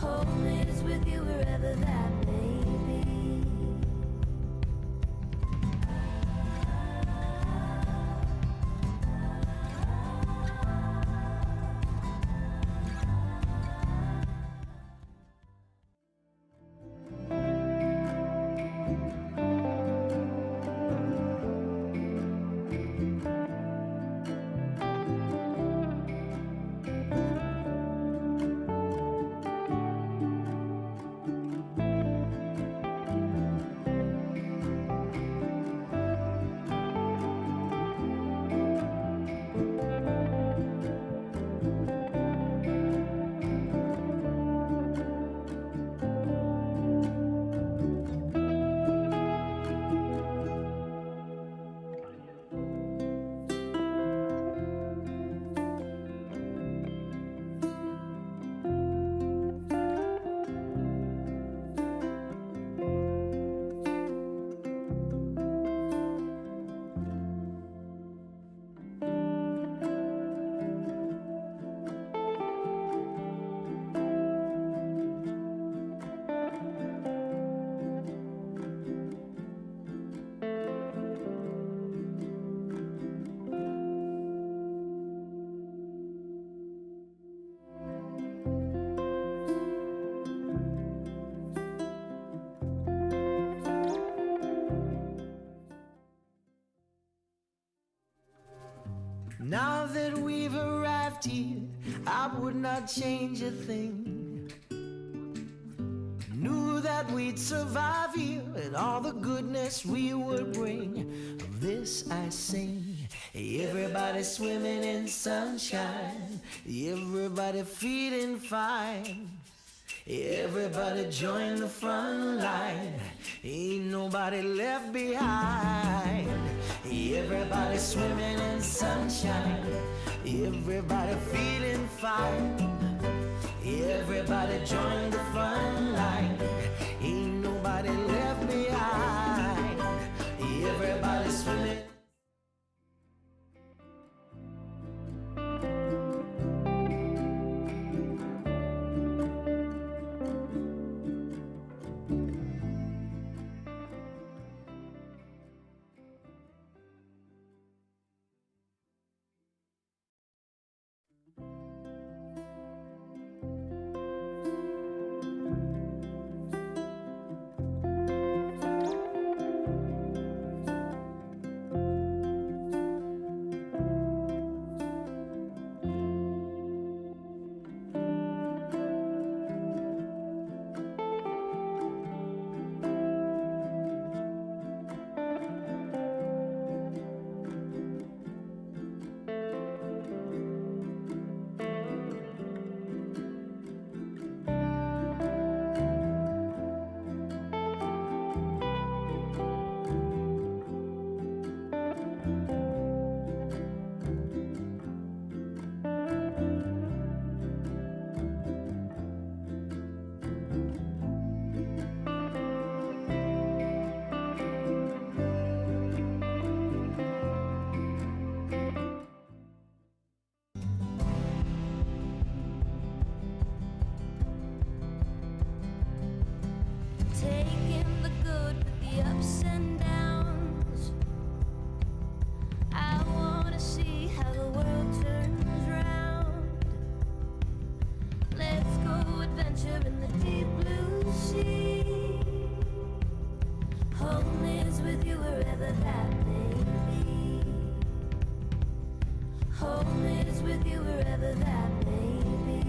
Home is with you wherever that may be. Now that we've arrived here, I would not change a thing. Knew that we'd survive here and all the goodness we would bring. Of this I sing. Everybody swimming in sunshine, everybody feeling fine. Everybody join the front line, ain't nobody left behind. Everybody swimming in sunshine, everybody feeling fine. Everybody join the front line, ain't nobody left behind. Everybody swimming. Taking the good with the ups and downs. I wanna see how the world turns round. Let's go adventure in the deep blue sea. Home is with you wherever that may be. Home is with you wherever that may be.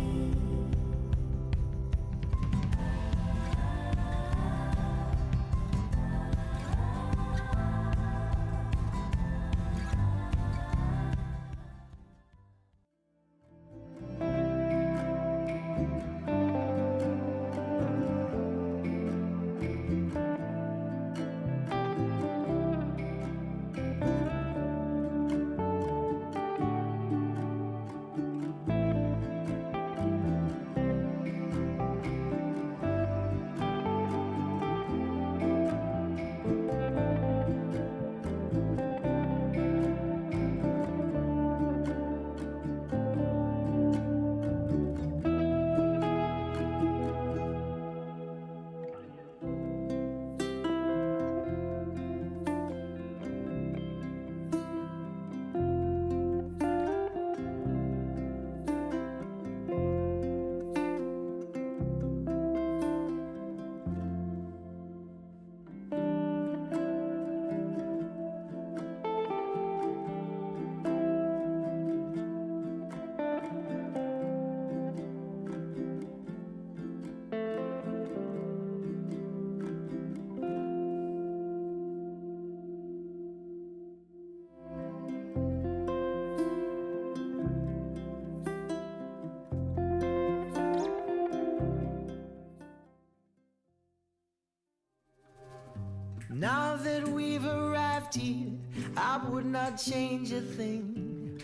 Now that we've arrived here, I would not change a thing.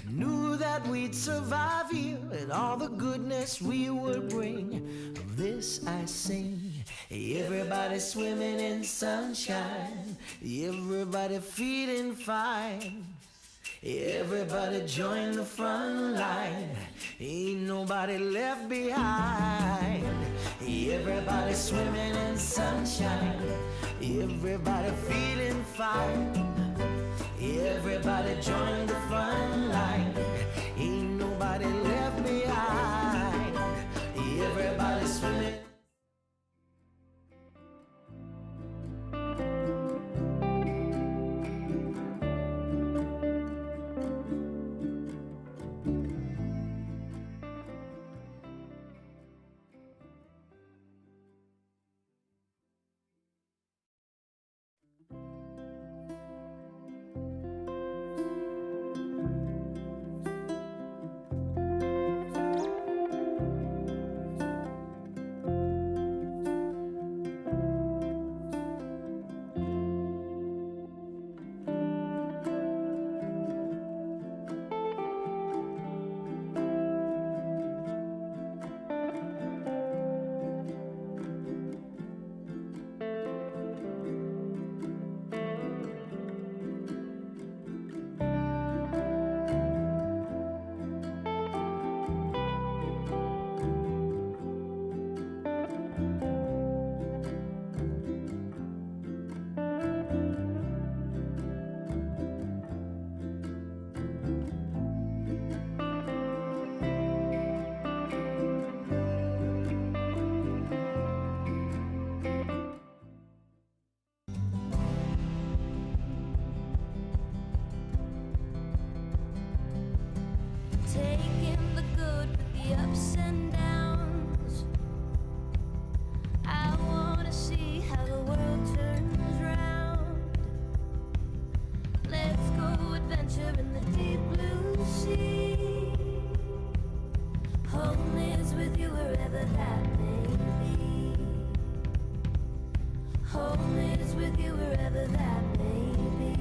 Knew that we'd survive here and all the goodness we would bring. Of this I sing. Everybody swimming in sunshine, everybody feeling fine. Everybody join the front line, ain't nobody left behind. Everybody swimming in sunshine, everybody feeling fine. Everybody join the front line, ain't nobody left behind. Everybody swimming. Taking the good with the ups and downs. I wanna see how the world turns round. Let's go adventure in the deep blue sea. Home is with you wherever that may be. Home is with you wherever that may be.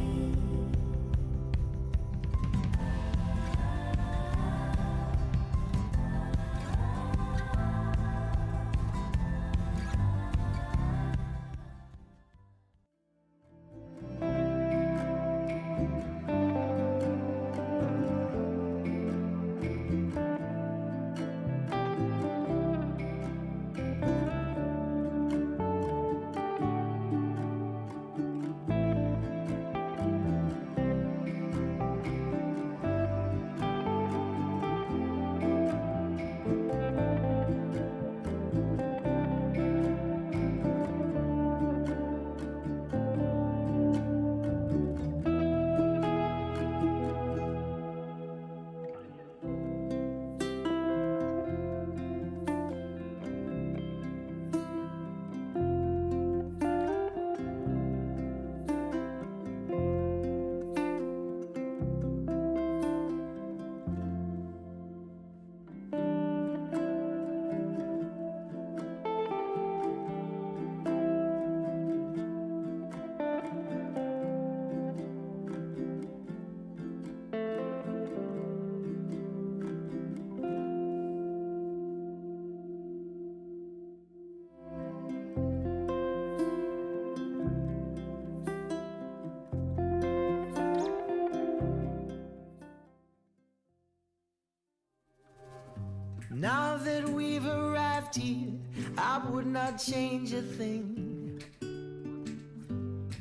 Now that we've arrived here, I would not change a thing.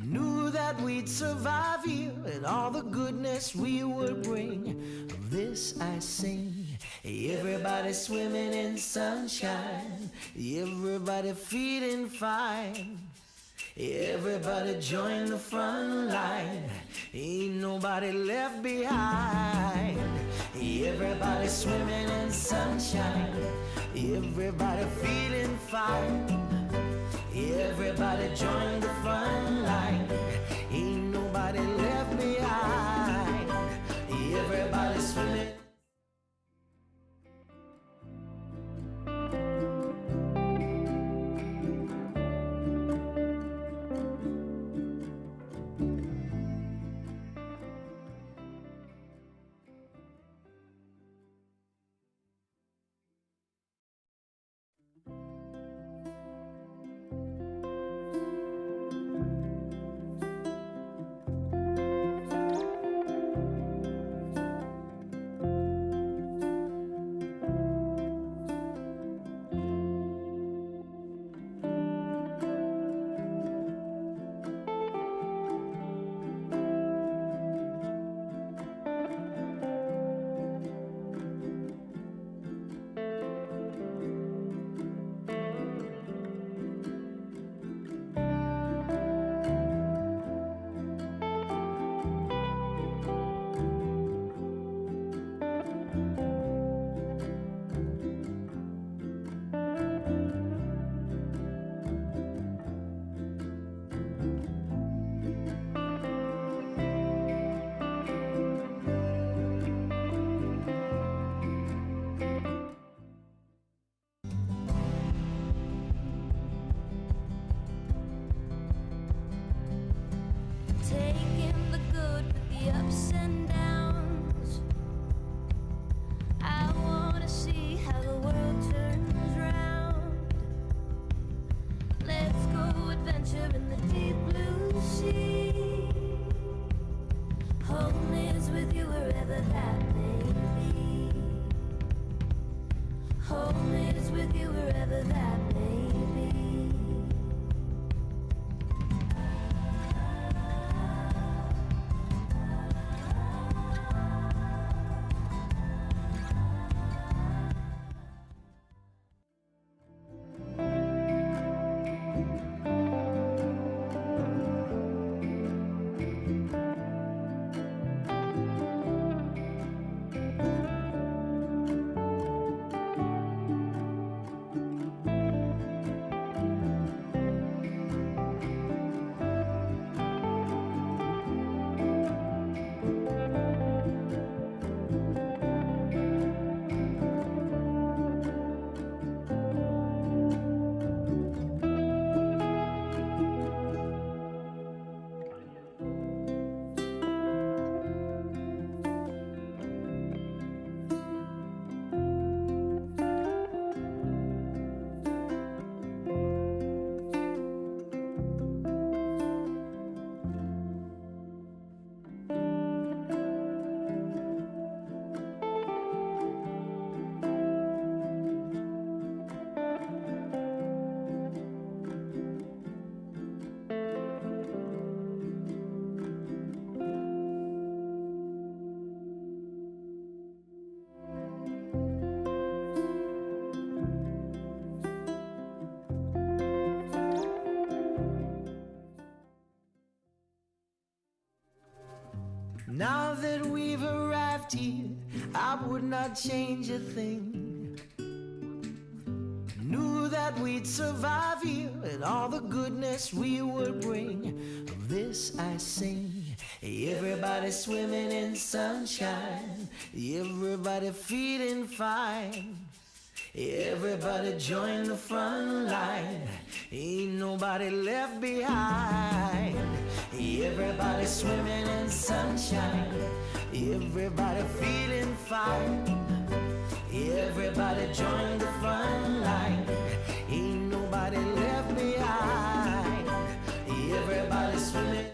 Knew that we'd survive here and all the goodness we would bring. Of this I sing. Everybody swimming in sunshine, everybody feeling fine. Everybody join the front line, ain't nobody left behind. Everybody swimming in sunshine, everybody feeling fine. Everybody join the front line, ain't nobody left behind. Everybody swimming. arrived here, I would not change a thing. Knew that we'd survive here and all the goodness we would bring. Of this I sing. Everybody swimming in sunshine, everybody feeling fine. Everybody join the front line, ain't nobody left behind. Everybody swimming in sunshine, everybody feeling fine. Everybody join the front line, ain't nobody left behind. Everybody swimming.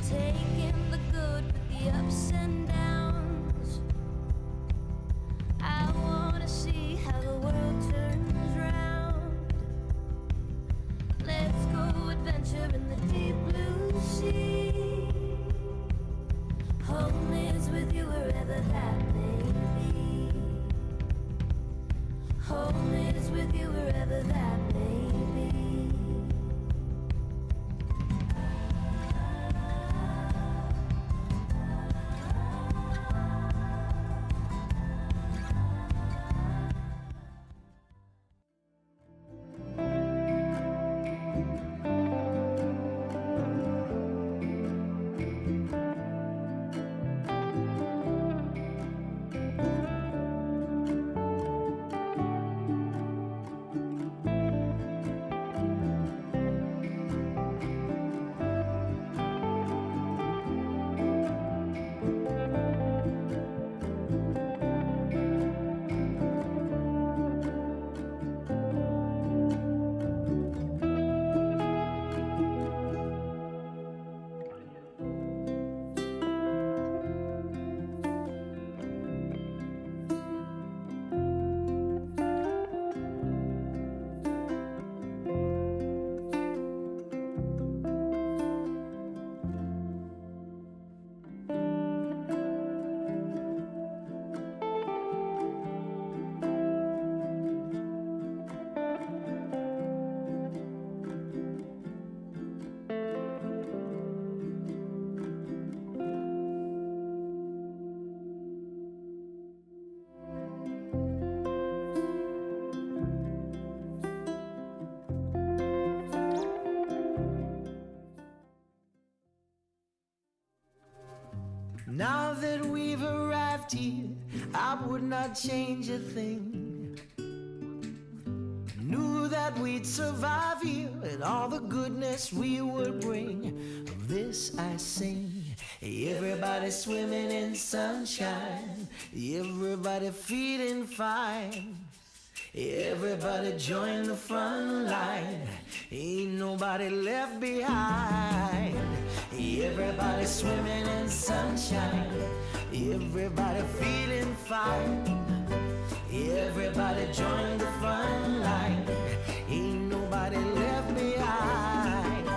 Taking the good with the ups and downs. I wanna see how the world turns round. Let's go adventure in the deep blue sea. Home is with you wherever that may be. Home is with you wherever that may be. Now that we've arrived here, I would not change a thing. Knew that we'd survive here and all the goodness we would bring. Of this I sing. Everybody swimming in sunshine, everybody feeling fine. Everybody join the front line, ain't nobody left behind. Everybody swimming in sunshine, everybody feeling fine. Everybody join the front line, ain't nobody left behind.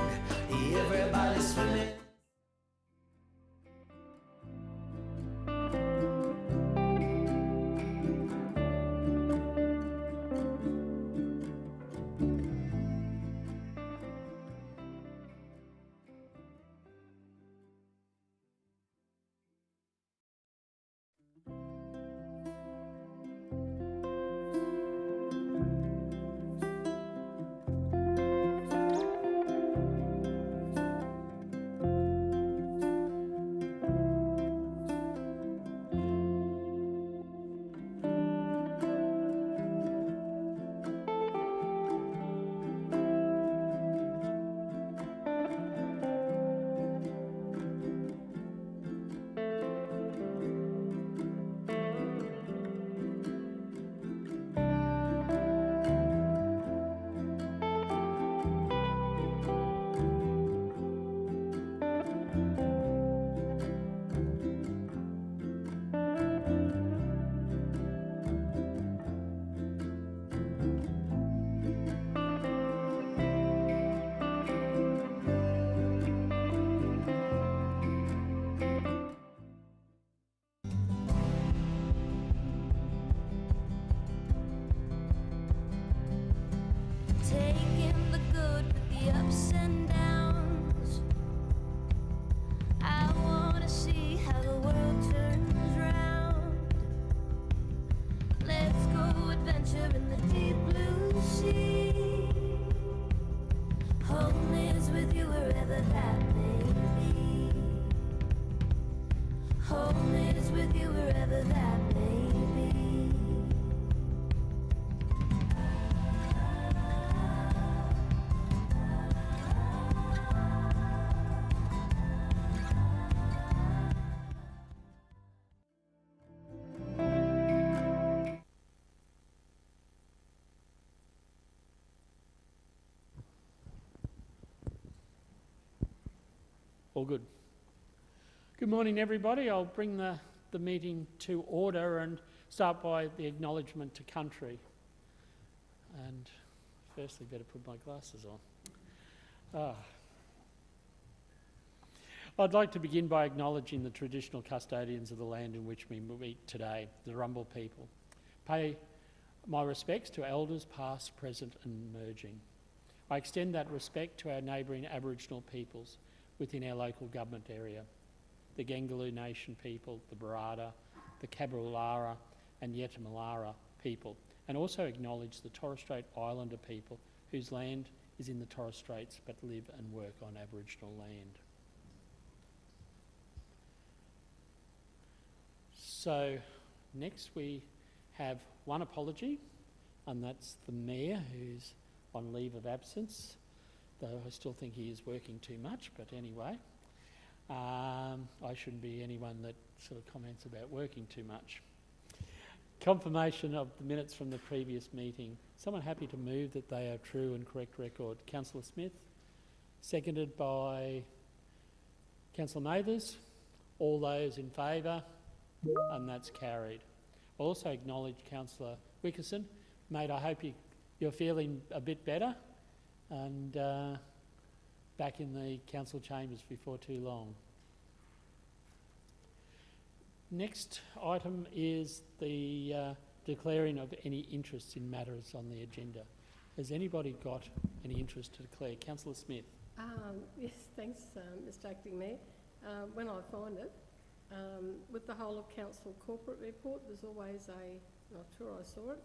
Everybody swimming. adventure in the deep blue sea. Home is with you wherever that may be. Home is with you wherever that may be. All good. Good morning, everybody. I'll bring the meeting to order and start by the acknowledgement to country. And firstly, better put my glasses on. I'd like to begin by acknowledging the traditional custodians of the land in which we meet today, the Rumbul people. Pay my respects to elders past, present and emerging. I extend that respect to our neighbouring Aboriginal peoples within our local government area, the Gengaloo Nation people, the Barada, the Cabrolara and Yetamalara people, and also acknowledge the Torres Strait Islander people whose land is in the Torres Straits but live and work on Aboriginal land. So next we have one apology, and that's the Mayor, who's on leave of absence, though I still think he is working too much, but anyway. I shouldn't be anyone that sort of comments about working too much. Confirmation of the minutes from the previous meeting. Someone happy to move that they are true and correct record? Councillor Smith, seconded by Councillor Mathers. All those in favour? And that's carried. I also acknowledge Councillor Wickerson. Mate, I hope you're feeling a bit better and back in the council chambers before too long. Next item is the declaring of any interest in matters on the agenda. Has anybody got any interest to declare? Councillor Smith. Yes, thanks, Mr Acting Mayor. When I find it, with the whole of council corporate report, there's always not sure I saw it,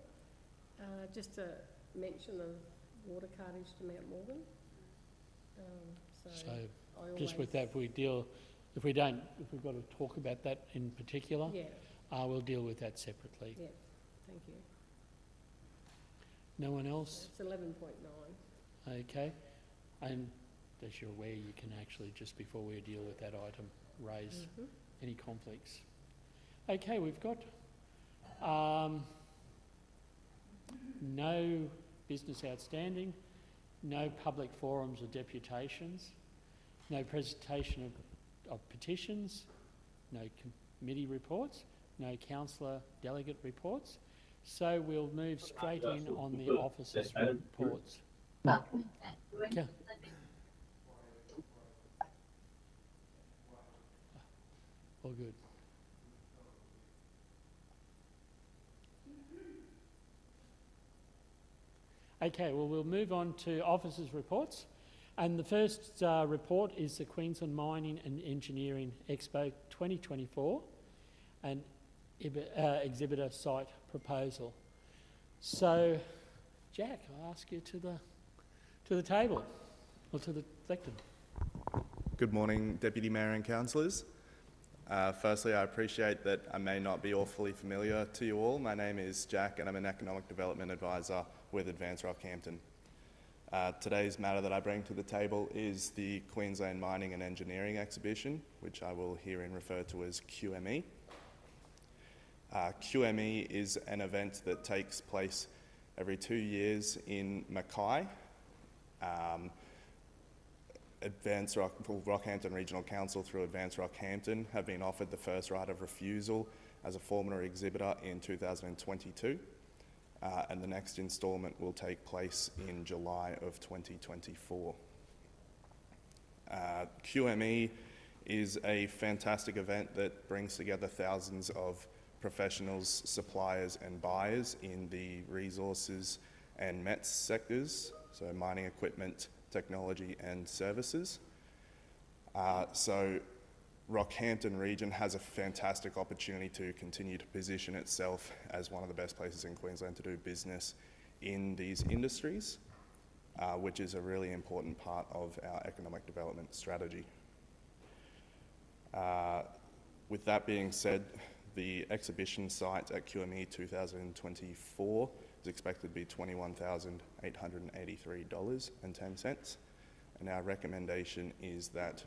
just a mention of water cartage to Mount Morgan. So just with that, if we've got to talk about that in particular, yeah, we'll deal with that separately. yeah, thank you. No one else? It's 11.9. Okay. And as you're aware, you can actually, just before we deal with that item, raise any conflicts. Okay, we've got no business outstanding, no public forums or deputations, no presentation of petitions, no committee reports, no councillor delegate reports. So we'll move straight in on the officers' reports. Okay. All good. Okay, well, we'll move on to officers' reports. And the first report is the Queensland Mining and Engineering Expo 2024 and exhibitor site proposal. So, Jack, I'll ask you to the table, or to the lectern. Good morning, Deputy Mayor and Councillors. Firstly, I appreciate that I may not be awfully familiar to you all. My name is Jack and I'm an Economic Development Advisor with Advance Rockhampton. Today's matter that I bring to the table is the Queensland Mining and Engineering Exhibition, which I will herein refer to as QME. QME is an event that takes place every 2 years in Mackay. Rockhampton Regional Council through Advance Rockhampton have been offered the first right of refusal as a former exhibitor in 2022, and the next instalment will take place in July of 2024. QME is a fantastic event that brings together thousands of professionals, suppliers and buyers in the resources and METS sectors, so mining equipment, technology and services. So Rockhampton region has a fantastic opportunity to continue to position itself as one of the best places in Queensland to do business in these industries, which is a really important part of our economic development strategy. With that being said, the exhibition site at QME 2024 is expected to be $21,883.10, and our recommendation is that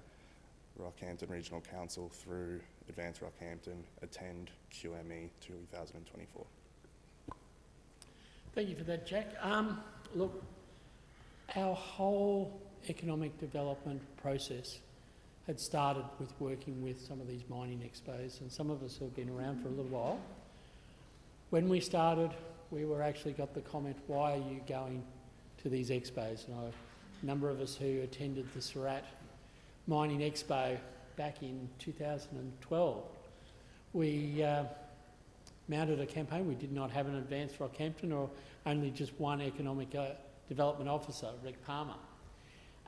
Rockhampton Regional Council through Advance Rockhampton attend QME 2024. Thank you for that, Jack. Look, our whole economic development process had started with working with some of these mining expos, and some of us have been around for a little while. When we started, we were actually got the comment, why are you going to these expos? And a number of us who attended the Surat Mining Expo back in 2012, we mounted a campaign. We did not have an Advanced Rockhampton, or only just one economic development officer, Rick Palmer.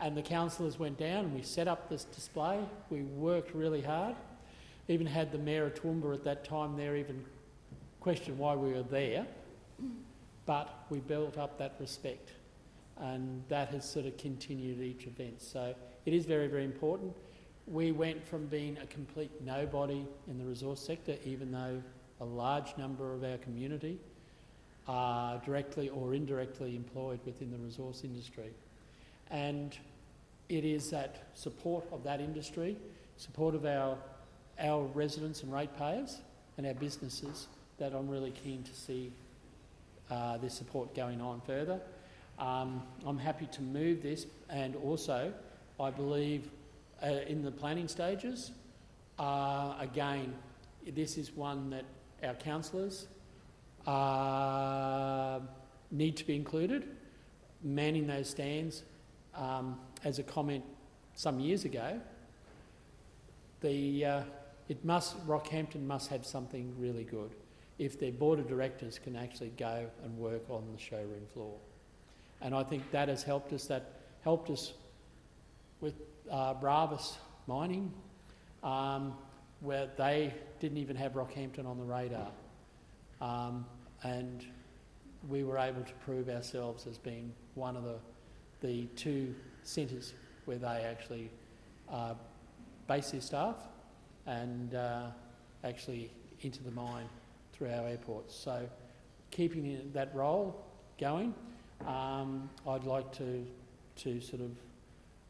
And the councillors went down and we set up this display. We worked really hard. Even had the Mayor of Toowoomba at that time there even question why we were there. But we built up that respect, and that has sort of continued each event. So it is very, very important. We went from being a complete nobody in the resource sector, even though a large number of our community are directly or indirectly employed within the resource industry. And it is that support of that industry, support of our residents and ratepayers and our businesses, that I'm really keen to see this support going on further. I'm happy to move this, and also I believe in the planning stages, again, this is one that our councillors need to be included. Manning those stands, as a comment some years ago, Rockhampton must have something really good if their board of directors can actually go and work on the showroom floor. And I think that has helped us. That helped us with Bravis Mining, where they didn't even have Rockhampton on the radar. And we were able to prove ourselves as being one of the two centres where they actually base their staff and actually into the mine through our airports. So keeping that role going, I'd like to sort of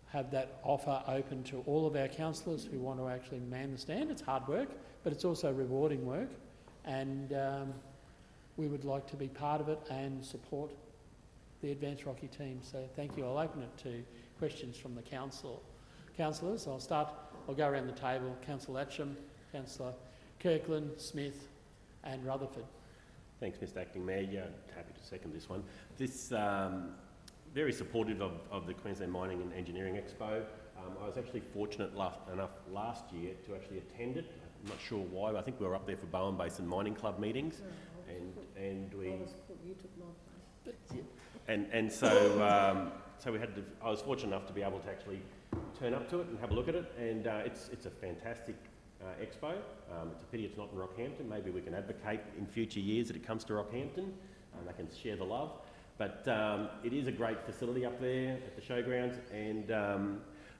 have that offer open to all of our councillors who want to actually man the stand. It's hard work, but it's also rewarding work, and we would like to be part of it and support the Advanced Rocky team. So thank you. I'll open it to questions from the councillors. I'll go around the table. Councillor Atcham, Councillor Kirkland, Smith and Rutherford. Thanks, Mr Acting Mayor. Yeah, happy to second this one. This very supportive of the Queensland Mining and Engineering Expo. I was actually fortunate enough last year to actually attend it. I'm not sure why, but I think we were up there for Bowen Basin Mining Club meetings, so we had to, I was fortunate enough to be able to actually turn up to it and have a look at it, and it's a fantastic expo. It's a pity it's not in Rockhampton. Maybe we can advocate in future years that it comes to Rockhampton and they can share the love. But it is a great facility up there at the showgrounds, and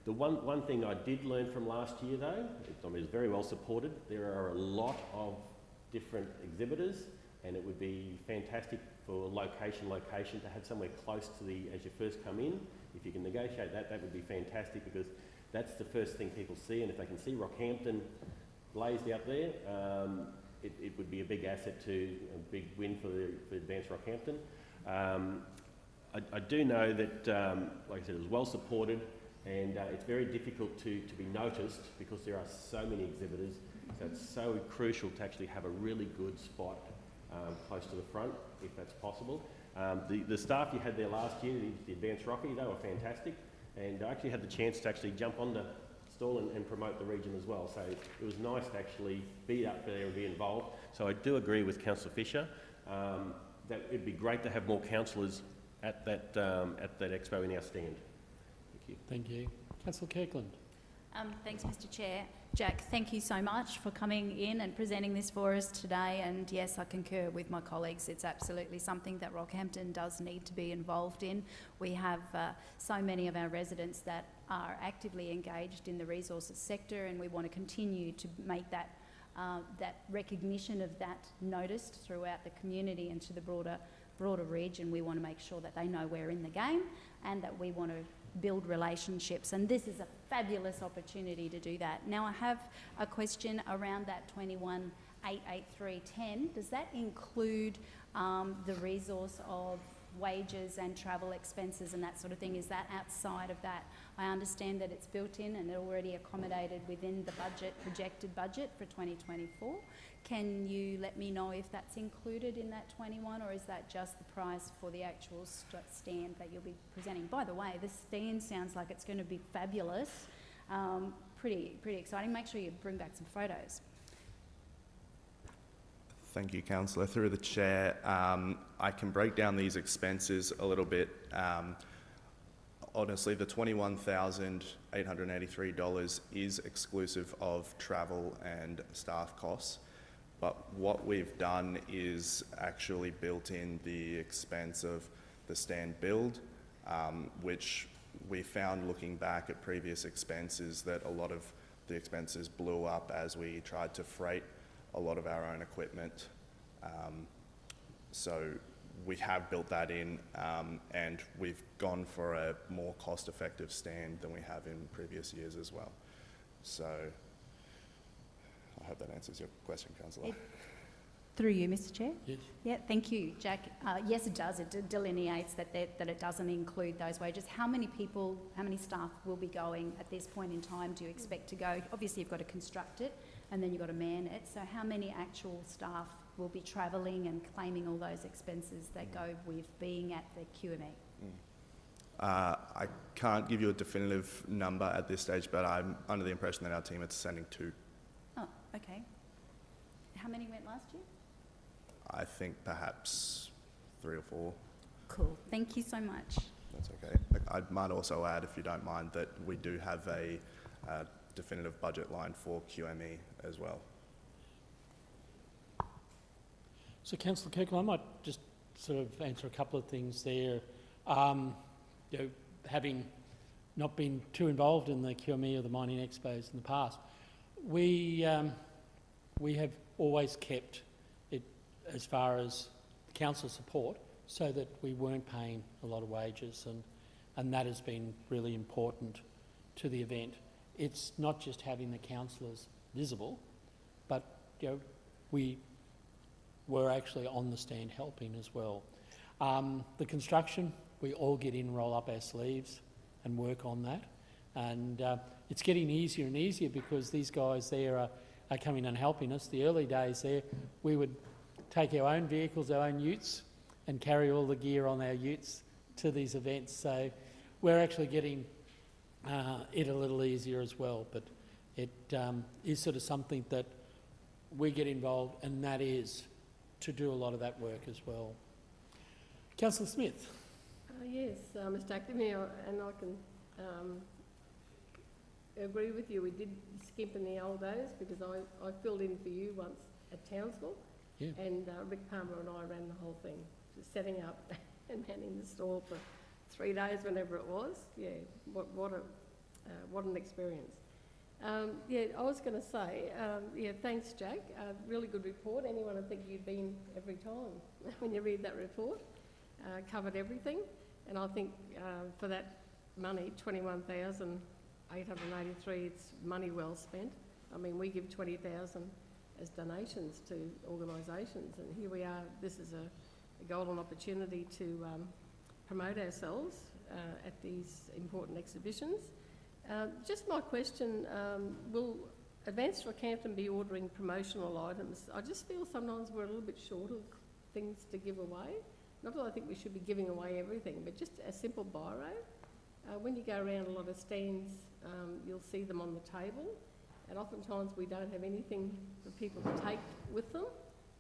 the one thing I did learn from last year though, it was very well supported. There are a lot of different exhibitors, and it would be fantastic for location to have somewhere close to as you first come in. If you can negotiate that would be fantastic, because that's the first thing people see, and if they can see Rockhampton blazed out there, it would be a big asset to a big win for Advanced Rockhampton. I do know that, like I said, it was well supported, and it's very difficult to be noticed because there are so many exhibitors, so it's so crucial to actually have a really good spot close to the front, if that's possible. The staff you had there last year, the Advanced Rocky, they were fantastic, and I actually had the chance to actually jump on the stall and promote the region as well, so it was nice to actually be up there and be involved. So I do agree with Councillor Fisher that it'd be great to have more councillors at that expo in our stand. Thank you. Thank you. Councillor Kirkland. Thanks, Mr. Chair. Jack, thank you so much for coming in and presenting this for us today. And yes, I concur with my colleagues. It's absolutely something that Rockhampton does need to be involved in. We have so many of our residents that are actively engaged in the resources sector, and we want to continue to make that that recognition of that noticed throughout the community and to the broader region. We want to make sure that they know we're in the game and that we want to build relationships, and this is a fabulous opportunity to do that. Now, I have a question around that 21,883.10. Does that include the resource of wages and travel expenses and that sort of thing? Is that outside of that? I understand that it's built in and already accommodated within the budget, projected budget for 2024. Can you let me know if that's included in that 21, or is that just the price for the actual stand that you'll be presenting? By the way, this stand sounds like it's going to be fabulous, pretty exciting. Make sure you bring back some photos. Thank you, Councillor. Through the Chair, I can break down these expenses a little bit. Honestly, the $21,883 is exclusive of travel and staff costs. But what we've done is actually built in the expense of the stand build, which we found looking back at previous expenses that a lot of the expenses blew up as we tried to freight a lot of our own equipment. So we have built that in, and we've gone for a more cost-effective stand than we have in previous years as well. So I hope that answers your question, Councillor. Through you, Mr. Chair. Yes. Yeah, thank you, Jack. Yes, it does. It delineates that it doesn't include those wages. How many people, how many staff will be going at this point in time? Do you expect to go? Obviously, you've got to construct it, and then you've got to man it. So how many actual staff will be travelling and claiming all those expenses that go with being at the QME? I can't give you a definitive number at this stage, but I'm under the impression that our team is sending 2. Oh, okay. How many went last year? I think perhaps 3 or 4. Cool. Thank you so much. That's okay. I might also add, if you don't mind, that we do have a definitive budget line for QME as well. So, Councillor Kirkland, I might just sort of answer a couple of things there. You know, having not been too involved in the QME or the mining expos in the past, we have always kept it as far as council support so that we weren't paying a lot of wages, and that has been really important to the event. It's not just having the councillors visible, but you know, we were actually on the stand helping as well. The construction, we all get in, roll up our sleeves and work on that, and it's getting easier and easier because these guys there are coming and helping us. The early days there, we would take our own vehicles, our own utes, and carry all the gear on our utes to these events. So we're actually getting it a little easier as well, but it is sort of something that we get involved, and that is to do a lot of that work as well. Councillor Smith. Yes, Mr Academy, and I can agree with you. We did skimp in the old days because I filled in for you once at Townsville, Yeah. and Rick Palmer and I ran the whole thing, just setting up and manning the store for 3 days, whenever it was. Yeah, what an experience. Yeah, I was going to say, yeah, thanks, Jack. Really good report. Anyone would think you'd been every time when you read that report. Covered everything, and I think for that money, 21,883, it's money well spent. I mean, we give 20,000 as donations to organisations, and here we are. This is a golden opportunity to promote ourselves at these important exhibitions. Just my question, will Advanced Rockhampton be ordering promotional items? I just feel sometimes we're a little bit short of things to give away. Not that I think we should be giving away everything, but just a simple biro. When you go around a lot of stands, you'll see them on the table, and oftentimes we don't have anything for people to take with them,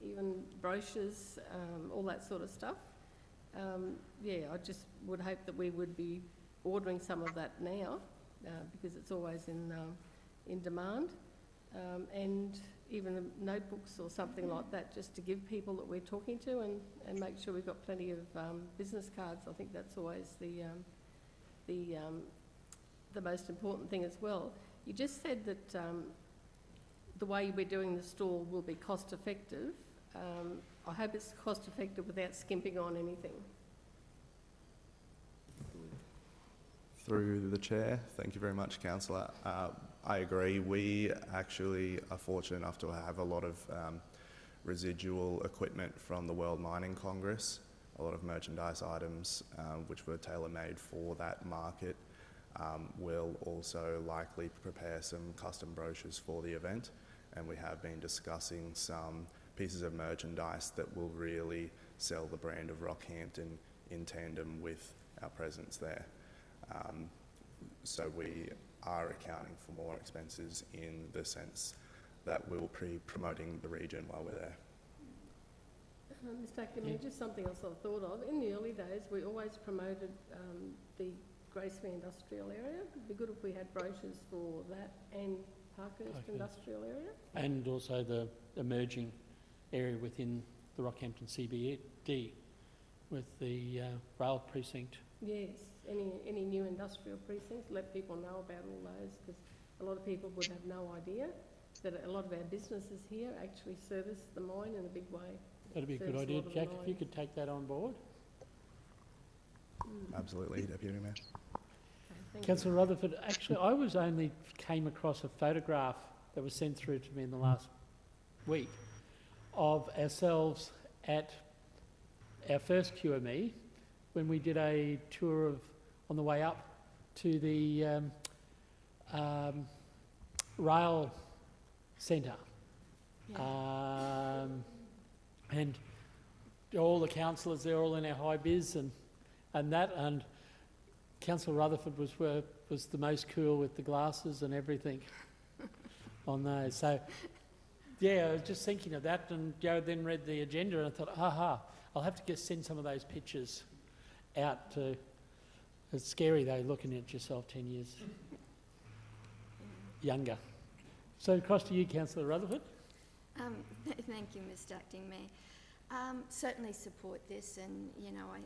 even brochures, all that sort of stuff. Yeah, I just would hope that we would be ordering some of that now, because it's always in demand. And even notebooks or something like that, just to give people that we're talking to, and make sure we've got plenty of business cards. I think that's always the most important thing as well. You just said that the way we're doing the stall will be cost effective. I hope it's cost effective without skimping on anything. Through the chair, thank you very much, Councillor. I agree. We actually are fortunate enough to have a lot of residual equipment from the World Mining Congress, a lot of merchandise items which were tailor-made for that market. We'll also likely prepare some custom brochures for the event, and we have been discussing some pieces of merchandise that will really sell the brand of Rockhampton in tandem with our presence there. So we are accounting for more expenses in the sense that we'll be promoting the region while we're there. Mr. Acting, just something else I've thought of. In the early days, we always promoted the Gracemere industrial area. It'd be good if we had brochures for that and Parkhurst industrial area. And also the emerging area within the Rockhampton CBD with the rail precinct. Yes, any new industrial precincts, let people know about all those, because a lot of people would have no idea that a lot of our businesses here actually service the mine in a big way. That'd be a good idea, Jack, if you could take that on board. Absolutely, Deputy Mayor. Councillor Rutherford, actually I came across a photograph that was sent through to me in the last week of ourselves at our first QME when we did a tour on the way up to the rail centre. Yeah. And all the councillors, they're all in our high vis and Councillor Rutherford was the most cool with the glasses and everything on those. So, yeah, I was just thinking of that, and Joe then read the agenda and I thought, I'll have to send some of those pictures out to... It's scary though, looking at yourself 10 years younger. So across to you, Councillor Rutherford. Thank you, Mr. Acting Mayor. Certainly support this, and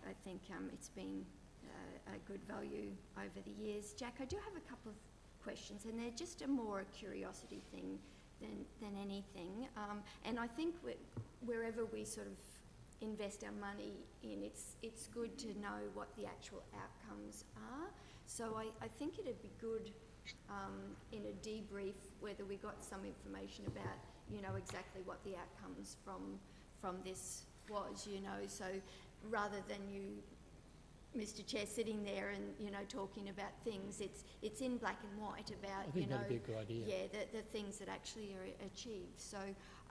I think it's been a good value over the years. Jack, I do have a couple of questions, and they're just a more curiosity thing than anything. And I think wherever we sort of invest our money in, it's good to know what the actual outcomes are. So I think it'd be good in a debrief whether we got some information about exactly what the outcomes from this was, so rather than you, Mr. Chair, sitting there and talking about things, it's in black and white about that'd be a good idea. Yeah, the things that actually are achieved. So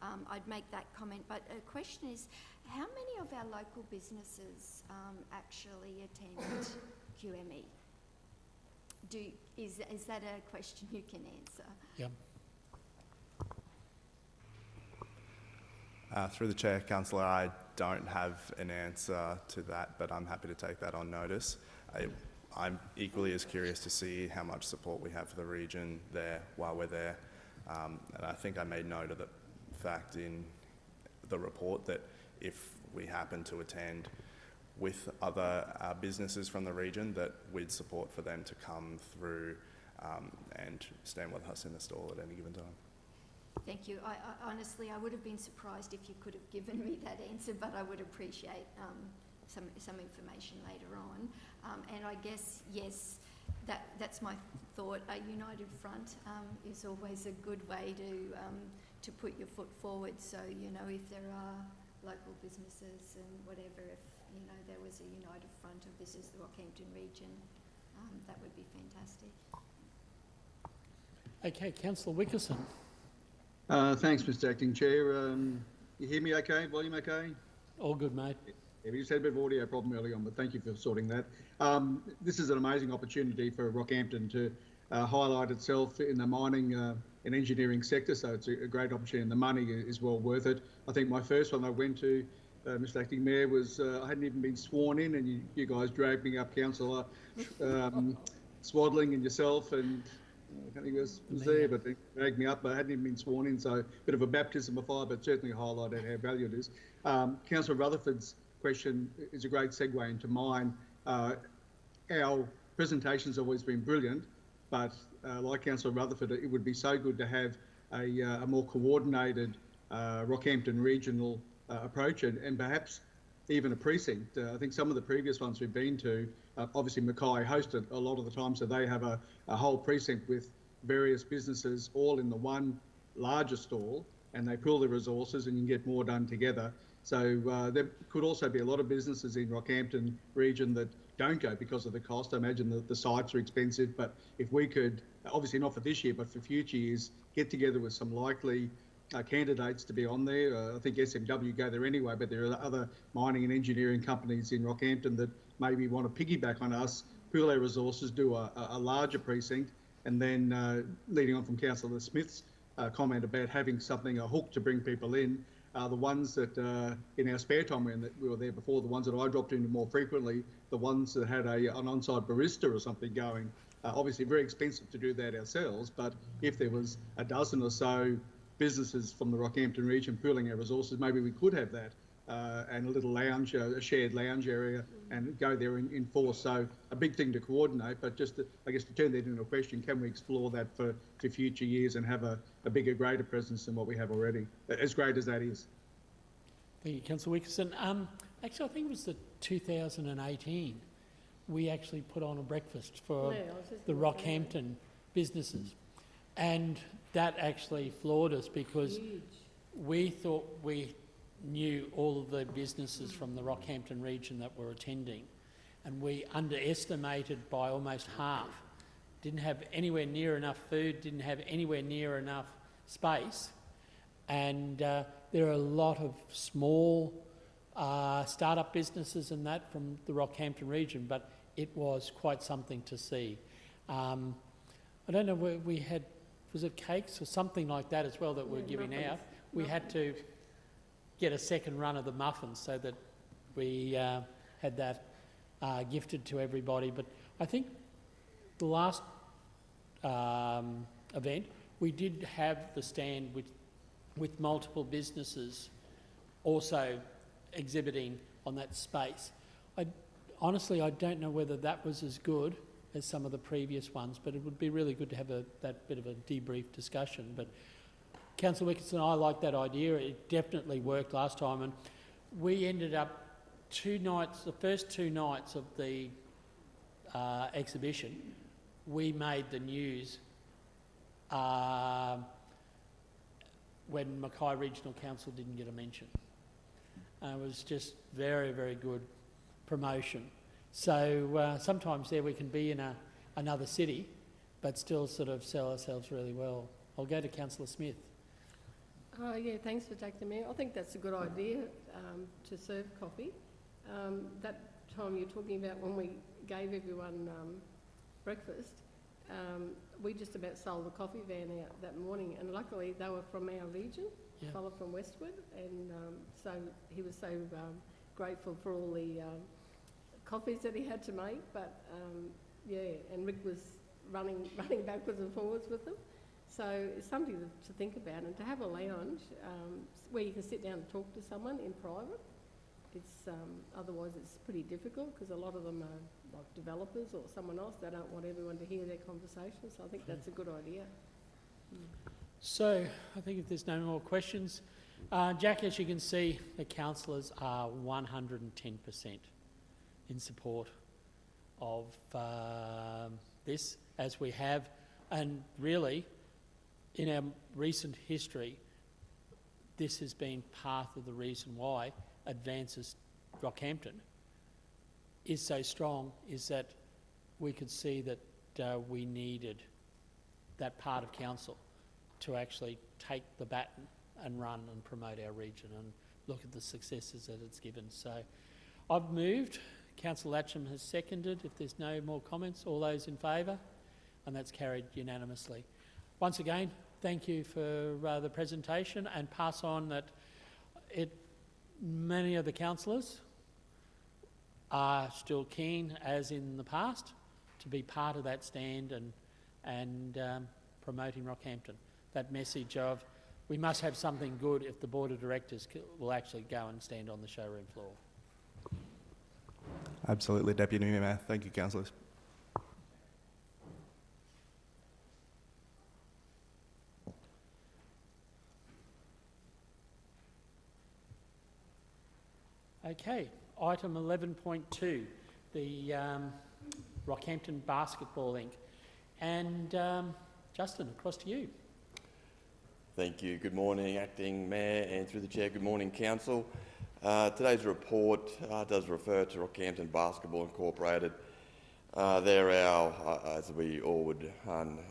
I'd make that comment. But a question is, how many of our local businesses actually attend QME? Is that a question you can answer? Yeah. Through the chair, Councillor, I don't have an answer to that, but I'm happy to take that on notice. I'm equally as curious to see how much support we have for the region there while we're there. And I think I made note of the fact in the report that if we happen to attend with other businesses from the region, that we'd support for them to come through and stand with us in the stall at any given time. Thank you. I honestly, I would have been surprised if you could have given me that answer, but I would appreciate some information later on. And I guess, yes, that's my thought. A united front is always a good way to put your foot forward. So, if there are local businesses and whatever, if, there was a united front of this is the Rockhampton region, that would be fantastic. Okay, Councillor Wickerson. Thanks, Mr. Acting Chair. You hear me okay? Volume okay? All good, mate. Yeah, we just had a bit of audio problem early on, but thank you for sorting that. This is an amazing opportunity for Rockhampton to highlight itself in the mining and engineering sector, so it's a great opportunity, and the money is well worth it. I think my first one I went to, Mr. Acting Mayor, was I hadn't even been sworn in, and you guys dragged me up, Councillor, Swaddling and yourself and I think it was there, but they dragged me up. I hadn't even been sworn in, so a bit of a baptism of fire, but certainly highlighted how valued it is. Councillor Rutherford's question is a great segue into mine. Our presentation's always been brilliant, but like Councillor Rutherford, it would be so good to have a more coordinated Rockhampton regional approach and perhaps even a precinct. I think some of the previous ones we've been to, obviously Mackay hosted a lot of the time, so they have a whole precinct with various businesses all in the one larger stall, and they pool their resources and you can get more done together. So there could also be a lot of businesses in Rockhampton region that don't go because of the cost. I imagine that the sites are expensive, but if we could, obviously not for this year, but for future years, get together with some likely candidates to be on there. I think SMW go there anyway, but there are other mining and engineering companies in Rockhampton that maybe want to piggyback on us, pool our resources, do a larger precinct, and then leading on from Councillor Smith's comment about having something, a hook to bring people in, the ones that in our spare time when we were there before, the ones that I dropped into more frequently, the ones that had an on-site barista or something going. Obviously very expensive to do that ourselves, but if there was a dozen or so businesses from the Rockhampton region pooling our resources, maybe we could have that and a little lounge, a shared lounge area, and go there in force. So a big thing to coordinate, but just to, I guess to turn that into a question, can we explore that for future years and have a bigger, greater presence than what we have already, as great as that is? Thank you, Councillor Wickerson. Actually, I think it was the 2018, we actually put on a breakfast for the Rockhampton businesses. And that actually floored us because we thought we knew all of the businesses from the Rockhampton region that were attending, and we underestimated by almost half. Didn't have anywhere near enough food, didn't have anywhere near enough space, and there are a lot of small start-up businesses and that from the Rockhampton region, but it was quite something to see. I don't know where we had, was it cakes or something like that as well that we're giving muffins. out? We had to get a second run of the muffins so that we had that gifted to everybody. But I think the last event, we did have the stand with multiple businesses also exhibiting on that space. Honestly, I don't know whether that was as good as some of the previous ones, but it would be really good to have that bit of a debrief discussion. But Councillor Wickerson, I like that idea. It definitely worked last time, and we ended up 2 nights, the first 2 nights of the exhibition, we made the news when Mackay Regional Council didn't get a mention. It was just very, very good promotion. So sometimes there we can be in another city, but still sort of sell ourselves really well. I'll go to Councillor Smith. Yeah, thanks for taking me. I think that's a good idea to serve coffee. That time you're talking about when we gave everyone breakfast, we just about sold the coffee van out that morning, and luckily they were from our region, a fellow from Westwood, and so he was so grateful for all the coffees that he had to make. But yeah, and Rick was running backwards and forwards with them. So it's something to think about, and to have a lounge where you can sit down and talk to someone in private. It's otherwise it's pretty difficult because a lot of them are like developers or someone else. They don't want everyone to hear their conversation. So I think that's a good idea. So I think if there's no more questions, Jack, as you can see, the councillors are 110% in support of this, as we have, and really, in our recent history, this has been part of the reason why Advances Rockhampton is so strong, is that we could see that we needed that part of council to actually take the baton and run and promote our region and look at the successes that it's given. So I've moved, Councillor Latcham has seconded. If there's no more comments, all those in favour? And that's carried unanimously. Once again, thank you for the presentation, and pass on that many of the councillors are still keen, as in the past, to be part of that stand and promoting Rockhampton. That message of we must have something good if the Board of Directors will actually go and stand on the showroom floor. Absolutely, Deputy Mayor. Thank you, councillors. Okay, item 11.2, the Rockhampton Basketball Inc. And Justin, across to you. Thank you. Good morning, Acting Mayor, and through the Chair, good morning, Council. Today's report does refer to Rockhampton Basketball Incorporated. They're our, as we all would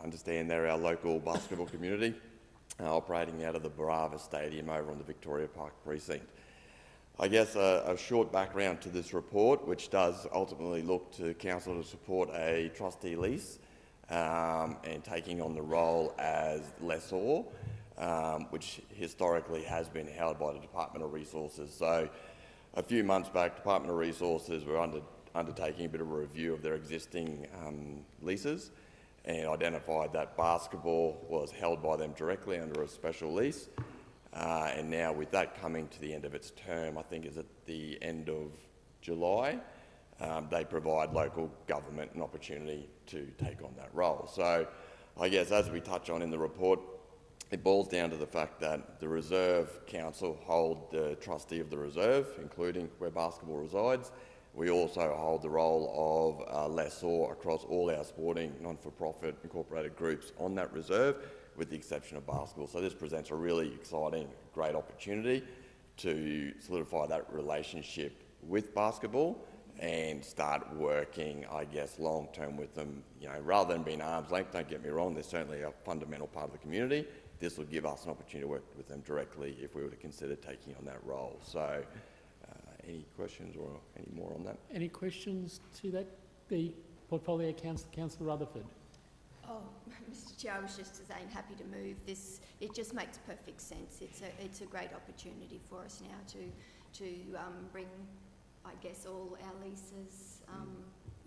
understand, they're our local basketball community, operating out of the Barava Stadium over on the Victoria Park precinct. I guess a short background to this report, which does ultimately look to Council to support a trustee lease and taking on the role as lessor, which historically has been held by the Department of Resources. So a few months back, Department of Resources were undertaking a bit of a review of their existing leases and identified that basketball was held by them directly under a special lease. And now with that coming to the end of its term, I think is at the end of July, they provide local government an opportunity to take on that role. So I guess as we touch on in the report, it boils down to the fact that the Reserve Council hold the trustee of the reserve, including where basketball resides. We also hold the role of lessor across all our sporting non-for-profit incorporated groups on that reserve, with the exception of basketball. So this presents a really exciting, great opportunity to solidify that relationship with basketball and start working, I guess, long-term with them. You know, rather than being arm's length, don't get me wrong, they're certainly a fundamental part of the community. This will give us an opportunity to work with them directly if we were to consider taking on that role. So any questions or any more on that? Any questions to that? The Portfolio Councillor, Councillor Rutherford. Oh, Mr. Chair, I was just saying, happy to move this. It just makes perfect sense. It's a great opportunity for us now to bring, I guess, all our leases,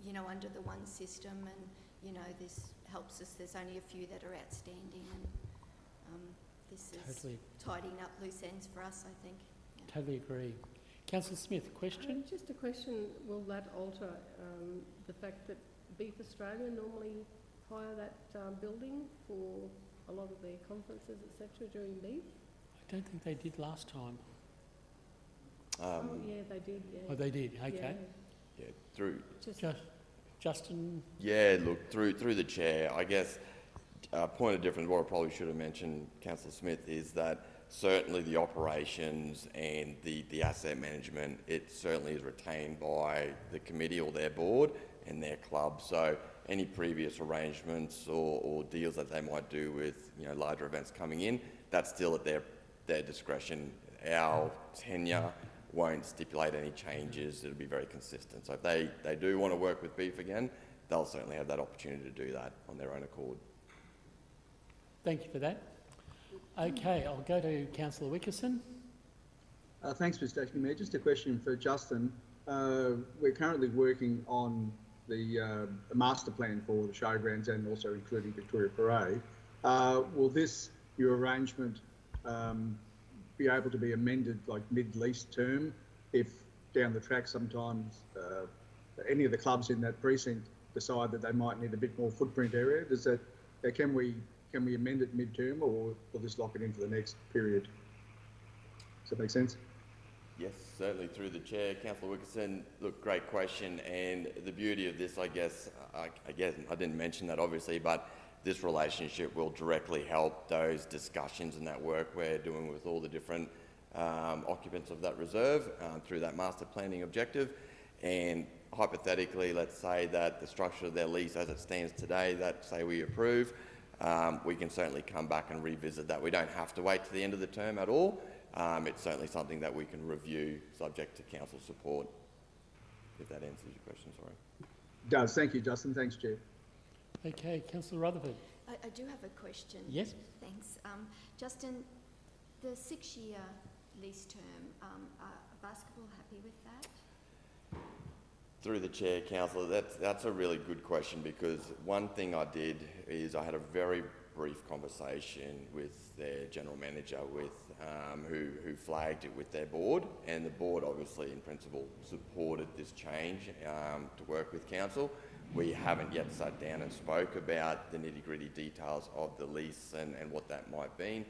you know, under the one system, and you know, this helps us. There's only a few that are outstanding, and this is tidying up loose ends for us, I think. Yeah. Totally agree. Councillor Smith, question? Just a question, will that alter the fact that Beef Australia normally hire that building for a lot of their conferences, etc., during Beef? I don't think they did last time. Oh, yeah, they did, yeah. Oh, they did, okay. Yeah, through... Justin? Yeah, look, through the Chair, I guess a point of difference, what I probably should have mentioned, Councillor Smith, is that certainly the operations and the asset management, it certainly is retained by the committee or their board and their club. So any previous arrangements or deals that they might do with, you know, larger events coming in, that's still at their discretion. Our tenure won't stipulate any changes. It'll be very consistent. So if they do want to work with Beef again, they'll certainly have that opportunity to do that on their own accord. Thank you for that. Okay, I'll go to Councillor Wickerson. Thanks, Mr. Acting Mayor. Just a question for Justin. We're currently working on the master plan for the showgrounds and also including Victoria Parade. Will this, your arrangement, be able to be amended like mid-lease term if down the track sometimes any of the clubs in that precinct decide that they might need a bit more footprint area? Does that, can we amend it mid-term, or will this lock it in for the next period? Does that make sense? Yes, certainly through the Chair. Councillor Wickerson, look, great question, and the beauty of this, I guess I didn't mention that obviously, but this relationship will directly help those discussions and that work we're doing with all the different occupants of that reserve through that master planning objective. And hypothetically, let's say that the structure of their lease as it stands today, that say we approve, we can certainly come back and revisit that. We don't have to wait to the end of the term at all. It's certainly something that we can review subject to council support, if that answers your question, sorry. It does. Thank you, Justin. Thanks, Chair. Okay, Councillor Rutherford. I do have a question. Yes. Thanks. Justin, the 6-year lease term, are basketball happy with that? Through the chair, councillor, that's a really good question, because one thing I did is I had a very brief conversation with their general manager, who flagged it with their board, and the board obviously in principle supported this change to work with council. We haven't yet sat down and spoke about the nitty-gritty details of the lease and what that might mean.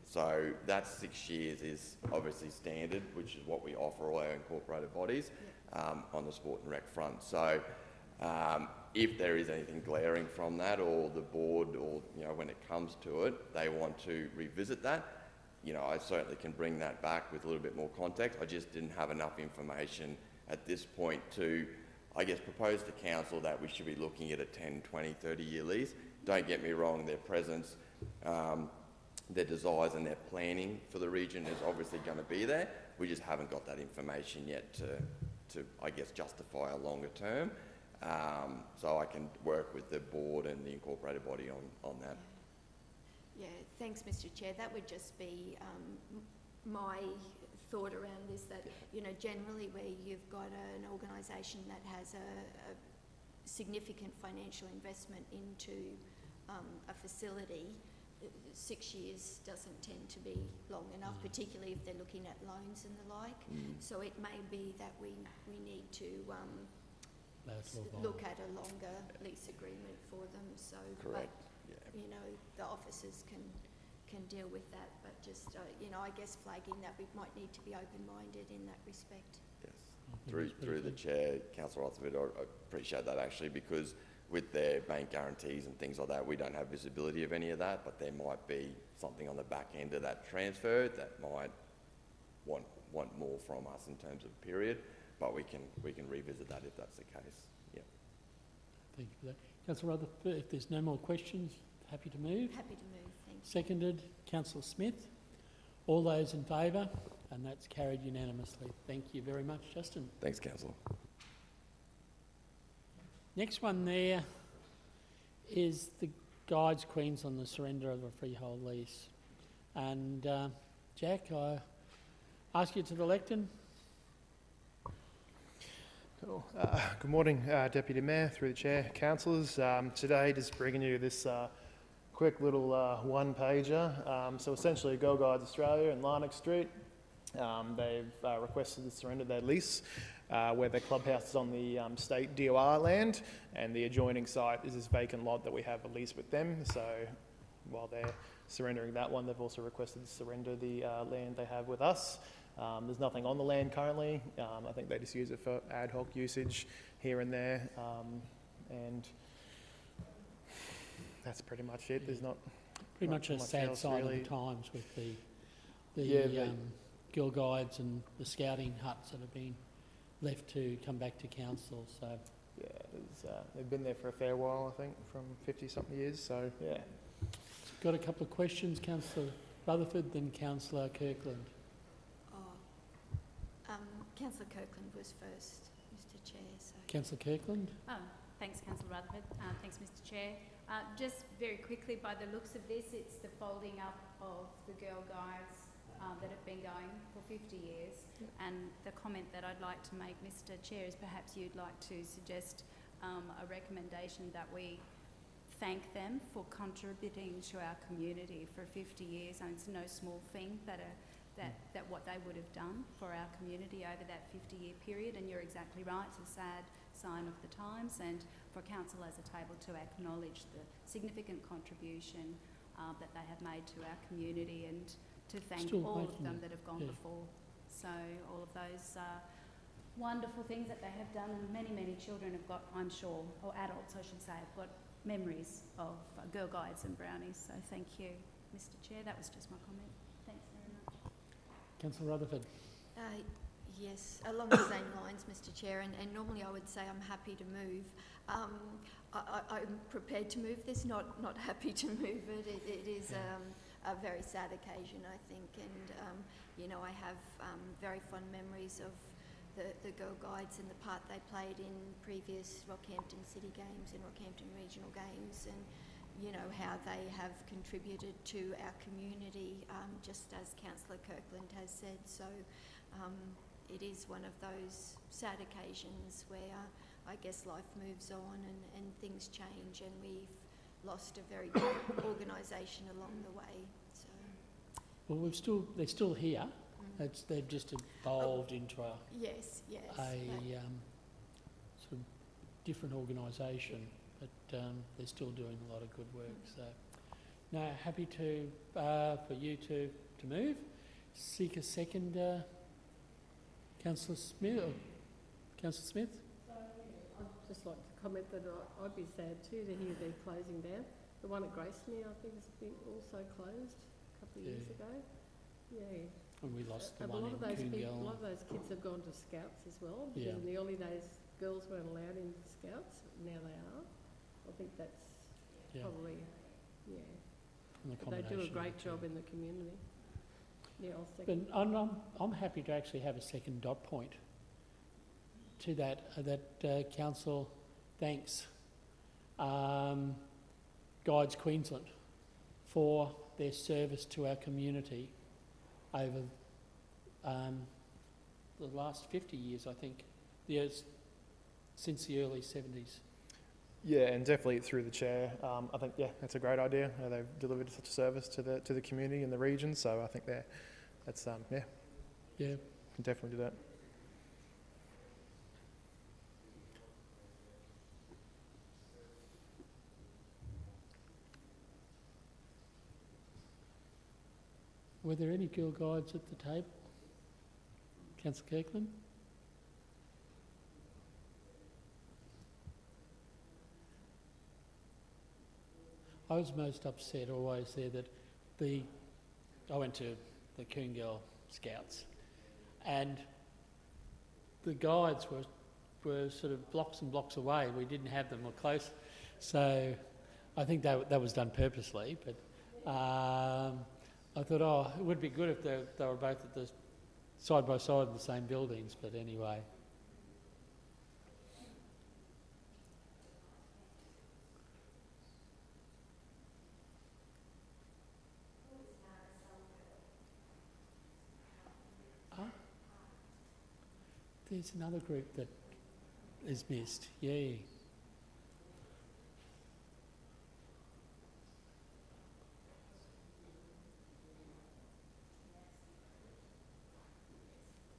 So that 6 years is obviously standard, which is what we offer all our incorporated bodies on the sport and rec front. So if there is anything glaring from that, or the board, or when it comes to it, they want to revisit that, I certainly can bring that back with a little bit more context. I just didn't have enough information at this point to, I guess, propose to council that we should be looking at a 10, 20, 30-year lease. Don't get me wrong, their presence, their desires and their planning for the region is obviously going to be there. We just haven't got that information yet to I guess, justify a longer term. So I can work with the board and the incorporated body on that. Yeah, thanks, Mr. Chair. That would just be my thought around this, that, generally where you've got an organisation that has a significant financial investment into a facility, 6 years doesn't tend to be long enough, particularly if they're looking at loans and the like. So it may be that we need to look at a longer lease agreement for them. So, correct. But, the officers can deal with that. But just, I guess flagging that we might need to be open-minded in that respect. Yes. Through the chair, Councillor Rutherford, I appreciate that actually, because with their bank guarantees and things like that, we don't have visibility of any of that, but there might be something on the back end of that transfer that might want more from us in terms of period, but we can revisit that if that's the case. Yeah. Thank you for that. Councillor Rutherford, if there's no more questions, happy to move. Happy to move, thank you. Seconded, Councillor Smith. All those in favour? And that's carried unanimously. Thank you very much, Justin. Thanks, Councillor. Next one there is the Guides Queens on the surrender of a freehold lease. And Jack, I ask you to the lectern. Cool. Good morning, Deputy Mayor, through the Chair, councillors. Today, just bringing you this quick little one-pager. So essentially, Girl Guides Australia and Larnac Street, they've requested to surrender their lease, where their clubhouse is on the state DOR land, and the adjoining site is this vacant lot that we have a lease with them. So while they're surrendering that one, they've also requested to surrender the land they have with us. There's nothing on the land currently. I think they just use it for ad hoc usage here and there, and that's pretty much it. There's not pretty much a sad sign really of the times with the Girl Guides and the scouting huts that have been left to come back to council. So yeah, they've been there for a fair while, I think, from 50-something years. So yeah. Got a couple of questions, Councillor Rutherford, then Councillor Kirkland. Councillor Kirkland was first, Mr. Chair. So. Councillor Kirkland. Thanks, Councillor Rutherford. Thanks, Mr. Chair. Just very quickly, by the looks of this, it's the folding up of the Girl Guides that have been going for 50 years. And the comment that I'd like to make, Mr. Chair, is perhaps you'd like to suggest a recommendation that we thank them for contributing to our community for 50 years. And it's no small thing that what they would have done for our community over that 50-year period. And you're exactly right, it's a sad sign of the times, and for council as a table to acknowledge the significant contribution that they have made to our community, and to thank all of them that have gone before. So all of those wonderful things that they have done, and many, many children have got, I'm sure, or adults I should say, have got memories of Girl Guides and Brownies. So thank you, Mr. Chair. That was just my comment. Thanks very much. Councillor Rutherford. Yes, along the same lines, Mr. Chair, and normally I would say I'm happy to move. I'm prepared to move this, not happy to move it. It is a very sad occasion, I think, and I have very fond memories of the Girl Guides and the part they played in previous Rockhampton City Games and Rockhampton Regional Games, and how they have contributed to our community, just as Councillor Kirkland has said. So it is one of those sad occasions where I guess life moves on and things change, and we've lost a very good organisation along the way. So, Well, they're still here. They've just evolved into a yes. sort of different organisation, but they're still doing a lot of good work. So, no, happy to for you to move. Seek a second, Councillor Smith. Councillor Smith. I'd just like to comment that I'd be sad too to hear they're closing down. The one at Gracemere, I think, has been also closed a couple of years ago. Yeah. And we lost the A one lot in of those Coongall. a lot of those kids have gone to Scouts as well, because Yeah. in the early days girls weren't allowed into Scouts, now they are. I think that's probably, And the but they do a combination of great the two. job in the community. Yeah, I'll second. But I'm happy to actually have a second dot point to that council thanks Guides Queensland for their service to our community over the last 50 years, I think, since the early 70s. Yeah, and definitely through the chair, I think that's a great idea. They've delivered such a service to the community and the region, so I think that's can definitely do that. Were there any Girl Guides at the table? Councillor Kirkland? I was most upset always there that I went to the Coongall Scouts, and the guides were sort of blocks and blocks away. We didn't have them or close, so I think that was done purposely. But I thought, it would be good if they were both at the side by side in the same buildings. But anyway. There's another group that is missed. Yeah.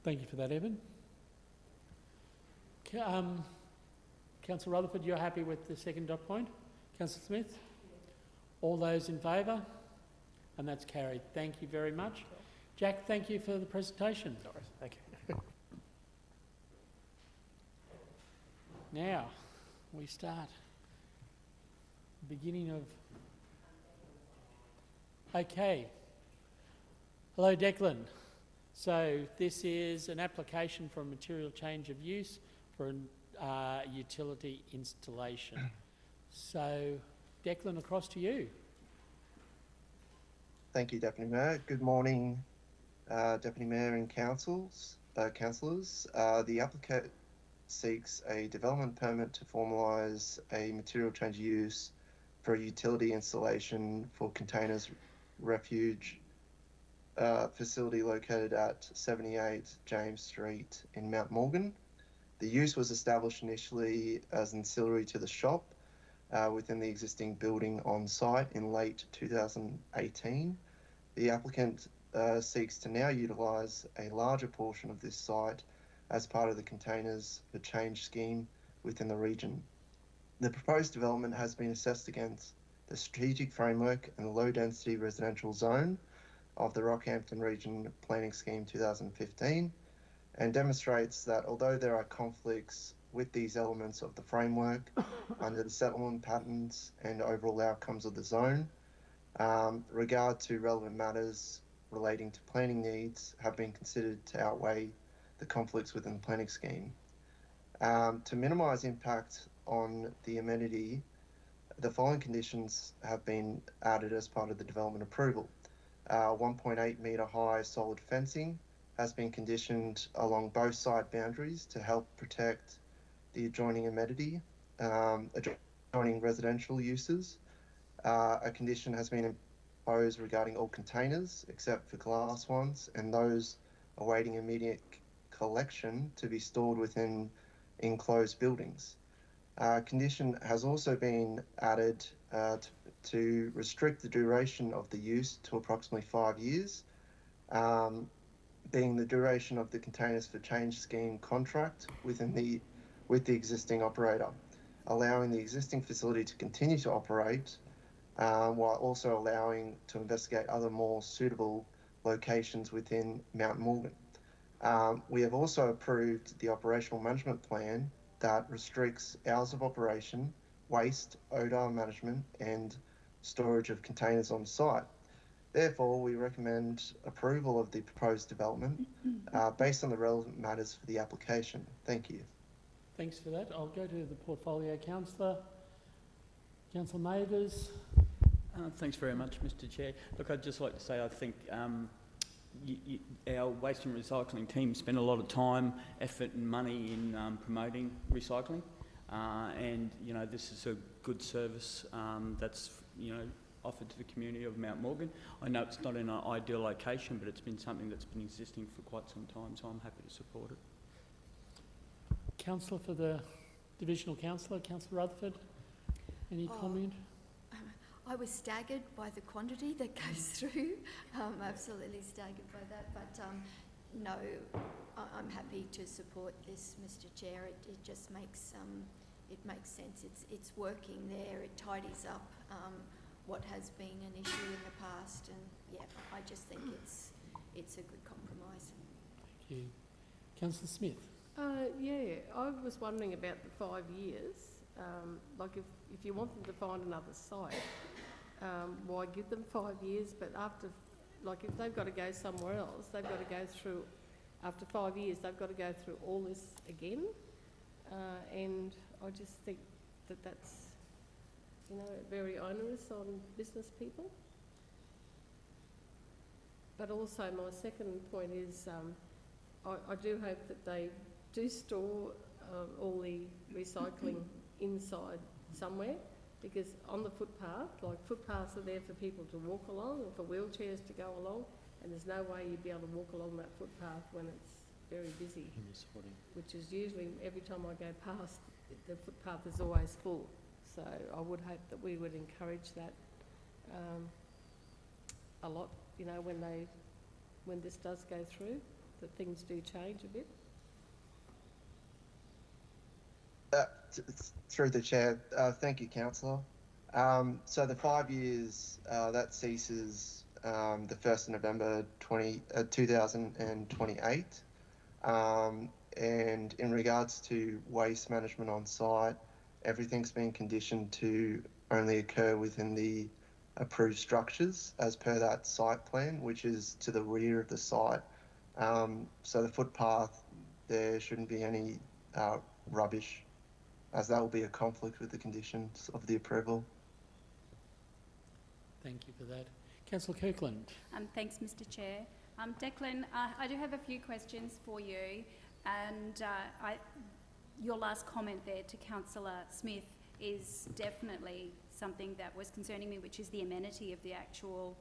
Thank you for that, Evan. Councillor Rutherford, you're happy with the second dot point? Councillor Smith? All those in favour? And that's carried. Thank you very much. Jack, thank you for the presentation. No worries. Thank you. Now, we start. Beginning of... Okay. Hello, Declan. So this is an application for a material change of use for a utility installation. So, Declan, across to you. Thank you, Deputy Mayor. Good morning, Deputy Mayor and councillors. The applicant seeks a development permit to formalise a material change of use for a utility installation for containers refuge facility located at 78 James Street in Mount Morgan. The use was established initially as ancillary to the shop within the existing building on site in late 2018. The applicant seeks to now utilise a larger portion of this site as part of the Containers for Change scheme within the region. The proposed development has been assessed against the strategic framework and the low density residential zone of the Rockhampton Region Planning Scheme 2015, and demonstrates that although there are conflicts with these elements of the framework under the settlement patterns and overall outcomes of the zone, regard to relevant matters relating to planning needs have been considered to outweigh the conflicts within the planning scheme. To minimise impact on the amenity, the following conditions have been added as part of the development approval. 1.8 metre high solid fencing has been conditioned along both side boundaries to help protect the adjoining amenity, adjoining residential uses. A condition has been imposed regarding all containers except for glass ones and those awaiting immediate collection to be stored within enclosed buildings. Condition has also been added to restrict the duration of the use to approximately 5 years, being the duration of the Containers for Change scheme contract with the existing operator, allowing the existing facility to continue to operate while also allowing to investigate other more suitable locations within Mount Morgan. We have also approved the operational management plan that restricts hours of operation, waste, odour management and storage of containers on site. Therefore, we recommend approval of the proposed development based on the relevant matters for the application. Thank you. Thanks for that. I'll go to the portfolio councillor. Councillor Mathers. Thanks very much, Mr Chair. Look, I'd just like to say I think our waste and recycling team spend a lot of time, effort and money in promoting recycling, and you know, this is a good service that's, you know, offered to the community of Mount Morgan. I know it's not in an ideal location, but it's been something that's been existing for quite some time, so I'm happy to support it. Councillor for the Divisional Councillor, Councillor Rutherford, any comment? I was staggered by the quantity that goes through, absolutely staggered by that, but no, I'm happy to support this, Mr Chair. It just makes, it makes sense. It's working there, it tidies up what has been an issue in the past, and yeah, I just think it's a good compromise. Thank you. Councillor Smith. Yeah, I was wondering about the 5 years. Like if you want them to find another site, why give them 5 years? But after, like if they've got to go somewhere else, they've got to go through, after 5 years, they've got to go through all this again. And I just think that that's, you know, very onerous on business people. But also my second point is I do hope that they do store all the recycling inside somewhere, because on the footpath, like footpaths are there for people to walk along and for wheelchairs to go along, and there's no way you'd be able to walk along that footpath when it's very busy, which is usually every time I go past, the footpath is always full. So I would hope that we would encourage that a lot, you know, when this does go through, that things do change a bit. Through the chair, thank you, councillor. So the 5 years that ceases the 1st of November 2028, and in regards to waste management on site, everything's been conditioned to only occur within the approved structures as per that site plan, which is to the rear of the site. So the footpath, there shouldn't be any rubbish, as that will be a conflict with the conditions of the approval. Thank you for that. Councillor Kirkland. Thanks, Mr Chair. Declan, I do have a few questions for you, and your last comment there to Councillor Smith is definitely something that was concerning me, which is the amenity of the actual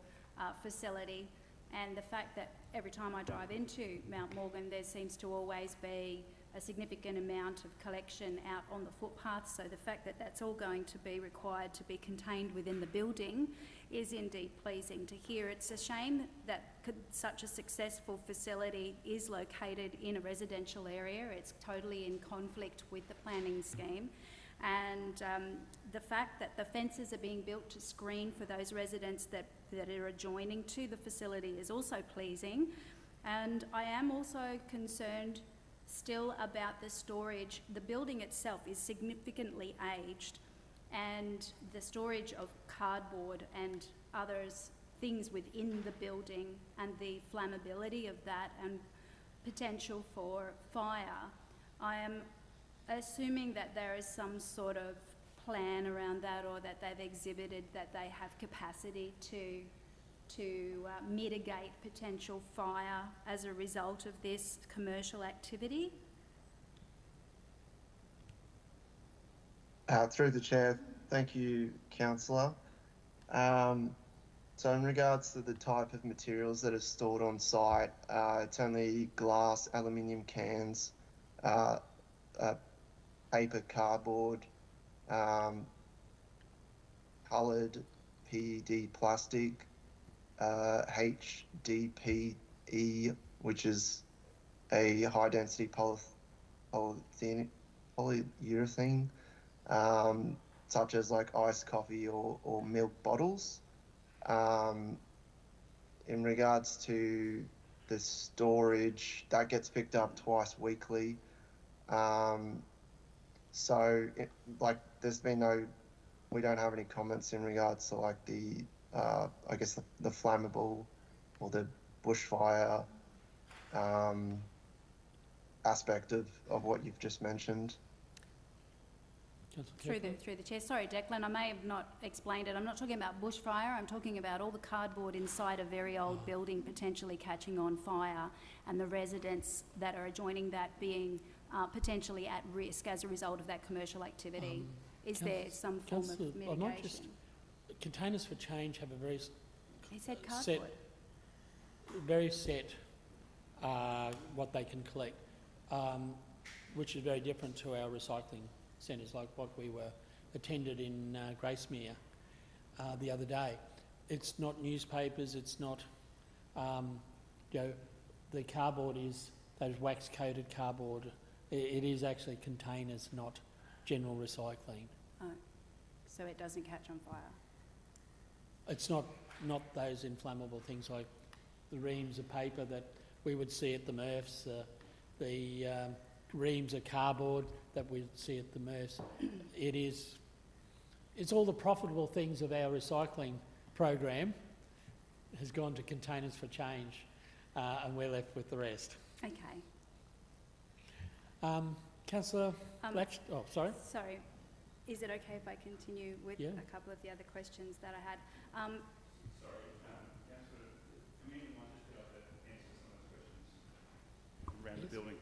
facility, and the fact that every time I drive into Mount Morgan there seems to always be a significant amount of collection out on the footpath, so the fact that that's all going to be required to be contained within the building is indeed pleasing to hear. It's a shame that such a successful facility is located in a residential area. It's totally in conflict with the planning scheme, and the fact that the fences are being built to screen for those residents that are adjoining to the facility is also pleasing. And I am also concerned still about the storage. The building itself is significantly aged, and the storage of cardboard and others things within the building and the flammability of that and potential for fire. I am assuming that there is some sort of plan around that, or that they've exhibited that they have capacity to mitigate potential fire as a result of this commercial activity. Through the chair, thank you, councillor. So in regards to the type of materials that are stored on site, it's only glass, aluminium cans, paper, cardboard, coloured PET plastic, HDPE, which is a high-density polyurethane, such as like iced coffee or milk bottles. In regards to the storage, that gets picked up twice weekly. There's been we don't have any comments in regards to like the, I guess the flammable or the bushfire aspect of what you've just mentioned. Through the chair. Sorry, Declan, I may have not explained it. I'm not talking about bushfire. I'm talking about all the cardboard inside a very old building potentially catching on fire, and the residents that are adjoining that being potentially at risk as a result of that commercial activity. Is there some form of mitigation? Containers for Change have a very He said cardboard. very set what they can collect, which is very different to our recycling centres, like what we were attended in Gracemere the other day. It's not newspapers, it's not, the cardboard is those wax-coated cardboard. It is actually containers, not general recycling. Oh, so it doesn't catch on fire? It's not those inflammable things like the reams of paper that we would see at the MRFs, the reams of cardboard that we'd see at the MRFs. It's all the profitable things of our recycling program has gone to Containers for Change, and we're left with the rest. Okay. Councillor Latch, sorry. Sorry. Is it okay if I continue with Yeah. a couple of the other questions that I had? Councillor, the meeting might just be able to answer some of those questions around the building.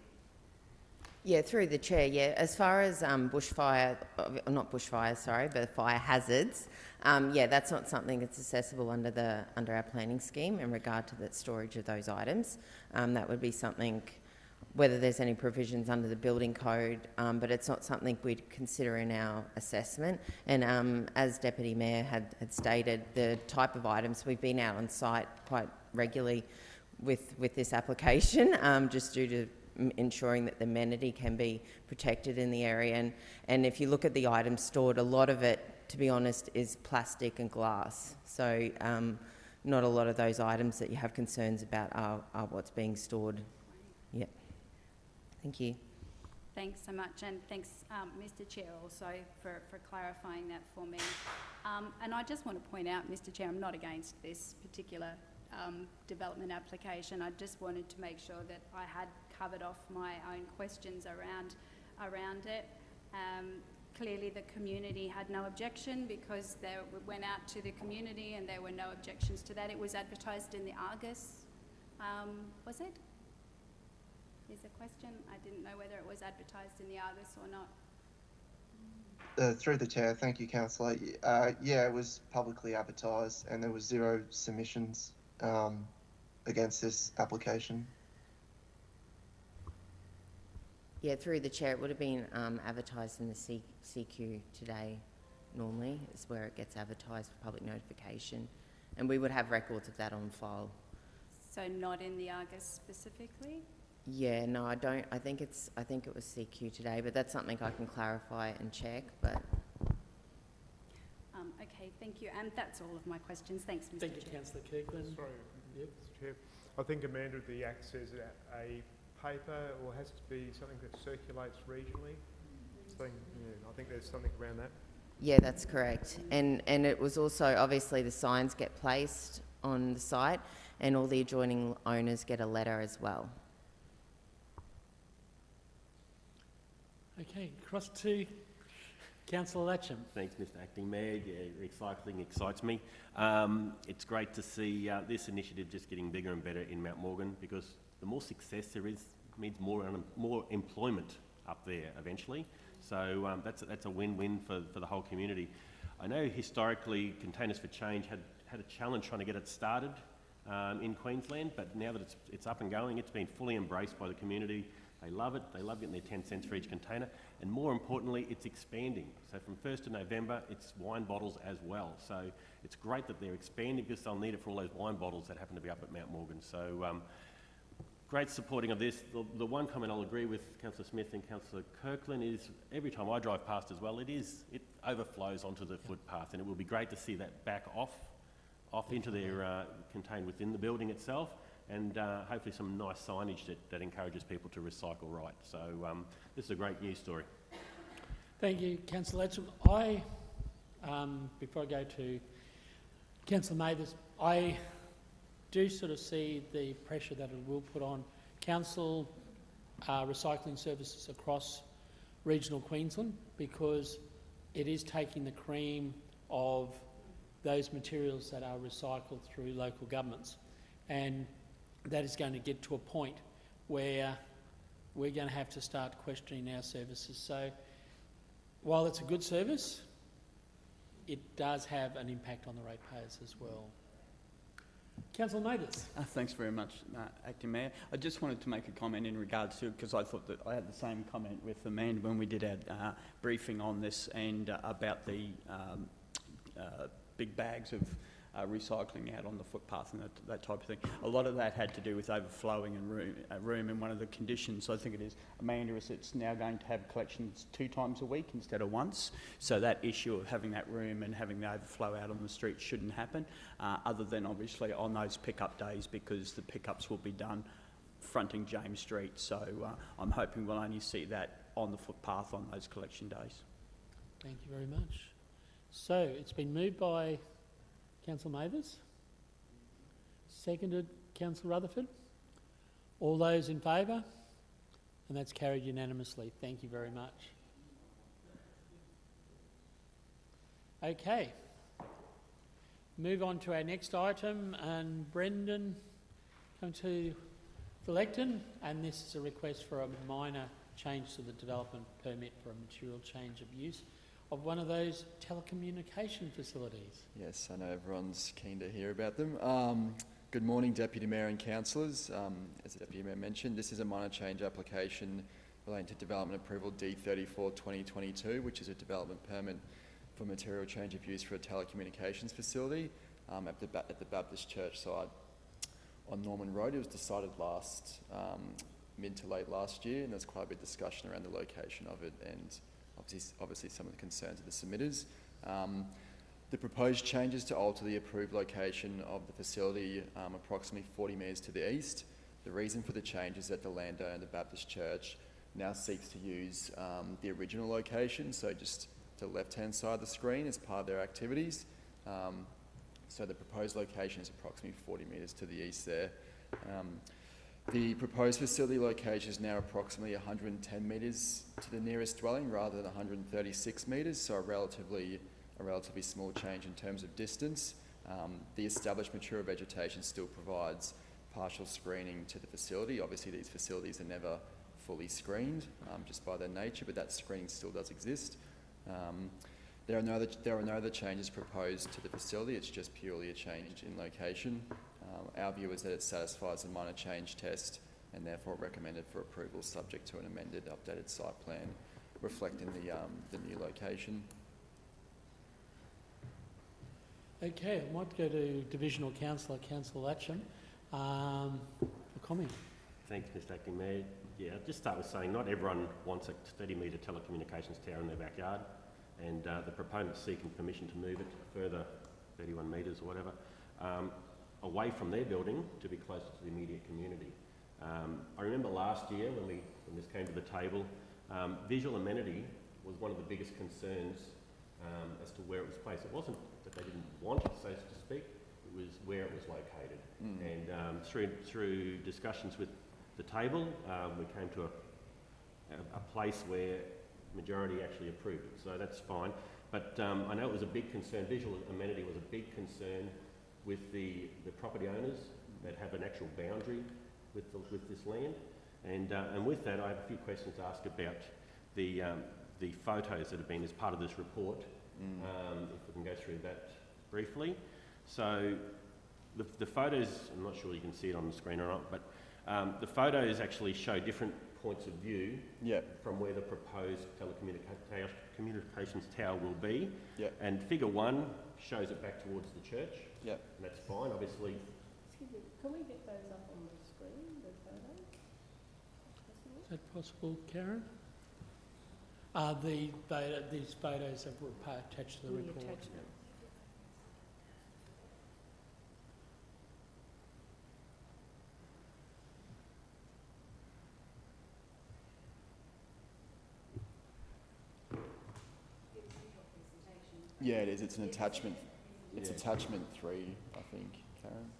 Yeah, through the chair, yeah. As far as bushfire, not bushfires, sorry, but fire hazards, yeah, that's not something that's accessible under our planning scheme in regard to the storage of those items. That would be something, whether there's any provisions under the building code, but it's not something we'd consider in our assessment. And as Deputy Mayor had stated, the type of items, we've been out on site quite regularly with this application, just due to ensuring that the amenity can be protected in the area. And if you look at the items stored, a lot of it, to be honest, is plastic and glass. So not a lot of those items that you have concerns about are what's being stored. Yeah. Thank you. Thanks so much, and thanks, Mr Chair, also for clarifying that for me. And I just want to point out, Mr Chair, I'm not against this particular development application. I just wanted to make sure that I had covered off my own questions around it. Clearly the community had no objection because they went out to the community and there were no objections to that. It was advertised in the Argus, was it? Is a question? I didn't know whether it was advertised in the Argus or not. Through the chair, thank you, Councillor. Yeah, it was publicly advertised and there was 0 submissions against this application. Yeah, through the chair, it would have been advertised in the CQ today. Normally, is where it gets advertised for public notification, and we would have records of that on file. So not in the Argus specifically? Yeah, no, I don't. I think it was CQ today, but that's something I can clarify and check. But okay, thank you. And that's all of my questions. Thanks, Mr. Thank you, Chair. Councillor Kirkland. Sorry, Yep. Mr Chair. I think Amanda of the Act says that a paper or has to be something that circulates regionally. I think there's something around that. yeah, that's correct. And it was also, obviously, the signs get placed on the site, and all the adjoining owners get a letter as well. Okay, across to Councillor Latcham. Thanks, Mr Acting Mayor. Yeah, recycling excites me. It's great to see this initiative just getting bigger and better in Mount Morgan, because the more success there is, means more employment up there eventually. So that's a win-win for the whole community. I know historically Containers for Change had a challenge trying to get it started in Queensland, but now that it's up and going, it's been fully embraced by the community. They love it. They love getting their 10 cents for each container. And more importantly, it's expanding. So from 1st of November, it's wine bottles as well. So it's great that they're expanding because they'll need it for all those wine bottles that happen to be up at Mount Morgan. So great supporting of this. The one comment I'll agree with Councillor Smith and Councillor Kirkland is every time I drive past as well, it overflows onto the footpath, and it will be great to see that back off into their contained within the building itself. And hopefully some nice signage that encourages people to recycle right. So this is a great news story. Thank you, Councillor Latcham. Before I go to Councillor Mathers, I do sort of see the pressure that it will put on council recycling services across regional Queensland, because it is taking the cream of those materials that are recycled through local governments. And that is going to get to a point where we're going to have to start questioning our services. So while it's a good service, it does have an impact on the ratepayers as well. Councillor Mathers. Thanks very much, Acting Mayor. I just wanted to make a comment in regards to, because I thought that I had the same comment with Amanda when we did our briefing on this, and about the big bags of recycling out on the footpath and that type of thing. A lot of that had to do with overflowing and room, and one of the conditions, I think it is, Amanda, is it's now going to have collections 2 times a week instead of once. So that issue of having that room and having the overflow out on the street shouldn't happen, other than obviously on those pickup days, because the pickups will be done fronting James Street. So I'm hoping we'll only see that on the footpath on those collection days. Thank you very much. So it's been moved by Councillor Mathers, seconded Councillor Rutherford. All those in favour? And that's carried unanimously. Thank you very much. Okay. Move on to our next item, and Brendan, come to the lectern, and this is a request for a minor change to the development permit for a material change of use of one of those telecommunication facilities. Yes, I know everyone's keen to hear about them. Good morning, Deputy Mayor and Councillors. As the Deputy Mayor mentioned, this is a minor change application relating to Development Approval D34-2022, which is a development permit for material change of use for a telecommunications facility at the Baptist Church site on Norman Road. It was decided mid to late last year, and there's quite a bit of discussion around the location of it and obviously some of the concerns of the submitters. The proposed changes to alter the approved location of the facility approximately 40 metres to the east. The reason for the change is that the landowner, the Baptist Church, now seeks to use the original location, so just to the left-hand side of the screen as part of their activities. So the proposed location is approximately 40 metres to the east there. The proposed facility location is now approximately 110 metres to the nearest dwelling rather than 136 metres, so a relatively small change in terms of distance. The established mature vegetation still provides partial screening to the facility. Obviously these facilities are never fully screened just by their nature, but that screening still does exist. There are no other changes proposed to the facility, it's just purely a change in location. Our view is that it satisfies the minor change test and therefore recommended for approval subject to an amended updated site plan reflecting the new location. Okay, I might go to Divisional Councillor, Councillor Latcham, for comment. Thanks, Mr Acting Mayor. Yeah, I'll just start with saying not everyone wants a 30-metre telecommunications tower in their backyard, and the proponent's seeking permission to move it a further 31 metres or whatever away from their building to be closer to the immediate community. I remember last year when this came to the table, visual amenity was one of the biggest concerns as to where it was placed. It wasn't that they didn't want it, so to speak, it was where it was located. And through discussions with the table, we came to a place where majority actually approved it, so that's fine. But I know it was a big concern, visual amenity was a big concern with the property owners that have an actual boundary with this land. And with that, I have a few questions to ask about the photos that have been as part of this report. If we can go through that briefly. So the photos, I'm not sure you can see it on the screen or not, but the photos actually show different points of view from where the proposed telecommunications tower will be. And figure 1 shows it back towards the church. And that's fine, obviously. Excuse me, can we get those up on the screen, the photos? Is that possible, Karen? These photos were attached to the report. Attachment. Yeah, it is. It's an attachment. It's attachment 3, I think, Karen.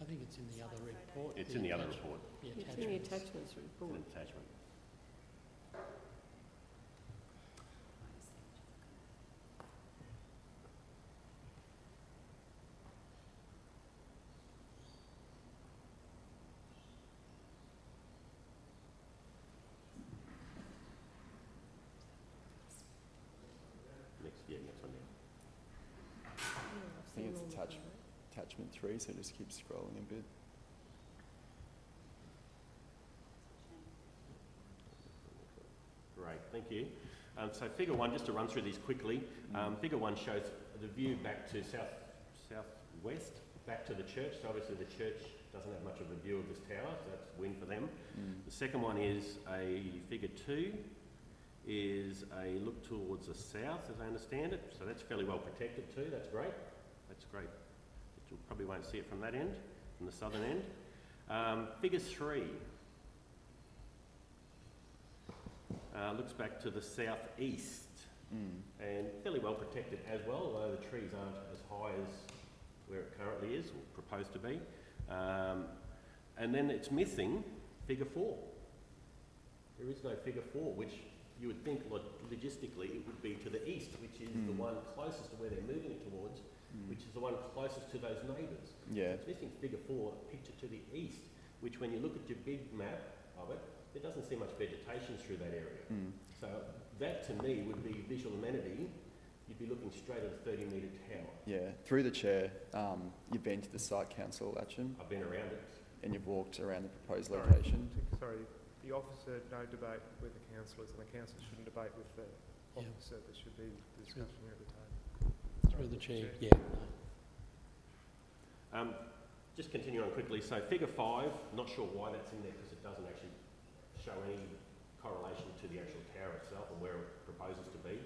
I think it's in the other report. It's in the other report. It's in the attachments report. It's an attachment. Next one down. I think it's attachment 3, so just keep scrolling a bit. Great, thank you. So figure 1, just to run through these quickly, figure 1 shows the view back to southwest, back to the church. So obviously the church doesn't have much of a view of this tower, so that's a win for them. The second one is figure 2 is a look towards the south, as I understand it. So that's fairly well protected too. That's great. That's great. You probably won't see it from that end, from the southern end. Figure 3 looks back to the southeast and fairly well protected as well, although the trees aren't as high as where it currently is, or proposed to be. And then it's missing figure 4. There is no figure 4, which you would think logistically it would be to the east, which is the one closest to where they're moving it towards, which is the one closest to those neighbours. Yeah. It's missing figure 4, a picture to the east, which when you look at your big map of it, there doesn't see much vegetation through that area. So that to me would be visual amenity. You'd be looking straight at a 30-metre tower. Yeah, through the chair, you've been to the site council, Atcham? I've been around it. And you've walked around the proposed location? Sorry, the officer, no debate with the councillors, and the councillors shouldn't debate with the officer. There should be discussion here at the table. Through the chair, Just continue on quickly. So figure 5, not sure why that's in there because it doesn't actually show any correlation to the actual tower itself and where it proposes to be.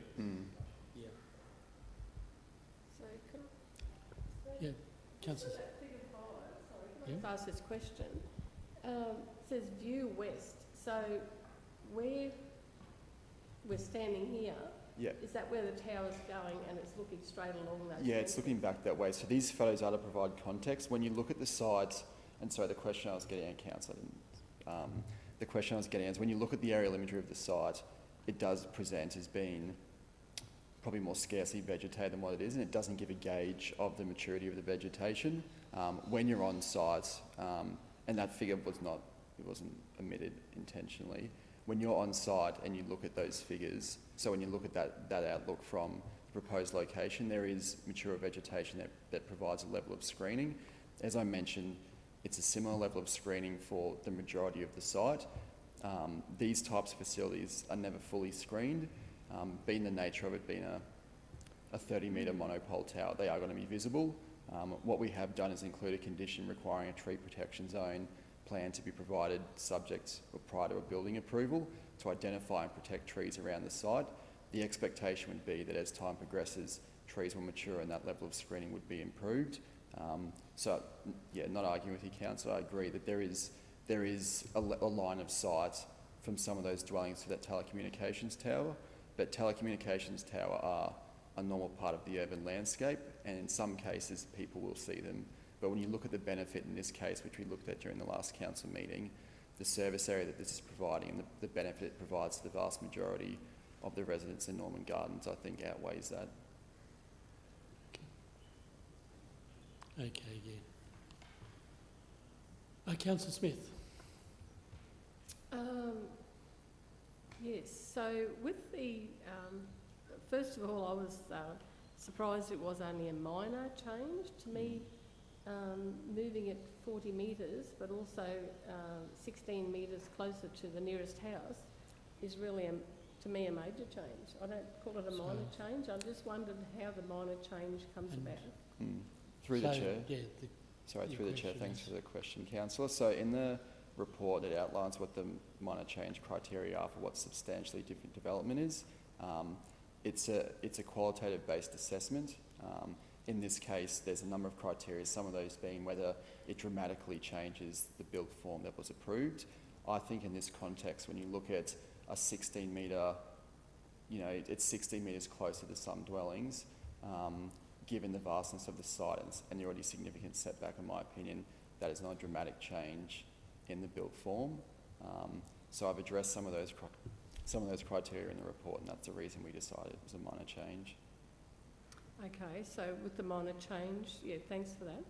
So can Councillor. Figure 5, sorry, can I just ask this question? It says view west, so where we're standing here, is that where the tower's going and it's looking straight along that? Yeah, it's looking back that way. So these photos are to provide context. When you look at the site, and sorry, the question I was getting at, Councillor, the question I was getting at is when you look at the aerial imagery of the site, it does present as being probably more scarcely vegetated than what it is, and it doesn't give a gauge of the maturity of the vegetation. When you're on site, and that figure wasn't omitted intentionally, when you're on site and you look at those figures, so when you look at that outlook from the proposed location, there is mature vegetation that provides a level of screening. As I mentioned, it's a similar level of screening for the majority of the site. These types of facilities are never fully screened. Being the nature of it being a 30-metre monopole tower, they are going to be visible. What we have done is include a condition requiring a tree protection zone plan to be provided subject or prior to a building approval to identify and protect trees around the site. The expectation would be that as time progresses, trees will mature and that level of screening would be improved. So, yeah, not arguing with you, Councillor, I agree that there is a line of sight from some of those dwellings to that telecommunications tower, but telecommunications tower are a normal part of the urban landscape, and in some cases people will see them But when you look at the benefit in this case, which we looked at during the last council meeting, the service area that this is providing and the benefit it provides to the vast majority of the residents in Norman Gardens, I think outweighs that. Okay, yeah. Councillor Smith. Yes, so with the, first of all, I was surprised it was only a minor change. To me, moving it 40 metres, but also 16 metres closer to the nearest house is really, to me, a major change. I don't call it a minor change. I just wondered how the minor change comes about. Through the Chair. Yeah, Through the Chair, thanks for the question, Councillor. So in the report, it outlines what the minor change criteria are for what substantially different development is. It's a qualitative based assessment. In this case, there's a number of criteria, some of those being whether it dramatically changes the built form that was approved. I think in this context, when you look at a 16 metre, it's 16 metres closer to some dwellings, given the vastness of the site and the already significant setback, in my opinion, that is not a dramatic change in the built form. So I've addressed some of those criteria in the report, and that's the reason we decided it was a minor change. Okay, so with the minor change, yeah, thanks for that.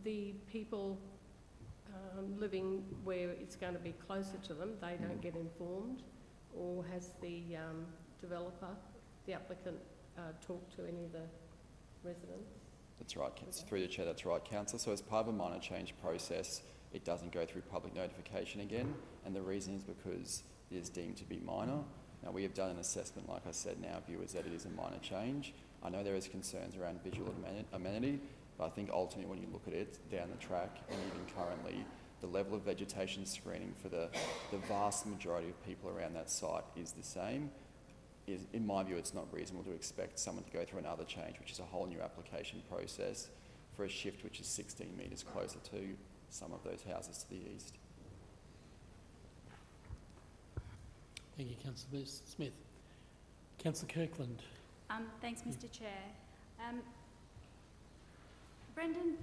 The people living where it's going to be closer to them, they don't get informed, or has the developer, the applicant, talked to any of the residents? That's right, through the Chair, that's right, Councillor. So as part of a minor change process, it doesn't go through public notification again, and the reason is because it is deemed to be minor. Now, we have done an assessment, like I said, in our view is that it is a minor change. I know there is concerns around visual amenity, but I think ultimately when you look at it down the track, and even currently, the level of vegetation screening for the vast majority of people around that site is the same. In my view, it's not reasonable to expect someone to go through another change, which is a whole new application process, for a shift which is 16 metres closer to some of those houses to the east. Thank you, Councillor Smith. Councillor Kirkland. Thanks, Mr. Chair. Brendan,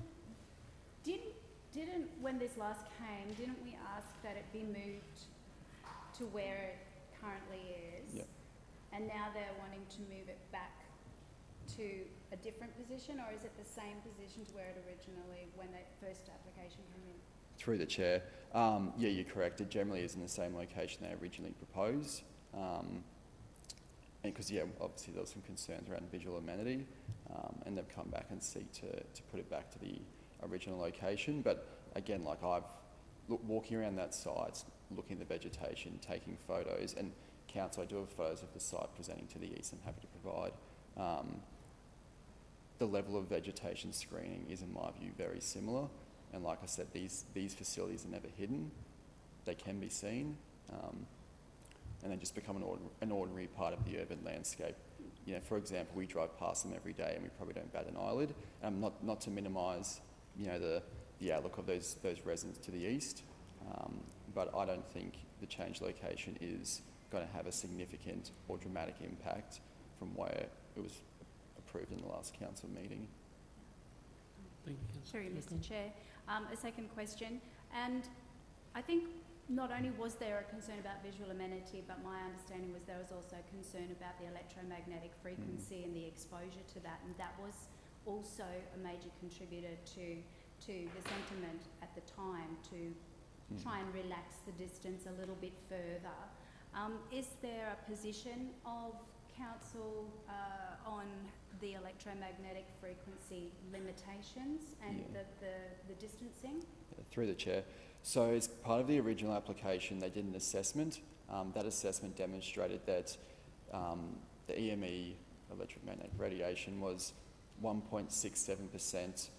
when this last came, didn't we ask that it be moved to where it currently is? Yep. And now they're wanting to move it back to a different position, or is it the same position to where it originally, when the first application came in? Through the Chair. Yeah, you're correct. It generally is in the same location they originally proposed. And because, yeah, obviously there were some concerns around visual amenity, and they've come back and seek to put it back to the original location. But again, like walking around that site, looking at the vegetation, taking photos, and Council, I do have photos of the site presenting to the east. I'm happy to provide. The level of vegetation screening is, in my view, very similar. And like I said, these facilities are never hidden. They can be seen, and they just become an ordinary part of the urban landscape. For example, we drive past them every day, and we probably don't bat an eyelid. Not to minimise, the outlook of those residents to the east, but I don't think the change location is going to have a significant or dramatic impact from where it was approved in the last council meeting. Thank you, Sorry, Mr. Chair. A second question, and I think not only was there a concern about visual amenity, but my understanding was there was also concern about the electromagnetic frequency and the exposure to that, and that was also a major contributor to the sentiment at the time to try and relax the distance a little bit further. Is there a position of council on the electromagnetic frequency limitations and the distancing? Through the Chair. So as part of the original application, they did an assessment. That assessment demonstrated that the EME, electromagnetic radiation, was 1.67%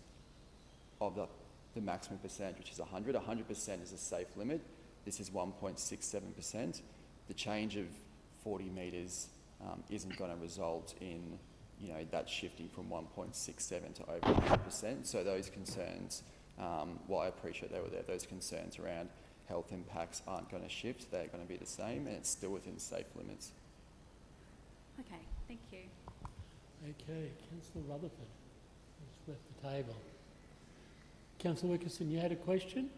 of the maximum percentage, which is 100. 100% is a safe limit. This is 1.67%. The change of 40 metres isn't going to result in that shifting from 1.67 to over 100%. So those concerns, while I appreciate they were there, those concerns around health impacts aren't going to shift. They're going to be the same, and it's still within safe limits. Okay, thank you. Okay, Councillor Rutherford has left the table. Councillor Wilkinson, you had a question?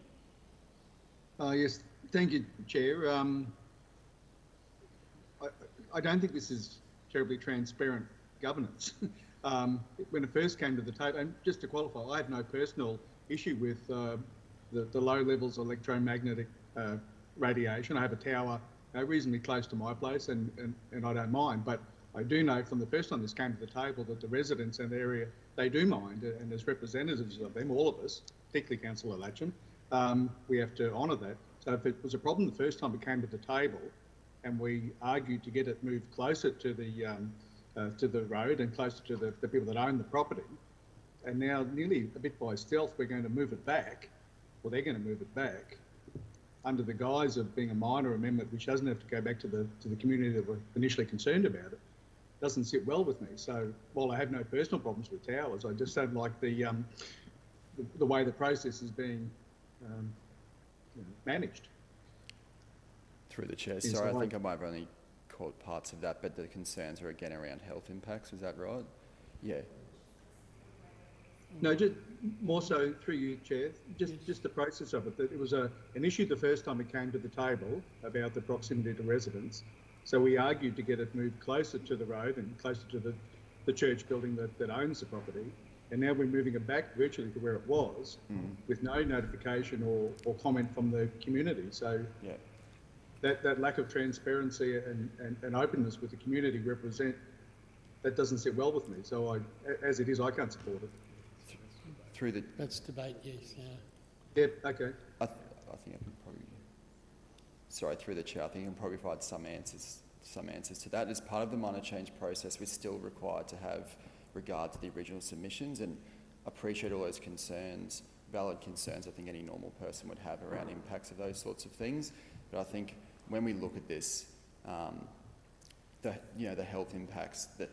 Yes, thank you, Chair. I don't think this is terribly transparent governance. When it first came to the table, and just to qualify, I have no personal issue with the low levels of electromagnetic radiation. I have a tower reasonably close to my place, and I don't mind. But I do know from the first time this came to the table that the residents in the area, they do mind, and as representatives of them, all of us, particularly Councillor Latcham, we have to honour that. So if it was a problem the first time it came to the table, and we argued to get it moved closer to the road and closer to the people that own the property, and now nearly a bit by stealth we're going to move it back, or they're going to move it back, under the guise of being a minor amendment which doesn't have to go back to the community that were initially concerned about it, doesn't sit well with me. So while I have no personal problems with towers, I just don't like the way the process is being managed. Through the chair, sorry, I think I might have only caught parts of that, but the concerns are again around health impacts, is that right? Yeah. No, just more so through you, Chair, just the process of it. That it was an issue the first time it came to the table about the proximity to residents. So we argued to get it moved closer to the road and closer to the church building that owns the property. And now we're moving it back virtually to where it was with no notification or comment from the community. So yeah. That lack of transparency and openness with the community that doesn't sit well with me. So as it is, I can't support it. Through the... Let's debate, yes. Yeah, okay. I think I can probably... Sorry, through the chair, I think I can probably provide some answers to that. As part of the minor change process, we're still required to have regard to the original submissions and appreciate all those concerns, valid concerns I think any normal person would have around impacts of those sorts of things. But I think when we look at this, the health impacts, that,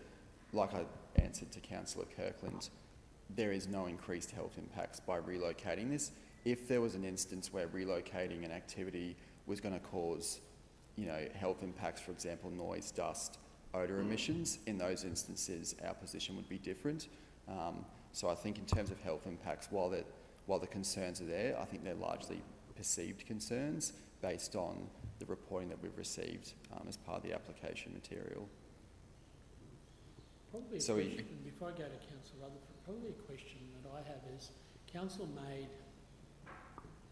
like I answered to Councillor Kirkland, there is no increased health impacts by relocating this. If there was an instance where relocating an activity was going to cause, health impacts, for example, noise, dust, odour emissions, in those instances our position would be different. So I think in terms of health impacts, while the concerns are there, I think they're largely perceived concerns based on the reporting that we've received as part of the application material. Probably a question, before I go to Councillor Rutherford, probably a question that I have is, Council made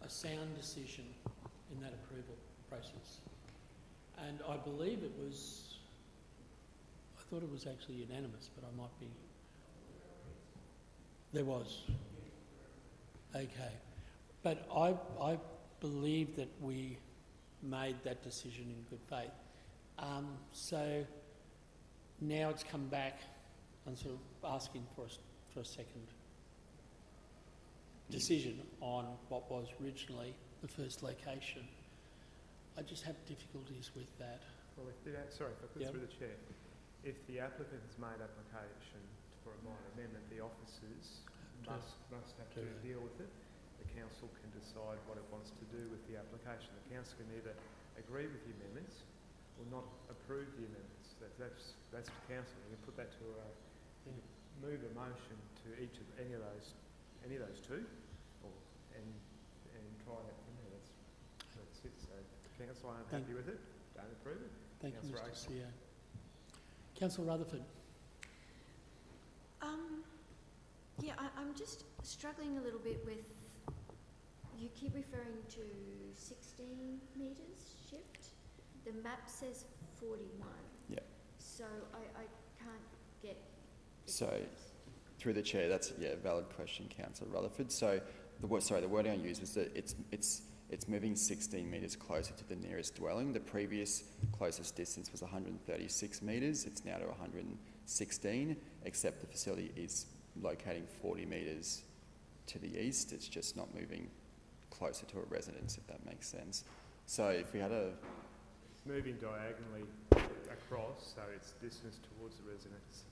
a sound decision in that approval process. And I believe I thought it was actually unanimous, but I might be... There was. Okay. But I believe that we made that decision in good faith. So now it's come back and sort of asking for a second decision on what was originally the first location. I just have difficulties with that. Well, sorry, if I put through the chair. If the applicant has made application for a minor amendment, the officers must have to deal with it. The council can decide what it wants to do with the application. The council can either agree with the amendments or not approve the amendments. That's the council. You can put that to move a motion to each of any of those two, and try that from there. That's it. So the council aren't happy with it, don't approve it. Thank you, Mr. CEO. Councillor Rutherford. Yeah, I'm just struggling a little bit with, you keep referring to 16 metres shift. The map says 41. Yeah. So I can't get... So, through the chair, that's a valid question, Councillor Rutherford. So, the wording I used was that it's moving 16 metres closer to the nearest dwelling. The previous closest distance was 136 metres. It's now to 116, except the facility is locating 40 metres to the east. It's just not moving closer to a residence, if that makes sense. So if we had It's moving diagonally across, so it's distance towards the residents.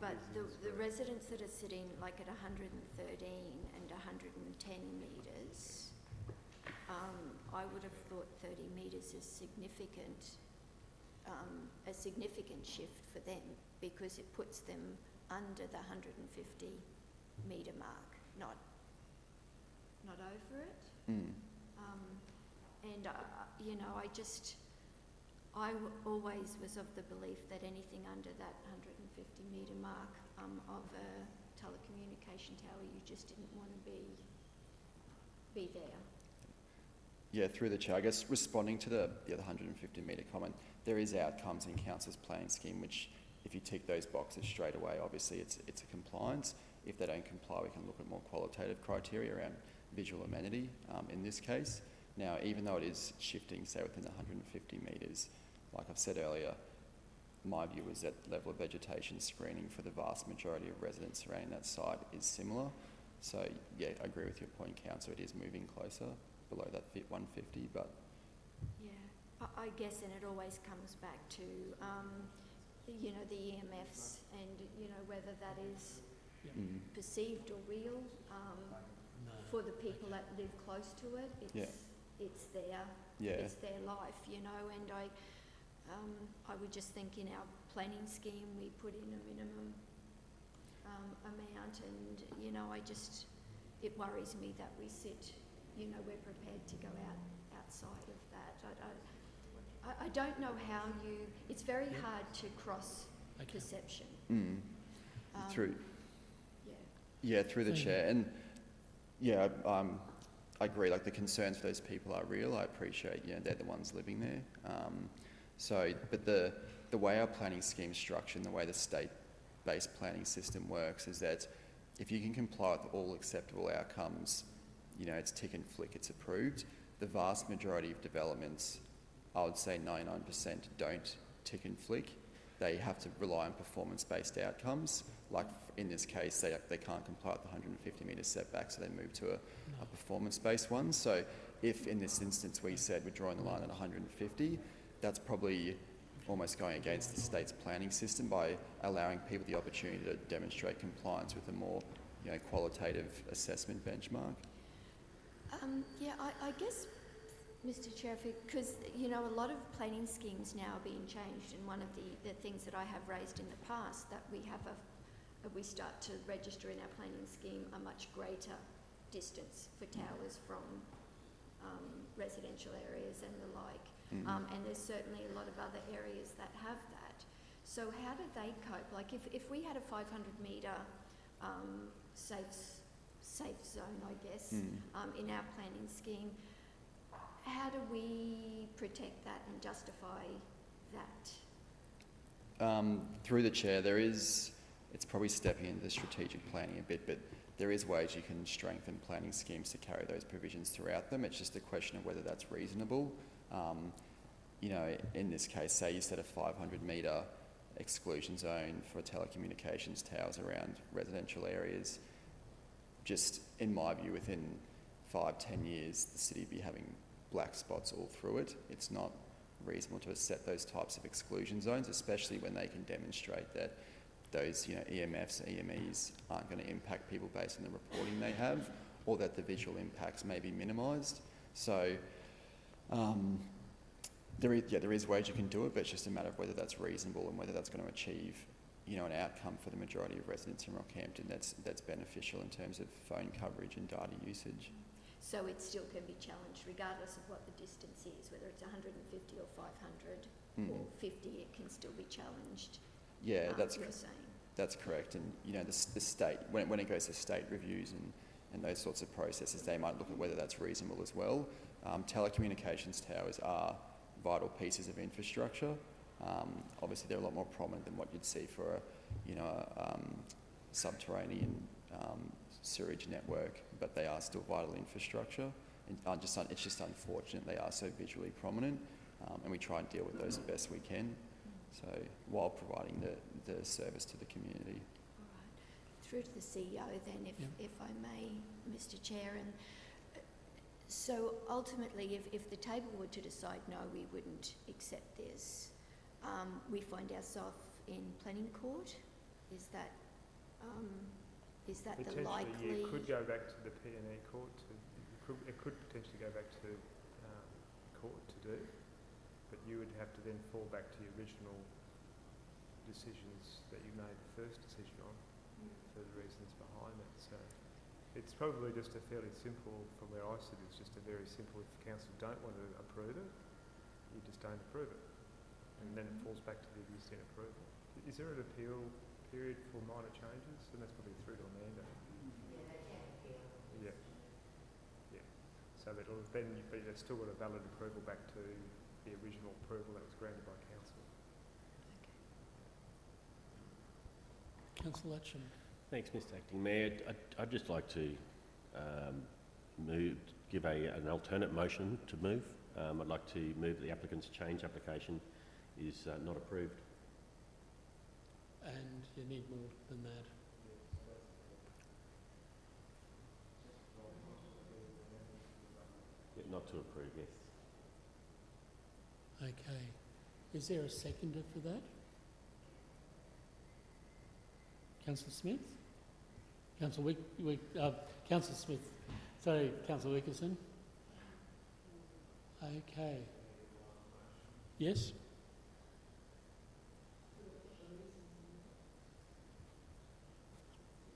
But the residents that are sitting like at 113 and 110 metres, I would have thought 30 metres is significant, a significant shift for them, because it puts them under the 150 metre mark, not not over it. Mm. And, you know, I always was of the belief that anything under that 150 metre mark of a telecommunication tower, you just didn't want to be there. Yeah, through the chair, I guess responding to the other 150 metre comment, there is outcomes in council's planning scheme which, if you tick those boxes straight away, obviously it's a compliance. If they don't comply, we can look at more qualitative criteria around visual amenity in this case. Now, even though it is shifting, say, within the 150 metres, like I've said earlier, my view is that level of vegetation screening for the vast majority of residents surrounding that site is similar. So, yeah, I agree with your point, Councillor, it is moving closer below that 150, but... Yeah, I guess, and it always comes back to, you know, the EMFs and, you know, whether that is perceived or real. For the people that live close to it, it's their life, you know, and I would just think in our planning scheme we put in a minimum amount, and, you know, it worries me that we sit, you know, we're prepared to go outside of that. I don't know how it's very hard to cross perception. Through the chair, and yeah, I agree, like the concerns for those people are real. I appreciate, you know, they're the ones living there. But the way our planning scheme is structured and the way the state-based planning system works is that if you can comply with all acceptable outcomes, you know, it's tick and flick, it's approved. The vast majority of developments, I would say 99%, don't tick and flick. They have to rely on performance-based outcomes. Like in this case, they can't comply with the 150 metre setback, so they move to a performance-based one. So if in this instance we said we're drawing the line at 150, that's probably almost going against the state's planning system by allowing people the opportunity to demonstrate compliance with a more, you know, qualitative assessment benchmark. I guess, Mr. Chair, because, you know, a lot of planning schemes now are being changed, and one of the things that I have raised in the past, that we have we start to register in our planning scheme a much greater distance for towers from residential areas and the like. And there's certainly a lot of other areas that have that. So how do they cope? Like if we had a 500 metre safe zone, I guess, in our planning scheme, how do we protect that and justify that? Through the chair, it's probably stepping into the strategic planning a bit, but there is ways you can strengthen planning schemes to carry those provisions throughout them. It's just a question of whether that's reasonable. You know, in this case, say you set a 500 metre exclusion zone for telecommunications towers around residential areas. Just in my view, within 5-10 years, the city would be having black spots all through it. It's not reasonable to set those types of exclusion zones, especially when they can demonstrate that those, you know, EMFs, EMEs aren't going to impact people based on the reporting they have, or that the visual impacts may be minimised. So there is ways you can do it, but it's just a matter of whether that's reasonable and whether that's going to achieve, you know, an outcome for the majority of residents in Rockhampton that's beneficial in terms of phone coverage and data usage. So it still can be challenged regardless of what the distance is, whether it's 150 or 500 or 50, it can still be challenged. Yeah, that's you're saying. That's correct. And, you know, the state, when it goes to state reviews and those sorts of processes, they might look at whether that's reasonable as well. Telecommunications towers are vital pieces of infrastructure. Obviously, they're a lot more prominent than what you'd see for a subterranean sewage network, but they are still vital infrastructure. And it's just unfortunate they are so visually prominent, and we try and deal with those the best we can. So while providing the service to the community. All right. Through to the CEO then, if I may, Mr. Chair. And so ultimately, if the table were to decide no, we wouldn't accept this, we find ourselves in planning court. Is that the likely? Potentially, it could go back to the P&E court. It could potentially go back to court to do, but you would have to then fall back to your original decisions that you made the first decision on for the reasons behind it. So It's probably just a fairly simple, from where I sit, it's just a very simple, if the council don't want to approve it, you just don't approve it. And then it falls back to the existing approval. Is there an appeal period for minor changes? And that's probably through to Amanda. Yeah, they can appeal. Yeah. Yeah. So that'll then, but you've still got a valid approval back to the original approval that was granted by council. Councillor Latcham. Thanks, Mr Acting Mayor. I'd just like to give an alternate motion to move. I'd like to move that the applicant's change application is not approved. And you need more than that. Yeah, not to approve, yes. Okay. Is there a seconder for that? Councillor Smith? Councillor Councillor Smith. Sorry, Councillor Wickerson. Okay. Yes?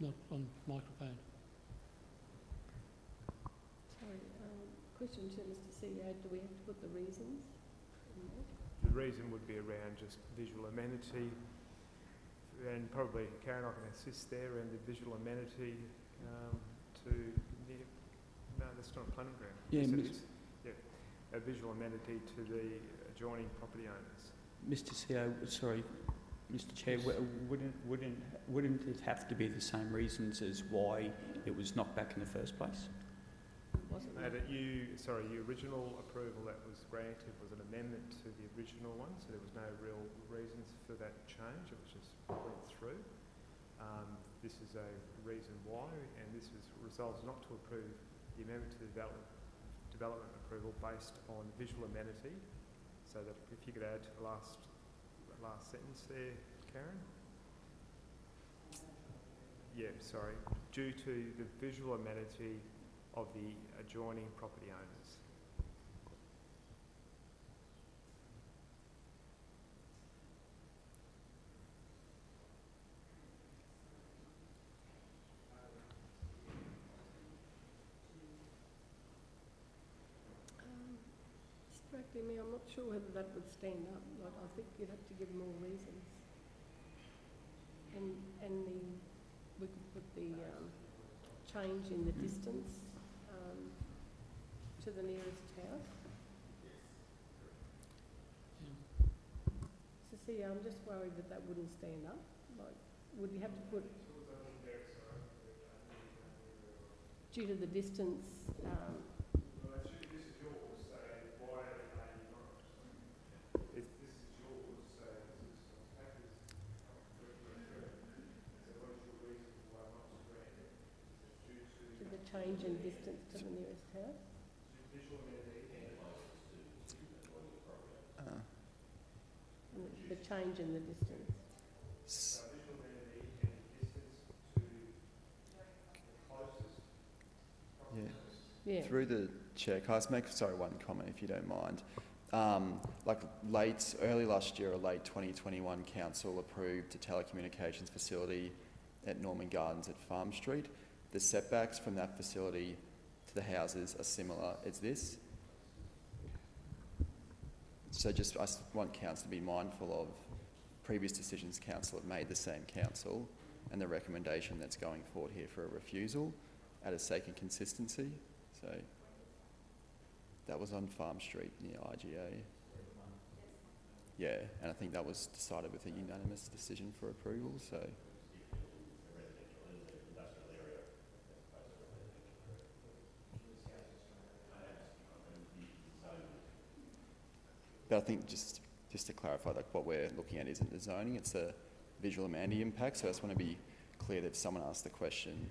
Not on microphone. Sorry, question to Mr CEO, do we have to put the reasons in there? The reason would be around just visual amenity, and probably Karen, I can assist there, and the visual amenity to near, no, that's not a planning ground. Yeah, yes, it is. Yeah, a visual amenity to the adjoining property owners. Mr CEO, sorry, Mr Chair, wouldn't it have to be the same reasons as why it was knocked back in the first place? Wasn't No, that your original approval that was granted was an amendment to the original one, so there was no real reasons for that change. It was just went through. This is a reason why, and this was resolved not to approve the amendment to the development approval based on visual amenity. So that if you could add the last sentence there, Karen. Yeah, sorry. Due to the visual amenity of the adjoining property owners. Distracting me, I'm not sure whether that would stand up. Like, I think you'd have to give more reasons. And we could put the change in the distance to the nearest house. So see, I'm just worried that that wouldn't stand up. Like, would you have to put due to the distance? Change in distance to the nearest house? The change in the distance. Yeah. Through the chair, can I just make one comment if you don't mind? Early last year, or late 2021, council approved a telecommunications facility at Norman Gardens at Farm Street. The setbacks from that facility to the houses are similar as this. So I want council to be mindful of previous decisions council have made, the same council, and the recommendation that's going forward here for a refusal at a sake of consistency. So that was on Farm Street near IGA. Yeah, and I think that was decided with a unanimous decision for approval, so. But I think just to clarify, what we're looking at isn't the zoning, it's the visual amenity impact. So I just want to be clear that if someone asked the question,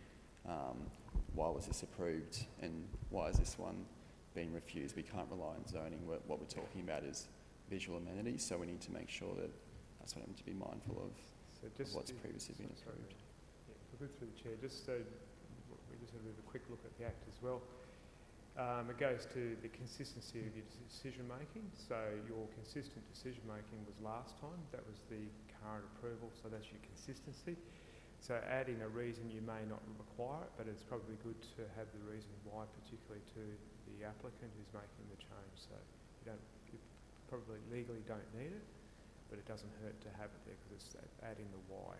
why was this approved and why is this one being refused, we can't rely on zoning. What we're talking about is visual amenities, so we need to make sure that that's what I'm to be mindful of, what's previously been approved. Yeah, we'll go through the chair, just so we just have a quick look at the Act as well. It goes to the consistency of your decision making. So your consistent decision making was last time. That was the current approval. So that's your consistency. So adding a reason you may not require it, but it's probably good to have the reason why, particularly to the applicant who's making the change. So you probably legally don't need it, but it doesn't hurt to have it there because it's adding the why.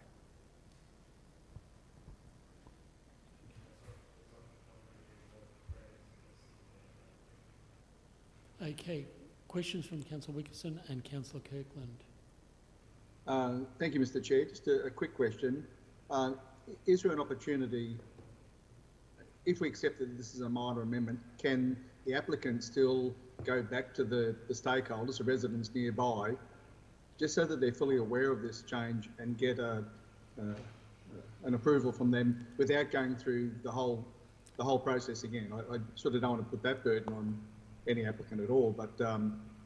Okay, questions from Councillor Wickerson and Councillor Kirkland. Thank you, Mr. Chair. Just a quick question. Is there an opportunity, if we accept that this is a minor amendment, can the applicant still go back to the stakeholders, the residents nearby, just so that they're fully aware of this change and get an approval from them without going through the whole process again? I sort of don't want to put that burden on any applicant at all, but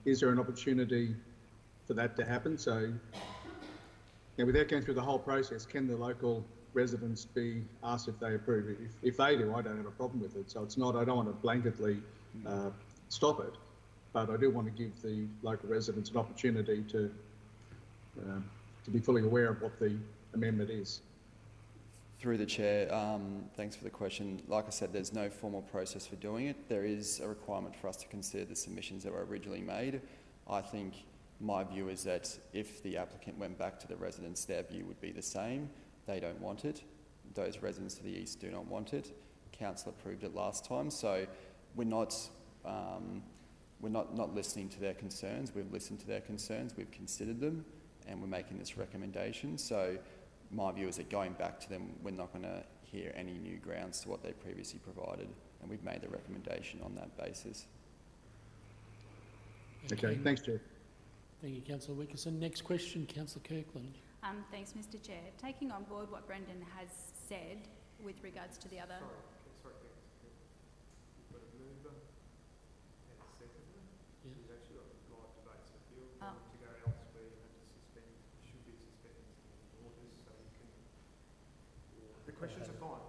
is there an opportunity for that to happen? So, without going through the whole process, can the local residents be asked if they approve it? If they do, I don't have a problem with it. So it's not, I don't want to blanketly stop it, but I do want to give the local residents an opportunity to be fully aware of what the amendment is. Through the chair, thanks for the question. Like I said, there's no formal process for doing it. There is a requirement for us to consider the submissions that were originally made. I think my view is that if the applicant went back to the residents, their view would be the same. They don't want it. Those residents to the east do not want it. Council approved it last time, so we're not listening to their concerns. We've listened to their concerns, we've considered them, and we're making this recommendation. So my view is that going back to them, we're not going to hear any new grounds to what they previously provided, and we've made the recommendation on that basis. Okay, thanks, Chair. Thank you, Councillor Wickerson. Next question, Councillor Kirkland. Thanks, Mr. Chair. Taking on board what Brendan has said with regards to the other... Sorry, you've got a mover and a seconder. Yeah. You've actually got live debate, so if you want to go elsewhere, you have to suspend, you should be suspending orders so you can... The questions are fine,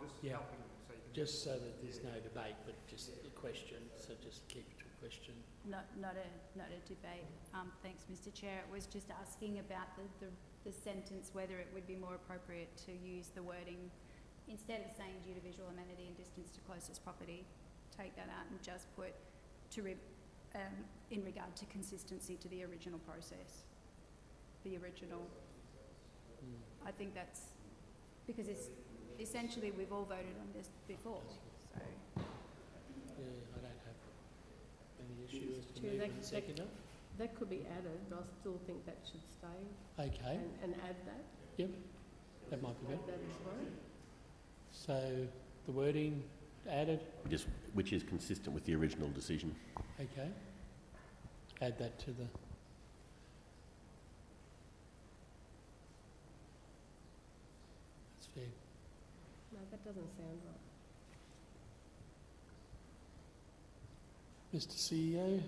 just helping them so you can... Just so that there's no debate, but just a question, so just keep it to a question. Not a debate. Thanks, Mr. Chair. It was just asking about the sentence, whether it would be more appropriate to use the wording, instead of saying due to visual amenity and distance to closest property, take that out and just put in regard to consistency to the original process. The original. I think that's, because it's essentially we've all voted on this before, so. Yeah, I don't have any issue with the Chair, mover and seconder. That could be added, but I still think that should stay. Okay. And add that. Yep, that might be good. Add that as well. So the wording added. Which is consistent with the original decision. Okay. Add that to the... That's fair. No, that doesn't sound right. Mr. CEO,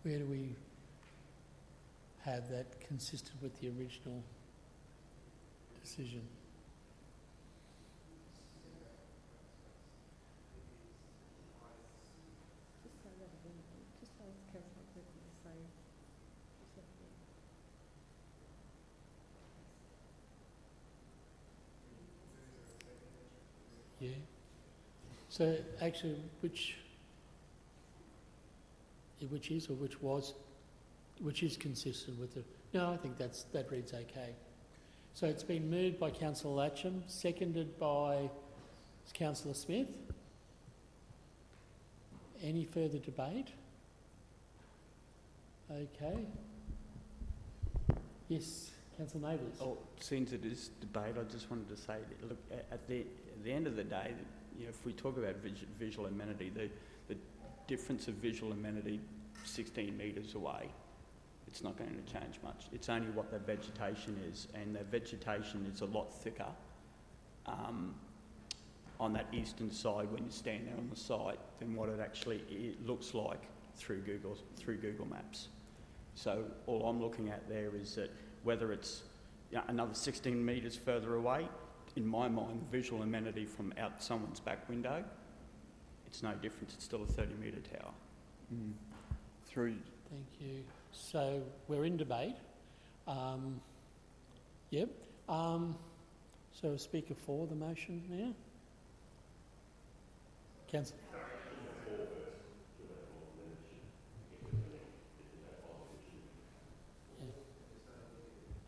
where do we have that consistent with the original decision? Just say that again. Just ask Councillor Kirkland to say. Yeah. So actually, which is consistent with the... No, I think that reads okay. So it's been moved by Councillor Latcham, seconded by Councillor Smith. Any further debate? Okay. Yes, Councillor Neighbours. Oh, since it is debate, I just wanted to say, that, look, at the end of the day, you know, if we talk about visual amenity, the difference of visual amenity 16 metres away, it's not going to change much. It's only what the vegetation is, and the vegetation is a lot thicker on that eastern side when you stand there on the site than what it actually looks like through Google Maps. So all I'm looking at there is that whether it's another 16 metres further away, in my mind, visual amenity from out someone's back window, it's no difference. It's still a 30-metre tower. Thank you. So we're in debate. Yep. So a speaker for the motion now? Councillor.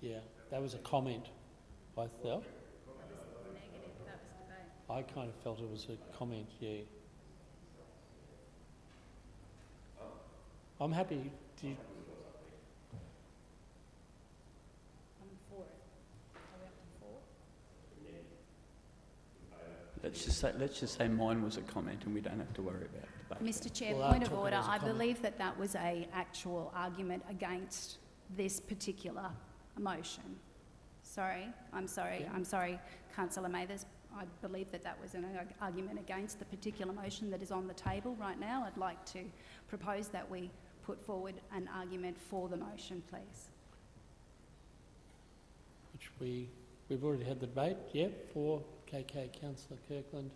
Yeah, that was a comment, I felt. I kind of felt it was a comment, yeah. I'm happy to... I'm for it. Are we up to 4? Let's just say mine was a comment and we don't have to worry about debate. Mr Chair, Well, point I of took it order. as a I comment. believe that that was a actual argument against this particular motion. Sorry, I'm sorry, Yeah. I'm sorry, Councillor Mathers. I believe that that was an argument against the particular motion that is on the table right now. I'd like to propose that we put forward an argument for the motion, please. Which we've already had the debate, yeah, for KK, Councillor Kirkland.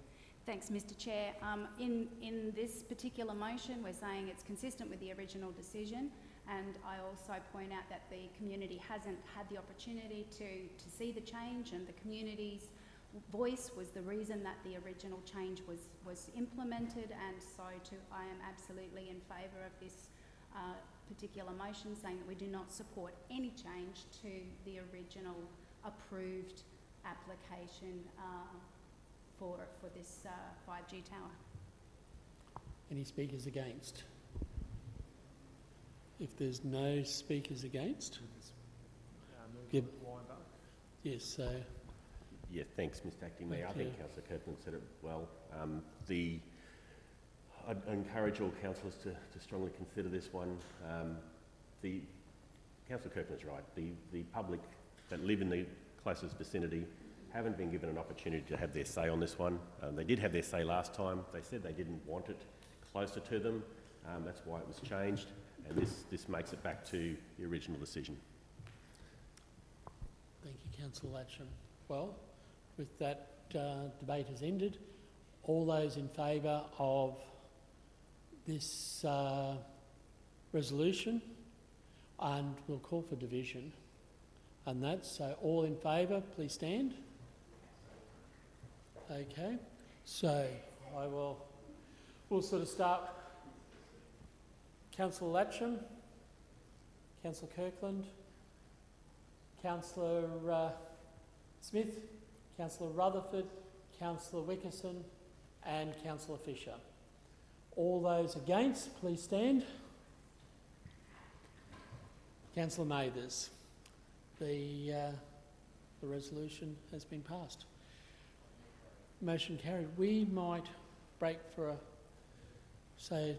Thanks, Mr Chair. In this particular motion, we're saying it's consistent with the original decision, and I also point out that the community hasn't had the opportunity to see the change, and the community's voice was the reason that the original change was implemented, and so I am absolutely in favour of this particular motion, saying that we do not support any change to the original approved application for this 5G tower. Any speakers against? If there's no speakers against, give, yes, so... Yeah, thanks, Mr Acting Mayor. I Thank think you. Councillor Kirkland said it well. I'd encourage all councillors to strongly consider this one. Councillor Kirkland's right. The public that live in the closest vicinity haven't been given an opportunity to have their say on this one. They did have their say last time. They said they didn't want it closer to them. That's why it was changed, and this makes it back to the original decision. Thank you, Councillor Latcham. Well, with that debate has ended, all those in favour of this resolution, and we'll call for division, and that's so all in favour, please stand. Okay, so we'll sort of start. Councillor Latcham, Councillor Kirkland, Councillor Smith, Councillor Rutherford, Councillor Wickerson and Councillor Fisher. All those against, please stand. Councillor Mathers. The resolution has been passed. Motion carried. We might break for a, say,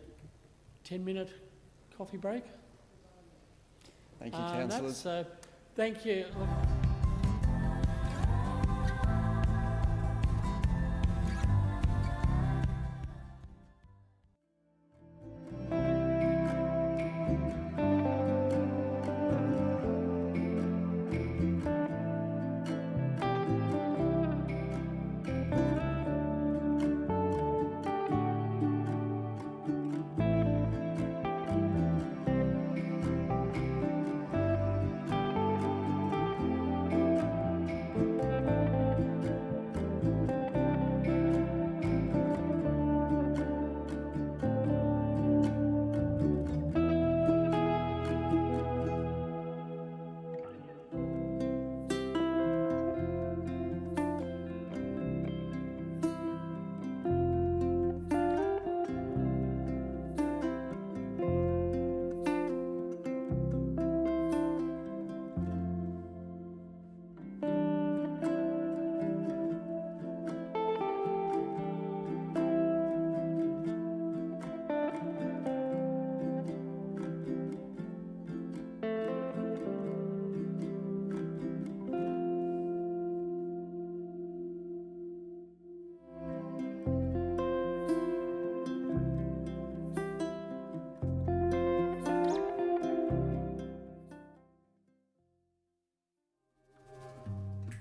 10-minute coffee break. Thank you, councillors. So, thank you.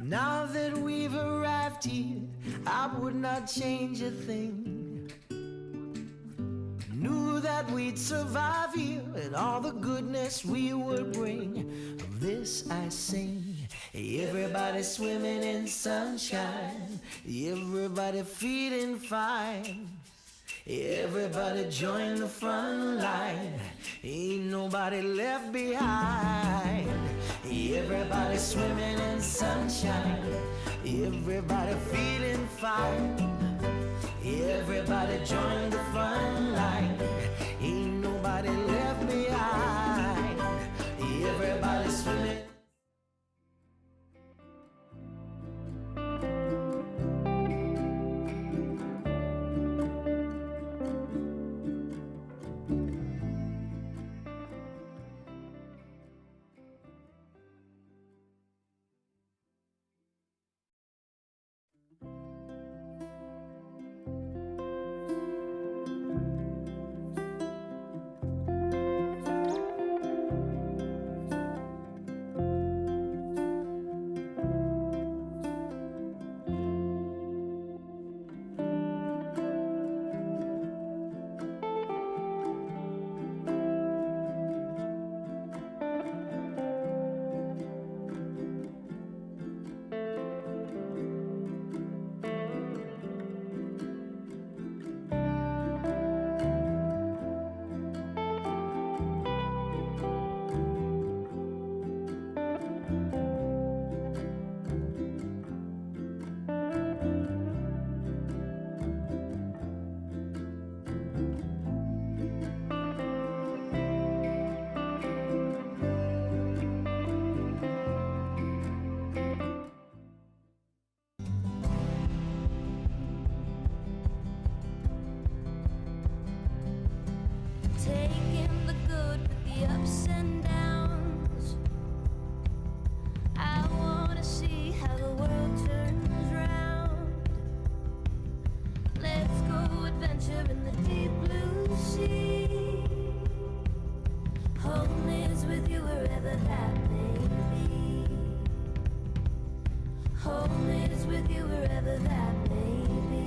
Now that we've arrived here, I would not change a thing. Knew that we'd survive here and all the goodness we would bring. Of this I sing. Everybody swimming in sunshine. Everybody feeling fine. Everybody join the front line. Ain't nobody left behind. Everybody swimming in sunshine. Everybody feeling fine. Everybody join the front line. Ain't nobody left behind. Everybody swimming. Taking the good with the ups and downs. I wanna see how the world turns round. Let's go adventure in the deep blue sea. Home is with you wherever that may be. Home is with you wherever that may be.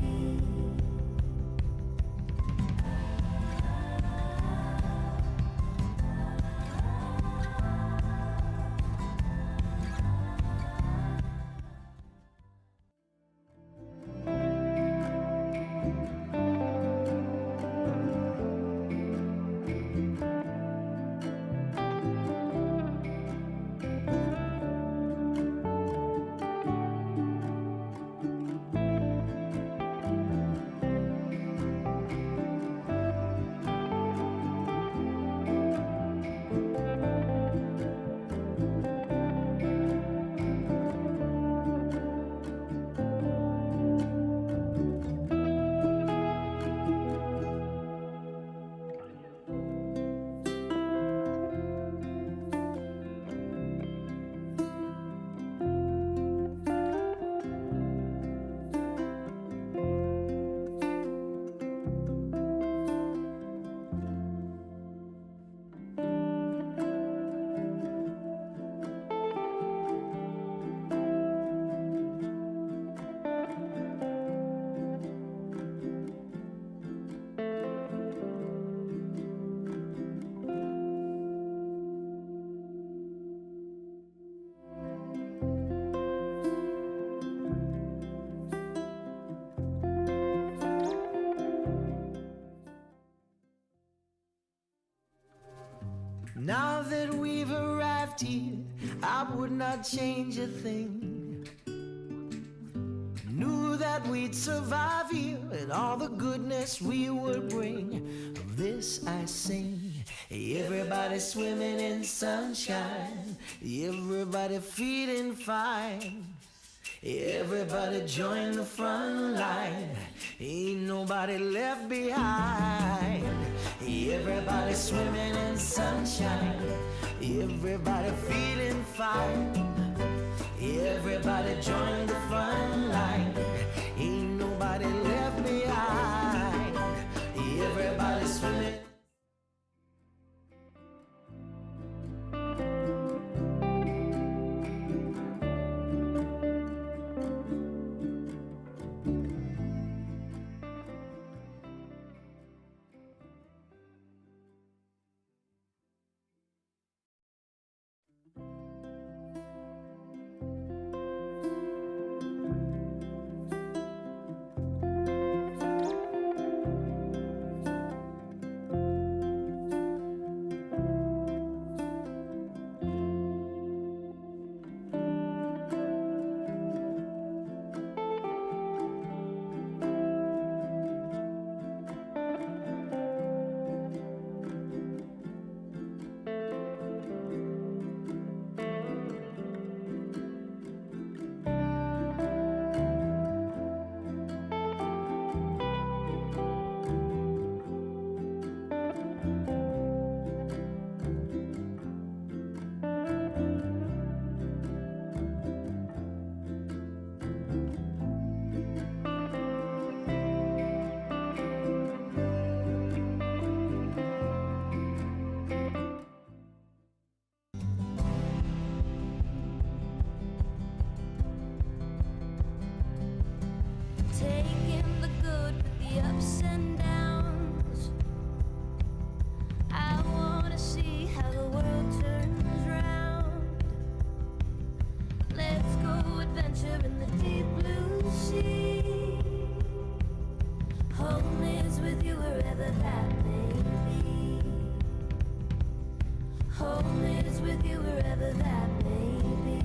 Now that we've arrived here, I would not change a thing. Knew that we'd survive here and all the goodness we would bring. Of this I sing. Everybody swimming in sunshine. Everybody feeling fine. Everybody join the front line. Ain't nobody left behind. Everybody swimming in sunshine. Everybody feeling fine. Everybody join the front line. Ain't nobody left behind. Everybody swimming. adventure in the deep blue sea. Home is with you wherever that may be. Home is with you wherever that may be.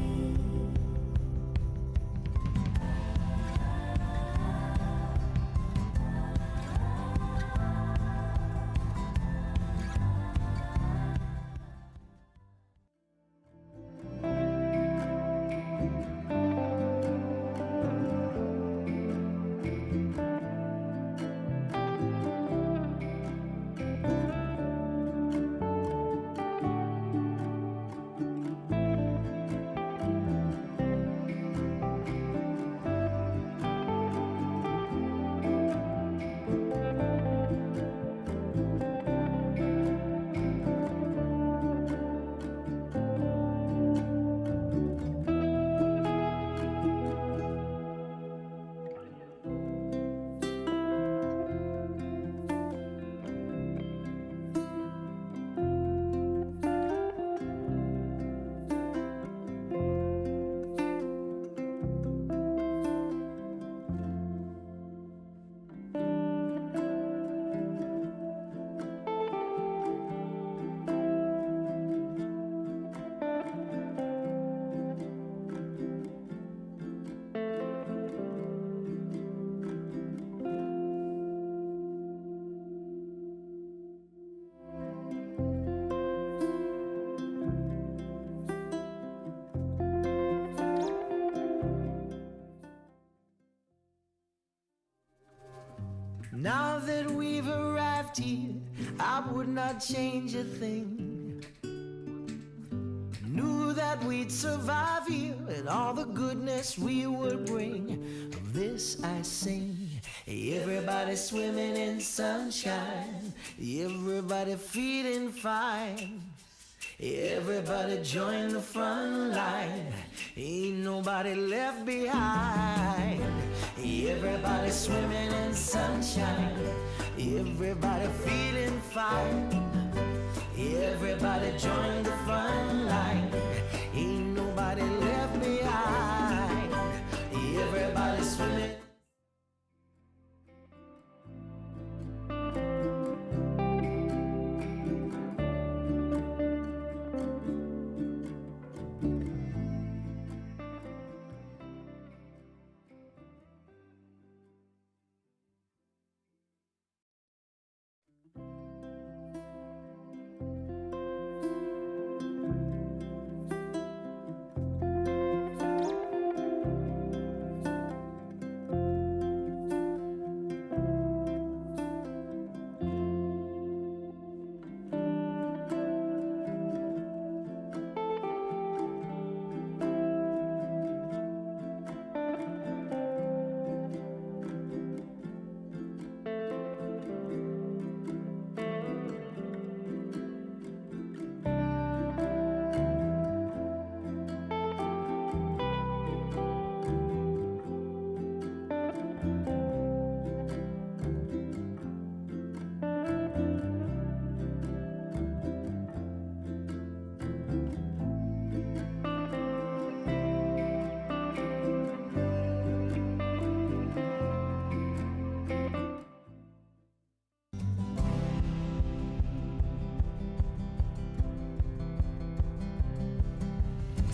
Now that we've arrived here, I would not change a thing. Knew that we'd survive here and all the goodness we would bring. Of this I sing. Everybody swimming in sunshine, everybody feeling fine. Everybody join the front line, ain't nobody left behind. Everybody swimming in sunshine, everybody feeling fine. Everybody join the front line, ain't nobody left behind. Everybody swimming.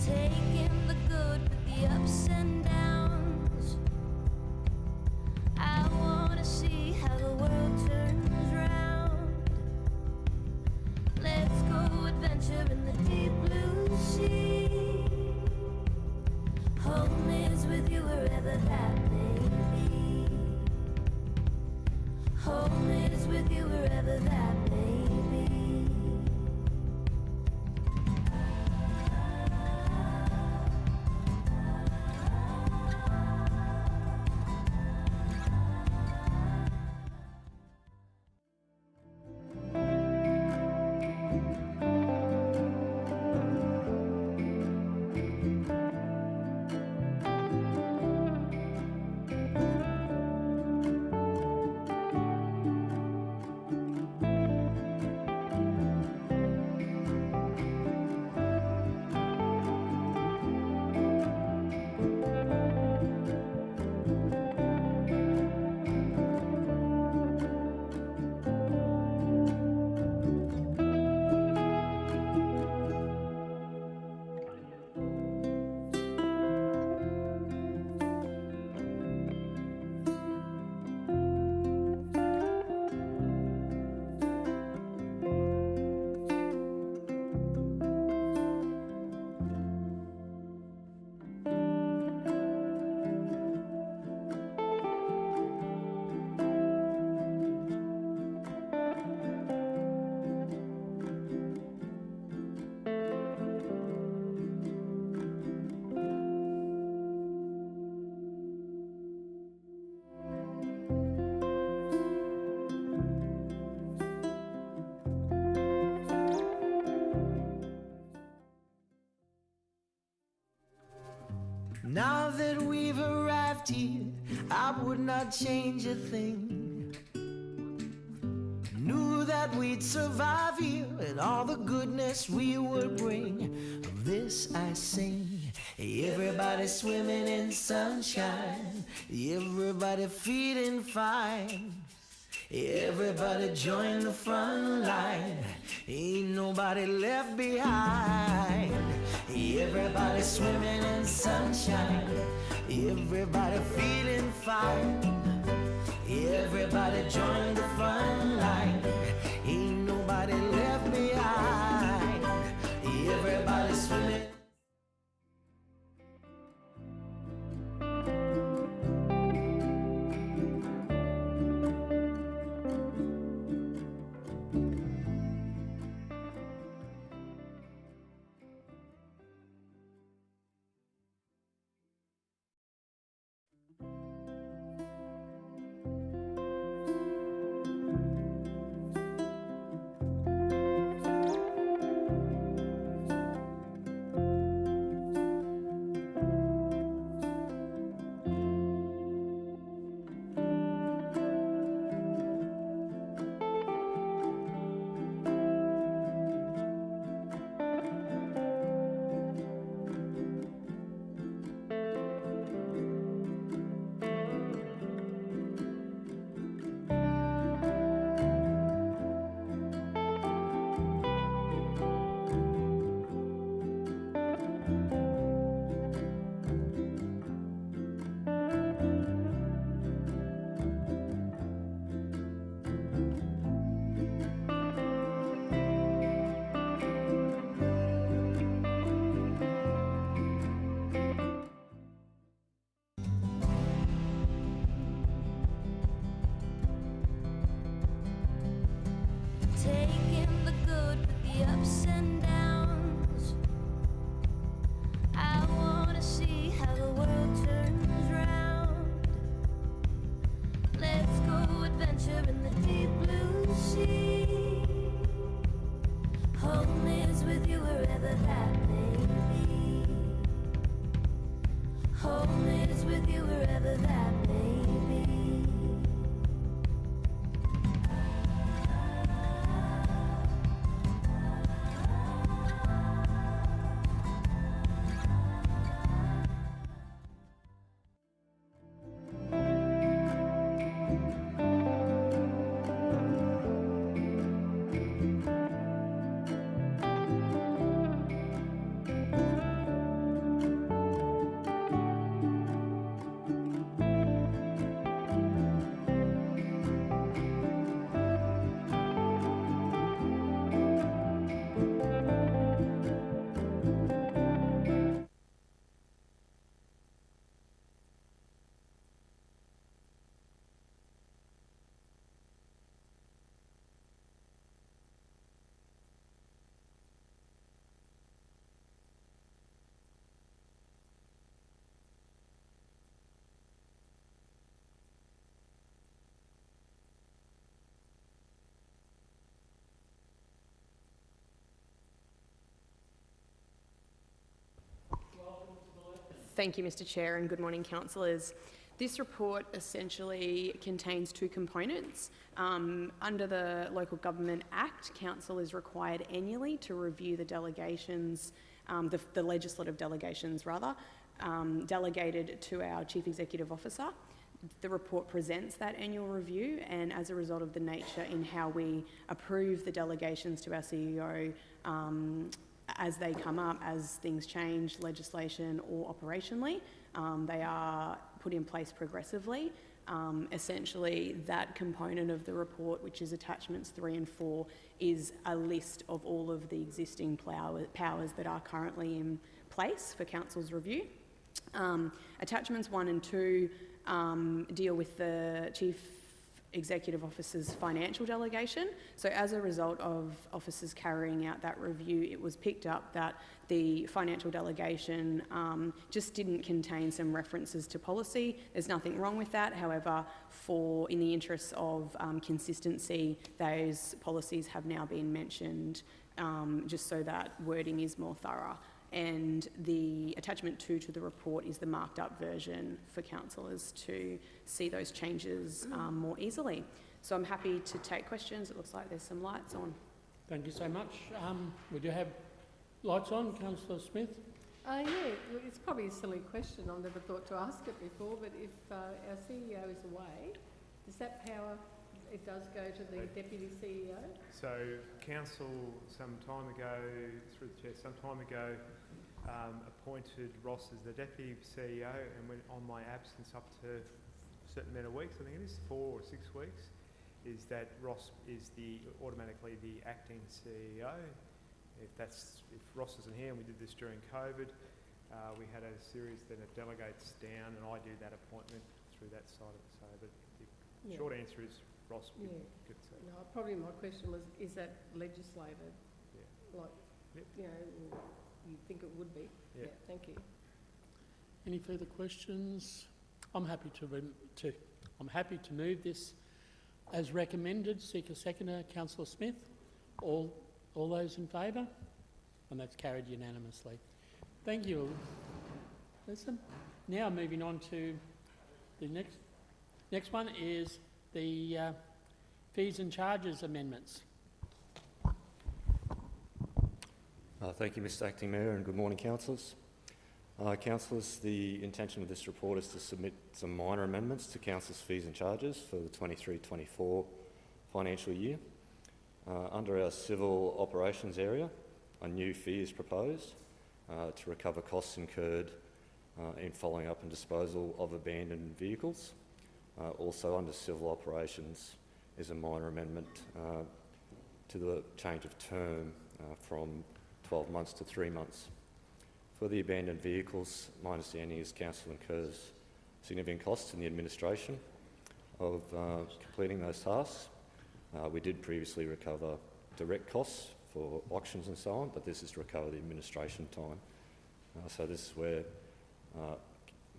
Taking the good with the ups and downs. I wanna see how the world turns round. Let's go adventure in the deep blue sea. Home is with you wherever that may be. Home is with you wherever that may be. Now that we've arrived here, I would not change a thing. Knew that we'd survive here and all the goodness we would bring. Of this I sing. Everybody swimming in sunshine, everybody feeling fine. Everybody join the front line, ain't nobody left behind. Everybody swimming in sunshine, everybody feeling fine. Everybody join the front line, ain't nobody left behind. Everybody swimming. Taking the good with the ups and downs. I wanna see how the world turns round. Let's go adventure in the deep blue sea. Home is with you wherever that may be. Home is with you wherever that may be. Thank you, Mr. Chair, and good morning, councillors. This report essentially contains two components. Under the Local Government Act, council is required annually to review the delegations, the legislative delegations rather, delegated to our Chief Executive Officer. The report presents that annual review, and as a result of the nature in how we approve the delegations to our CEO as they come up, as things change, legislation or operationally, they are put in place progressively. Essentially, that component of the report, which is attachments 3 and 4, is a list of all of the existing powers that are currently in place for council's review. Attachments 1 and 2 deal with the Chief Executive Officer's financial delegation. So as a result of officers carrying out that review, it was picked up that the financial delegation just didn't contain some references to policy. There's nothing wrong with that. However, in the interests of consistency, those policies have now been mentioned just so that wording is more thorough. And the attachment 2 to the report is the marked up version for councillors to see those changes more easily. So I'm happy to take questions. It looks like there's some lights on. Thank you so much. We do have lights on. Councillor Smith? Yeah, look, it's probably a silly question. I've never thought to ask it before, but if our CEO is away, does that power, it does go to the Deputy CEO? So council some time ago, through the chair, some time ago, appointed Ross as the Deputy CEO, and when on my absence up to a certain amount of weeks, I think it is 4 or 6 weeks, is that Ross is automatically the acting CEO. If Ross isn't here, and we did this during COVID, we had a series that it delegates down, and I do that appointment through that side of it. So, but the short answer is Ross. No, probably my question was, is that legislated? Yeah. Like, you know, you think it would be? Yeah. Thank you. Any further questions? I'm happy to move this as recommended. Seek a seconder, Councillor Smith. All those in favour? And that's carried unanimously. Thank you. Listen. Now moving on to the next one is the fees and charges amendments. Thank you, Mr Acting Mayor, and good morning, councillors. Councillors, the intention of this report is to submit some minor amendments to council's fees and charges for the 23-24 financial year. Under our civil operations area, a new fee is proposed to recover costs incurred in following up and disposal of abandoned vehicles. Also under civil operations is a minor amendment to the change of term from 12 months to 3 months. For the abandoned vehicles, my understanding is council incurs significant costs in the administration of completing those tasks. We did previously recover direct costs for auctions and so on, but this is to recover the administration time. So this is where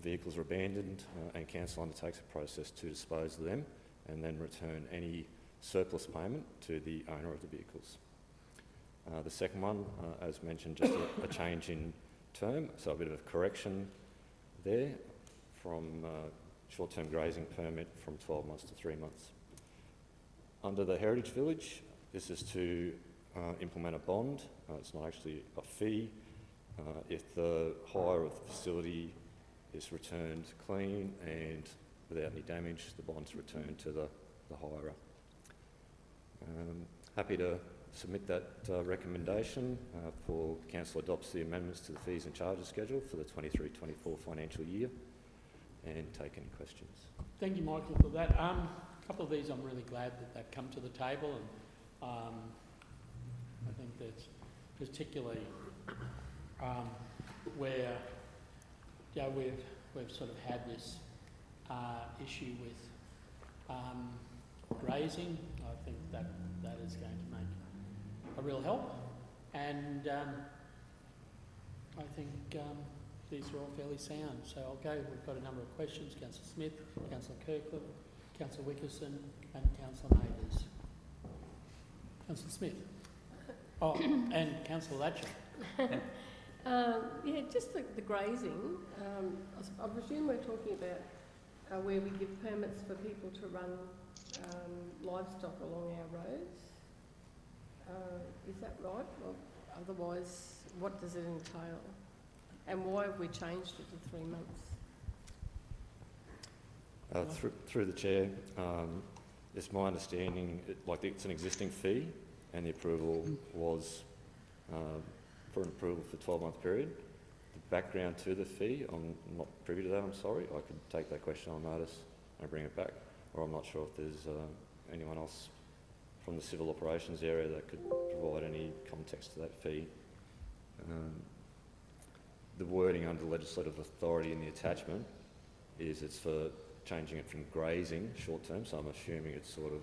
vehicles are abandoned and council undertakes a process to dispose of them and then return any surplus payment to the owner of the vehicles. The second one, as mentioned, just a change in term, so a bit of a correction there from short-term grazing permit from 12 months to 3 months. Under the Heritage Village, this is to implement a bond. It's not actually a fee. If the hire of the facility is returned clean and without any damage, the bond's returned to the hirer. Happy to submit that recommendation for council adopts the amendments to the fees and charges schedule for the 23-24 financial year and take any questions. Thank you, Michael, for that. A couple of these I'm really glad that they've come to the table, and I think that's particularly where we've sort of had this issue with grazing. I think that is going to make a real help, and I think these are all fairly sound. So I'll go. We've got a number of questions. Councillor Smith, Councillor Kirkland, Councillor Wickerson, and Councillor Neighbours. Councillor Smith. Oh, and Councillor Latcher. Yeah, just the grazing. I presume we're talking about where we give permits for people to run livestock along our roads. Is that right? Well, otherwise, what does it entail? And why have we changed it to 3 months? Through the chair, it's my understanding, it's an existing fee, and the approval was for an approval for 12-month period. The background to the fee, I'm not privy to that, I'm sorry. I could take that question on notice and bring it back, or I'm not sure if there's anyone else from the civil operations area that could provide any context to that fee. The wording under legislative authority in the attachment is it's for changing it from grazing short term, so I'm assuming it's sort of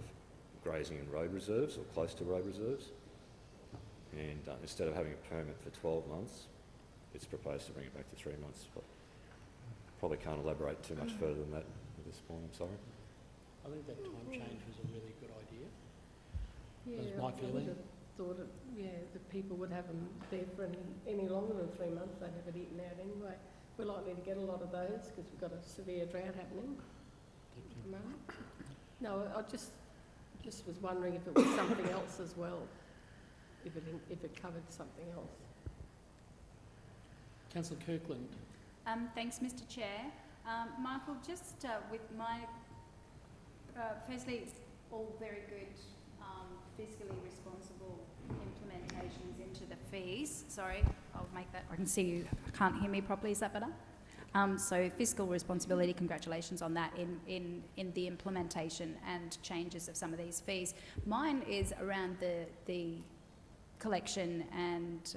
grazing in road reserves or close to road reserves. And instead of having a permit for 12 months, it's proposed to bring it back to 3 months. But probably can't elaborate too much further than that at this point, I'm sorry. I think that time change was a really good idea. Yeah, That's my feeling. thought, that people would have them there for any longer than 3 months. They'd have it eaten out anyway. We're likely to get a lot of those because we've got a severe drought happening at the moment. No, I just was wondering if it was something else as well, if it covered something else. Councillor Kirkland. Thanks, Mr. Chair. Michael, just with my, firstly, it's all very good fiscally responsible implementations into the fees. Sorry, I'll make that, I can see you can't hear me properly, is that better? So fiscal responsibility, congratulations on that in the implementation and changes of some of these fees. Mine is around the collection and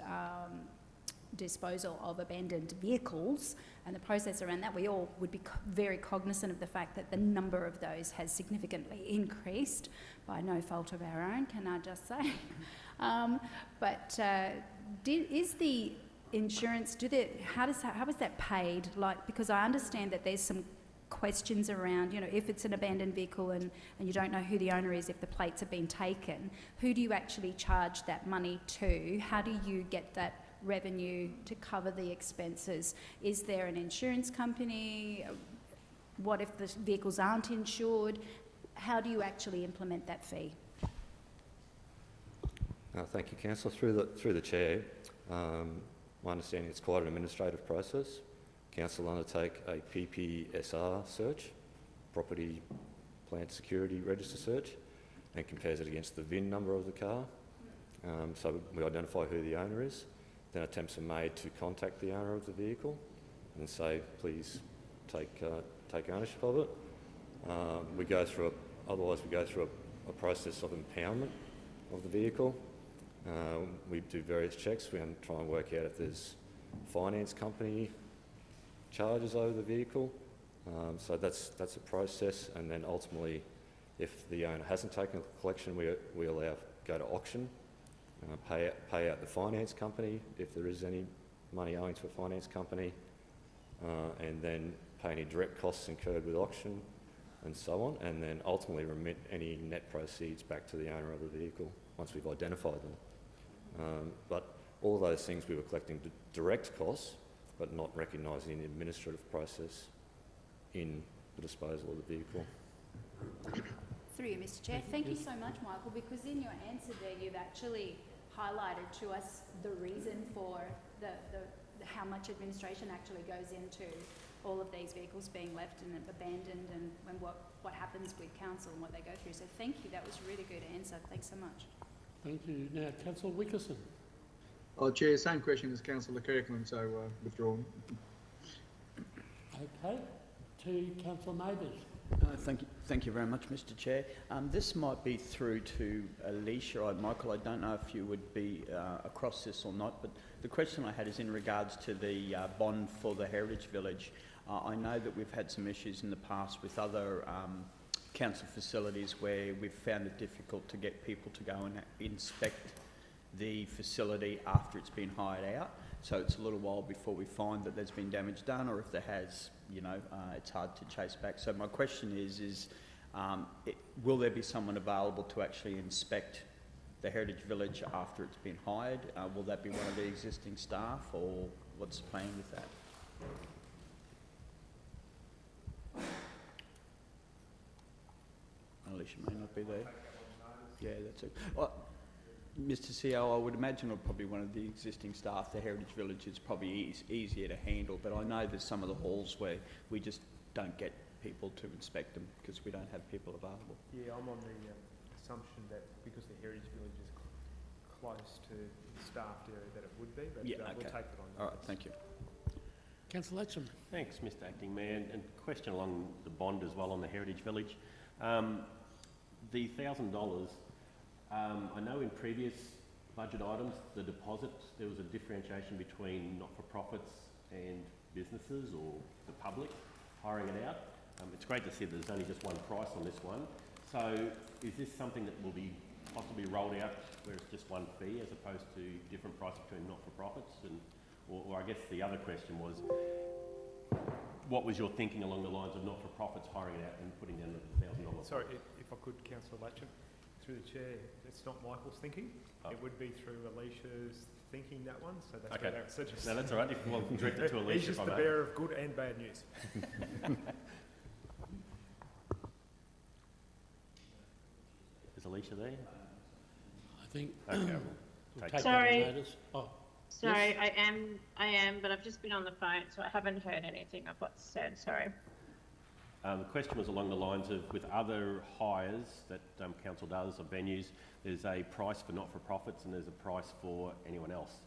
disposal of abandoned vehicles and the process around that. We all would be very cognizant of the fact that the number of those has significantly increased by no fault of our own, can I just say? Is the insurance, how is that paid? Like, because I understand that there's some questions around, if it's an abandoned vehicle and you don't know who the owner is, if the plates have been taken, who do you actually charge that money to? How do you get that revenue to cover the expenses? Is there an insurance company? What if the vehicles aren't insured? How do you actually implement that fee? Thank you, Councillor. Through the Chair, my understanding it's quite an administrative process. Council will undertake a PPSR search, Property Plant Security Register search, and compares it against the VIN number of the car. So we identify who the owner is. Then attempts are made to contact the owner of the vehicle and say, please take ownership of it. We go through a process of impoundment of the vehicle. We do various checks. We try and work out if there's finance company charges over the vehicle. So that's a process, and then ultimately, if the owner hasn't taken a collection, we allow go to auction. Pay out the finance company if there is any money owing to a finance company, and then pay any direct costs incurred with auction and so on, and then ultimately remit any net proceeds back to the owner of the vehicle once we've identified them. But all those things we were collecting direct costs, but not recognising the administrative process in the disposal of the vehicle. Through you, Mr. Chair. Thank you so much, Michael, because in your answer there, you've actually highlighted to us the reason for how much administration actually goes into all of these vehicles being left and abandoned, and what happens with council and what they go through. So thank you. That was a really good answer. Thanks so much. Thank you. Now, Councillor Wickerson. Chair, same question as Councillor Kirkland, so withdrawn. Okay. To Councillor Maybers. Thank you very much, Mr. Chair. This might be through to Alicia. Michael, I don't know if you would be across this or not, but the question I had is in regards to the bond for the Heritage Village. I know that we've had some issues in the past with other council facilities where we've found it difficult to get people to go and inspect the facility after it's been hired out. So it's a little while before we find that there's been damage done, or if there has, it's hard to chase back. So my question is will there be someone available to actually inspect the Heritage Village after it's been hired? Will that be one of the existing staff, or what's the plan with that? Alicia may not be there. Yeah, that's it. Mr. CEO, I would imagine probably one of the existing staff. The Heritage Village is probably easier to handle, but I know there's some of the halls where we just don't get people to inspect them because we don't have people available. Yeah, I'm on the assumption that because the Heritage Village is close to the staffed area that it would be, but yeah, we'll take it on. All right, thank you. Councillor Latcham. Thanks, Mr. Acting Mayor, and question along the bond as well on the Heritage Village. The $1,000, I know in previous budget items, the deposits, there was a differentiation between not-for-profits and businesses or the public hiring it out. It's great to see that there's only just one price on this one. So is this something that will be possibly rolled out where it's just one fee as opposed to different prices between not-for-profits? Or I guess the other question was, what was your thinking along the lines of not-for-profits hiring it out and putting down the $1,000? Sorry, if I could, Councillor Latcham. Through the chair, it's not Michael's thinking. Oh. It would be through Alicia's thinking, that one, so that's Okay. where that's suggested. No, that's all right. If we'll direct it to Alicia. He's just if I the may. bearer of good and bad news. Is Alicia there? I think Okay, we'll we'll take take it. that Sorry. on notice. Oh, Sorry, yes? I am, but I've just been on the phone, so I haven't heard anything of what's said, sorry. The question was along the lines of, with other hires that council does of venues, there's a price for not-for-profits and there's a price for anyone else.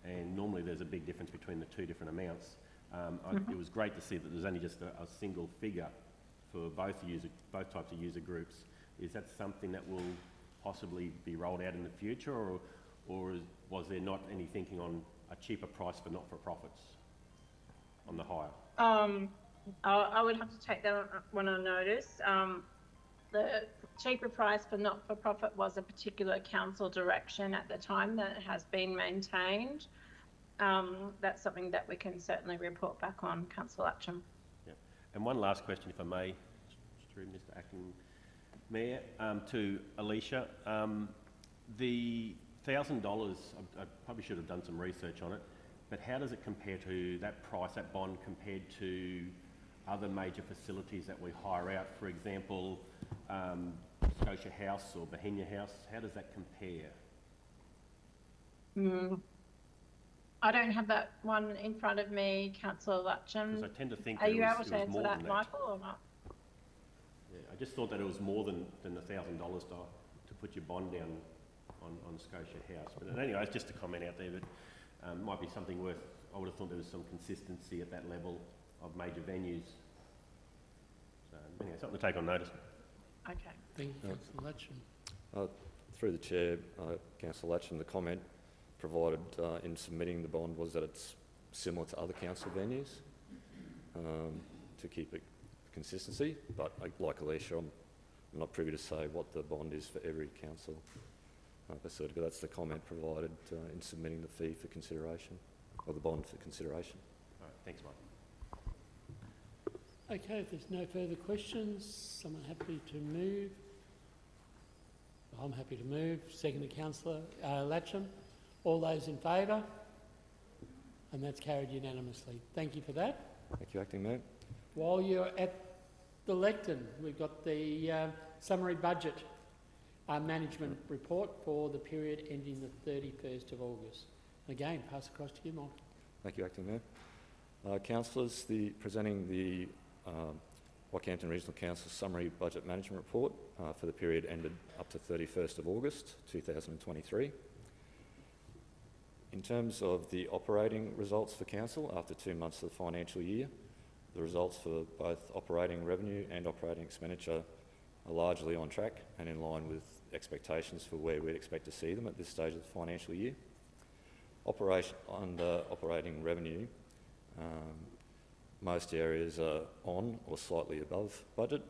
And normally there's a big difference between the two different amounts. It was great to see that there's only just a single figure for both types of user groups. Is that something that will possibly be rolled out in the future, or was there not any thinking on a cheaper price for not-for-profits on the hire? I would have to take that one on notice. The cheaper price for not-for-profit was a particular council direction at the time that has been maintained. That's something that we can certainly report back on, Councillor Latcham. Yeah. And one last question, if I may, through Mr Acting Mayor, to Alicia. The $1,000, I probably should have done some research on it, but how does it compare to that price, that bond, compared to other major facilities that we hire out? For example, Scotia House or Bohemia House, how does that compare? I don't have that one in front of me, Councillor Latcham. Because I tend to think Are that you it able was to answer more that, than Michael, or not? Yeah, I just thought that it was more than the $1,000 to put your bond down on Scotia House. But anyway, it's just a comment out there, but might be something worth. I would have thought there was some consistency at that level of major venues. So anyway, something to take on notice. Okay. Thank you, Councillor Latcham. Through the chair, Councillor Latcham, the comment provided in submitting the bond was that it's similar to other council venues to keep it consistency. But like Alicia, I'm not privy to say what the bond is for every council facility, but that's the comment provided in submitting the fee for consideration, or the bond for consideration. All right, thanks, Mike. Okay, if there's no further questions, someone happy to move? I'm happy to move. Second to Councillor Latcham. All those in favour? And that's carried unanimously. Thank you for that. Thank you, Acting Mayor. While you're at the lectern, we've got the summary budget management report for the period ending the 31st of August. Again, pass across to you, Mike. Thank you, Acting Mayor. Councillors, presenting the Rockhampton Regional Council Summary Budget Management Report for the period ended up to 31st of August 2023. In terms of the operating results for Council after 2 months of the financial year, the results for both operating revenue and operating expenditure are largely on track and in line with expectations for where we'd expect to see them at this stage of the financial year. Under operating revenue, most areas are on or slightly above budget,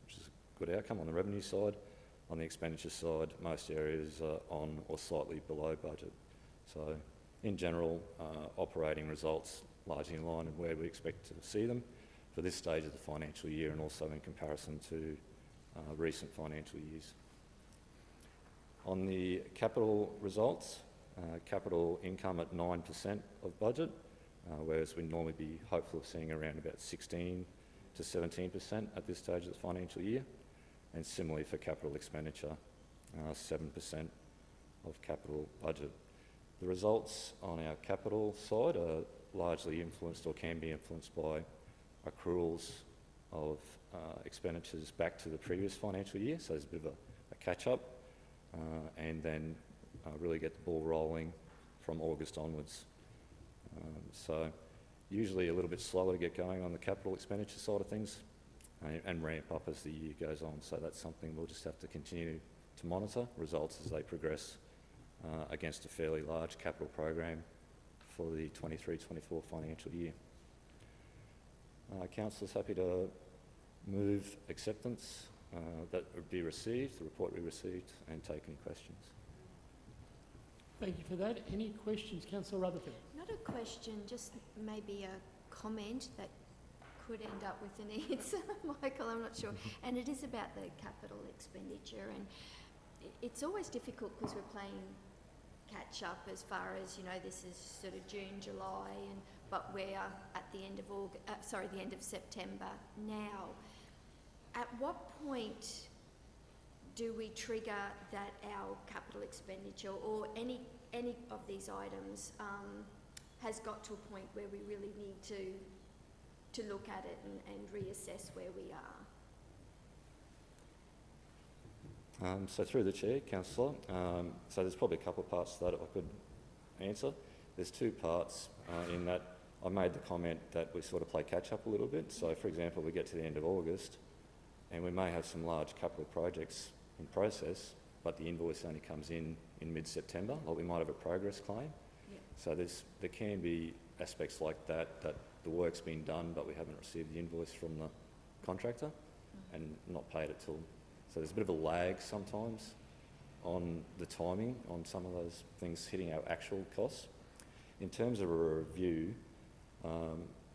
which is a good outcome on the revenue side. On the expenditure side, most areas are on or slightly below budget. So, in general, operating results largely in line with where we expect to see them for this stage of the financial year, and also in comparison to recent financial years. On the capital results, capital income at 9% of budget, whereas we'd normally be hopeful of seeing around about 16 to 17% at this stage of the financial year, and similarly for capital expenditure, 7% of capital budget. The results on our capital side are largely influenced, or can be influenced, by accruals of expenditures back to the previous financial year, so there's a bit of a catch-up, and then really get the ball rolling from August onwards. So usually a little bit slower to get going on the capital expenditure side of things, and ramp up as the year goes on. So that's something we'll just have to continue to monitor results as they progress against a fairly large capital program for the 23-24 financial year. Councillors happy to move acceptance that would be received, the report we received, and take any questions. Thank you for that. Any questions, Councillor Rutherford? Not a question, just maybe a comment that could end up with an answer, Michael, I'm not sure. And it is about the capital expenditure. And, it's always difficult because we're playing catch up as far as, you know, this is sort of June, July, but we're at the end of the end of September now. At what point do we trigger that our capital expenditure or any of these items has got to a point where we really need to look at it and reassess where we are? So through the chair, councillor, so there's probably a couple of parts to that I could answer. There's two parts in that I made the comment that we sort of play catch up a little bit. So for example, we get to the end of August and we may have some large capital projects in process, but the invoice only comes in mid-September, like we might have a progress claim. Yeah. So there can be aspects like that the work's been done but we haven't received the invoice from the contractor and not paid it till. So there's a bit of a lag sometimes on the timing on some of those things hitting our actual costs. In terms of a review,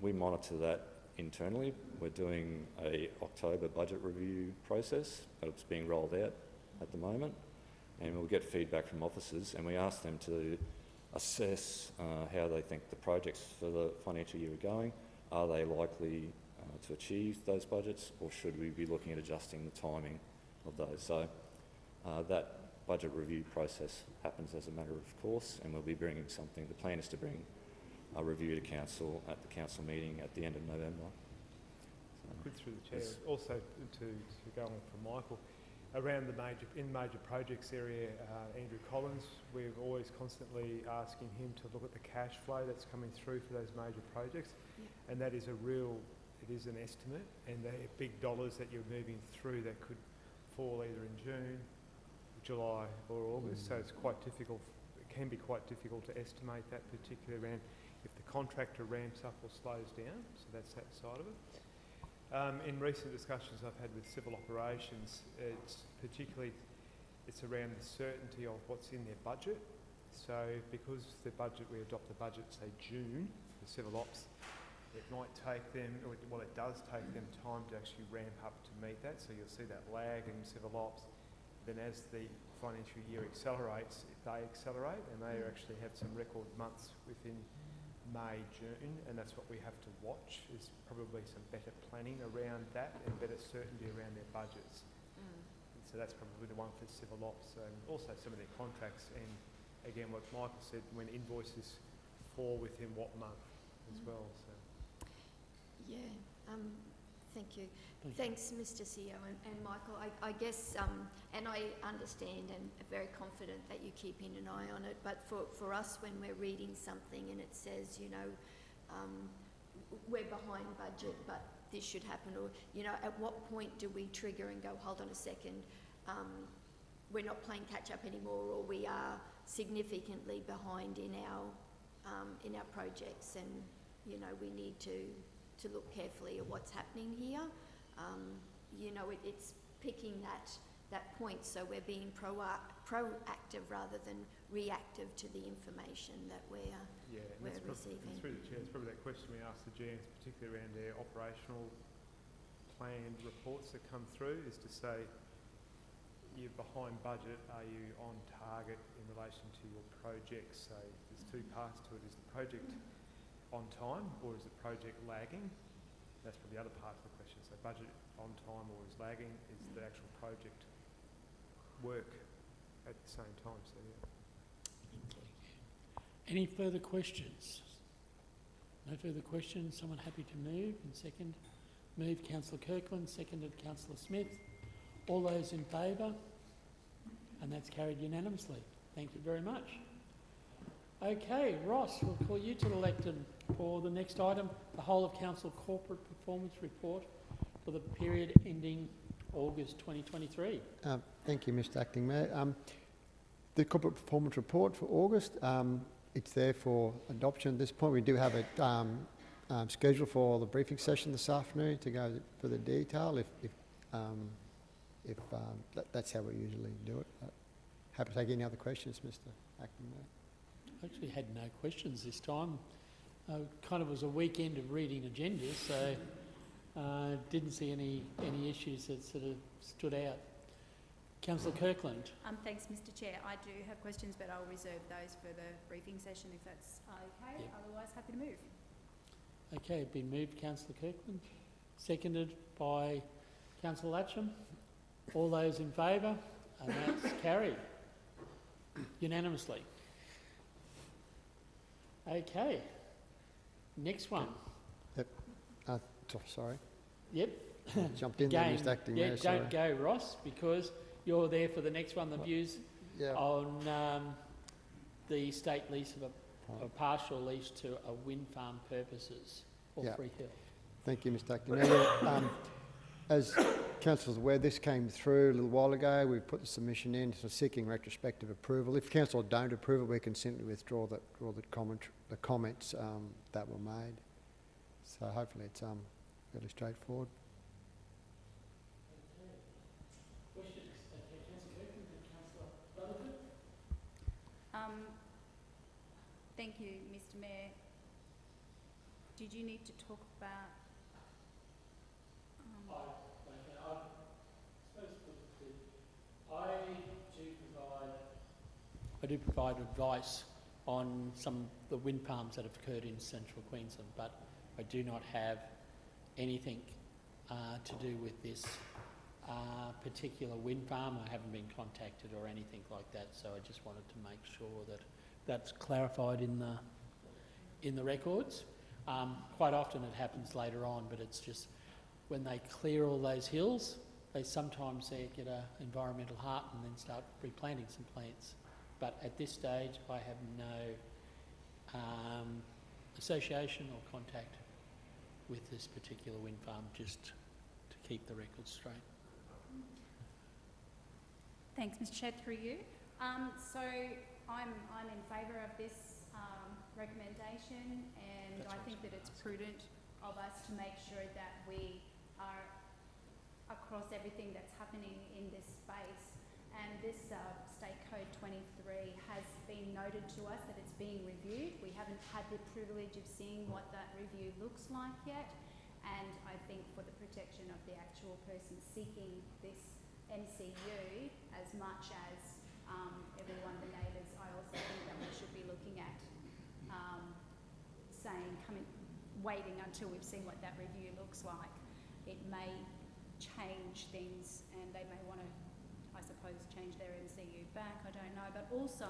we monitor that internally. We're doing a October budget review process. It's being rolled out at the moment, and we'll get feedback from officers and we ask them to assess how they think the projects for the financial year are going. Are they likely to achieve those budgets, or should we be looking at adjusting the timing of those? So that budget review process happens as a matter of course, and we'll be bringing something. The plan is to bring a review to council at the council meeting at the end of November. Good through the chair. Also to go on from Michael, around the major projects area, Andrew Collins, we're always constantly asking him to look at the cash flow that's coming through for those major projects, and that is it is an estimate, and they're big dollars that you're moving through that could fall either in June, July or August, so it's quite difficult. It can be quite difficult to estimate that, particularly around if the contractor ramps up or slows down, so that's that side of it. In recent discussions I've had with civil operations, it's around the certainty of what's in their budget. So because we adopt the budget, say June, for civil ops, it might take them, well it does take them time to actually ramp up to meet that, so you'll see that lag in civil ops. Then as the financial year accelerates, they accelerate and they actually have some record months within May, June, and that's what we have to watch, is probably some better planning around that and better certainty around their budgets. And so that's probably the one for civil ops and also some of their contracts, and again what Michael said, when invoices fall within what month as well. So. Yeah, thank you. Thanks, Mr. CEO and Michael. I guess, and I understand and am very confident that you're keeping an eye on it, but for us when we're reading something and it says, you know, we're behind budget, but this should happen, or, you know, at what point do we trigger and go, hold on a second, we're not playing catch up anymore, or we are significantly behind in our projects, and, you know, we need to look carefully at what's happening here. You know, it's picking that point, so we're being proactive rather than reactive to the information that we're receiving. Through the chair, it's probably that question we asked the GMs, particularly around their operational planned reports that come through, is to say, you're behind budget, are you on target in relation to your projects? So there's two parts to it. Is the project on time, or is the project lagging? That's probably the other part of the question. So budget on time or is lagging, is the actual project work at the same time. So yeah. Any further questions? No further questions. Someone happy to move and second? Moved Councillor Kirkland, seconded Councillor Smith. All those in favour? And that's carried unanimously. Thank you very much. Okay, Ross, we'll call you to the lectern for the next item, the whole of council corporate performance report for the period ending August 2023. Thank you, Mr. Acting Mayor. The corporate performance report for August, it's there for adoption at this point. We do have it scheduled for the briefing session this afternoon to go for the detail if that's how we usually do it. Happy to take any other questions, Mr. Acting Mayor. I actually had no questions this time. Kind of was a weekend of reading agendas, so didn't see any issues that sort of stood out. Councillor Kirkland. Thanks, Mr Chair. I do have questions, but I'll reserve those for the briefing session if that's okay. Yep. Otherwise, happy to move. Okay, been moved, Councillor Kirkland, seconded by Councillor Latcham. All those in favour, and that's carried unanimously. Okay, next one. Yep. Sorry. Yep. Jumped in there, Mr Acting Mayor. Don't go, Ross, because you're there for the next one, the views on the state lease of a partial lease to a wind farm purposes for Free Hill. Thank you, Mr Acting Mayor. As Council is aware, this came through a little while ago. We've put the submission in, so seeking retrospective approval. If Council don't approve it, we can simply withdraw the comments that were made. So hopefully it's fairly straightforward. Questions? Councillor Kirkland and Councillor Rutherford. Thank you, Mr Mayor. Did you need to talk about? I do provide advice on some of the wind farms that have occurred in central Queensland, but I do not have anything to do with this particular wind farm. I haven't been contacted or anything like that, so I just wanted to make sure that that's clarified in the records. Quite often it happens later on, but it's just when they clear all those hills, they sometimes get an environmental heart and then start replanting some plants. But at this stage, I have no association or contact with this particular wind farm, just to keep the records straight. Thanks, Mr Chair, through you. So I'm in favour of this recommendation, and I think that it's prudent of us to make sure that we are across everything that's happening in this space. And this State Code 23 has been noted to us that it's being reviewed. We haven't had the privilege of seeing what that review looks like yet. And I think for the protection of the actual person seeking this MCU, as much as everyone, the neighbours, I also think that we should be looking at waiting until we've seen what that review looks like. It may change things, and they may want to, I suppose, change their MCU back, I don't know. But also,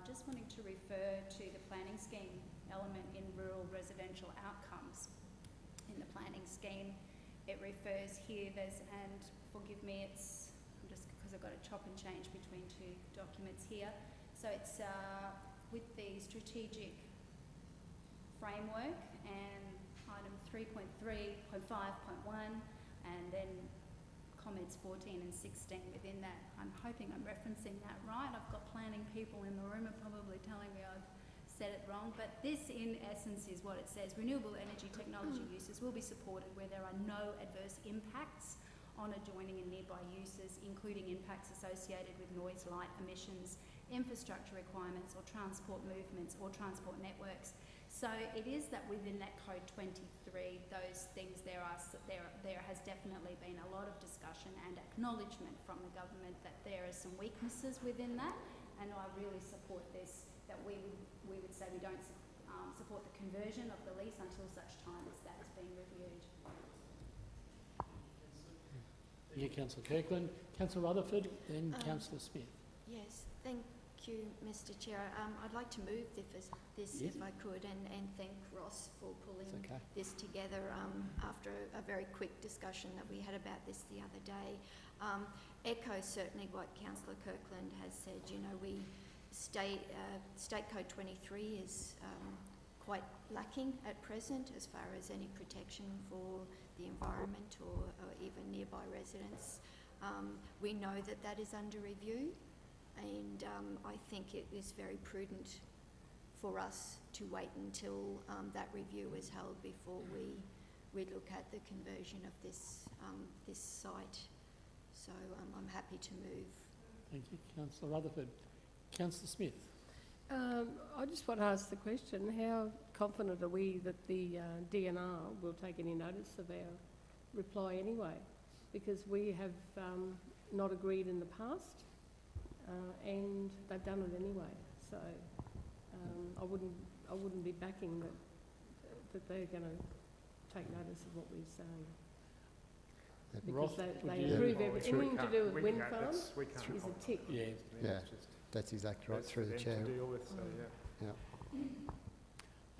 just wanting to refer to the planning scheme element in rural residential outcomes. In the planning scheme, it refers here, and forgive me, it's just because I've got to chop and change between two documents here. So it's with the strategic framework and item 3.3.5.1, and then comments 14 and 16 within that. I'm hoping I'm referencing that right. I've got planning people in the room are probably telling me I've said it wrong, but this in essence is what it says. Renewable energy technology uses will be supported where there are no adverse impacts on adjoining and nearby uses, including impacts associated with noise, light emissions, infrastructure requirements or transport movements or transport networks. So it is that within that Code 23, those things, there has definitely been a lot of discussion and acknowledgement from the government that there are some weaknesses within that, and I really support this, that we would say we don't support the conversion of the lease until such time as that is being reviewed. Thank you, Councillor Kirkland. Councillor Rutherford, then Councillor Smith. Yes, thank you, Mr Chair. I'd like to move this if I could, and thank Ross for pulling this together after a very quick discussion that we had about this the other day. Echo certainly what Councillor Kirkland has said. You know, State Code 23 is quite lacking at present as far as any protection for the environment or even nearby residents. We know that is under review, and I think it is very prudent for us to wait until that review is held before we look at the conversion of this site. So I'm happy to move. Thank you, Councillor Rutherford. Councillor Smith. I just want to ask the question, how confident are we that the DNR will take any notice of our reply anyway? Because we have not agreed in the past, and they've done it anyway. So I wouldn't be backing that they're going to take notice of what we're saying. Because they approve anything to do with wind farms is a tick. Yeah, that's exactly right, through the chair.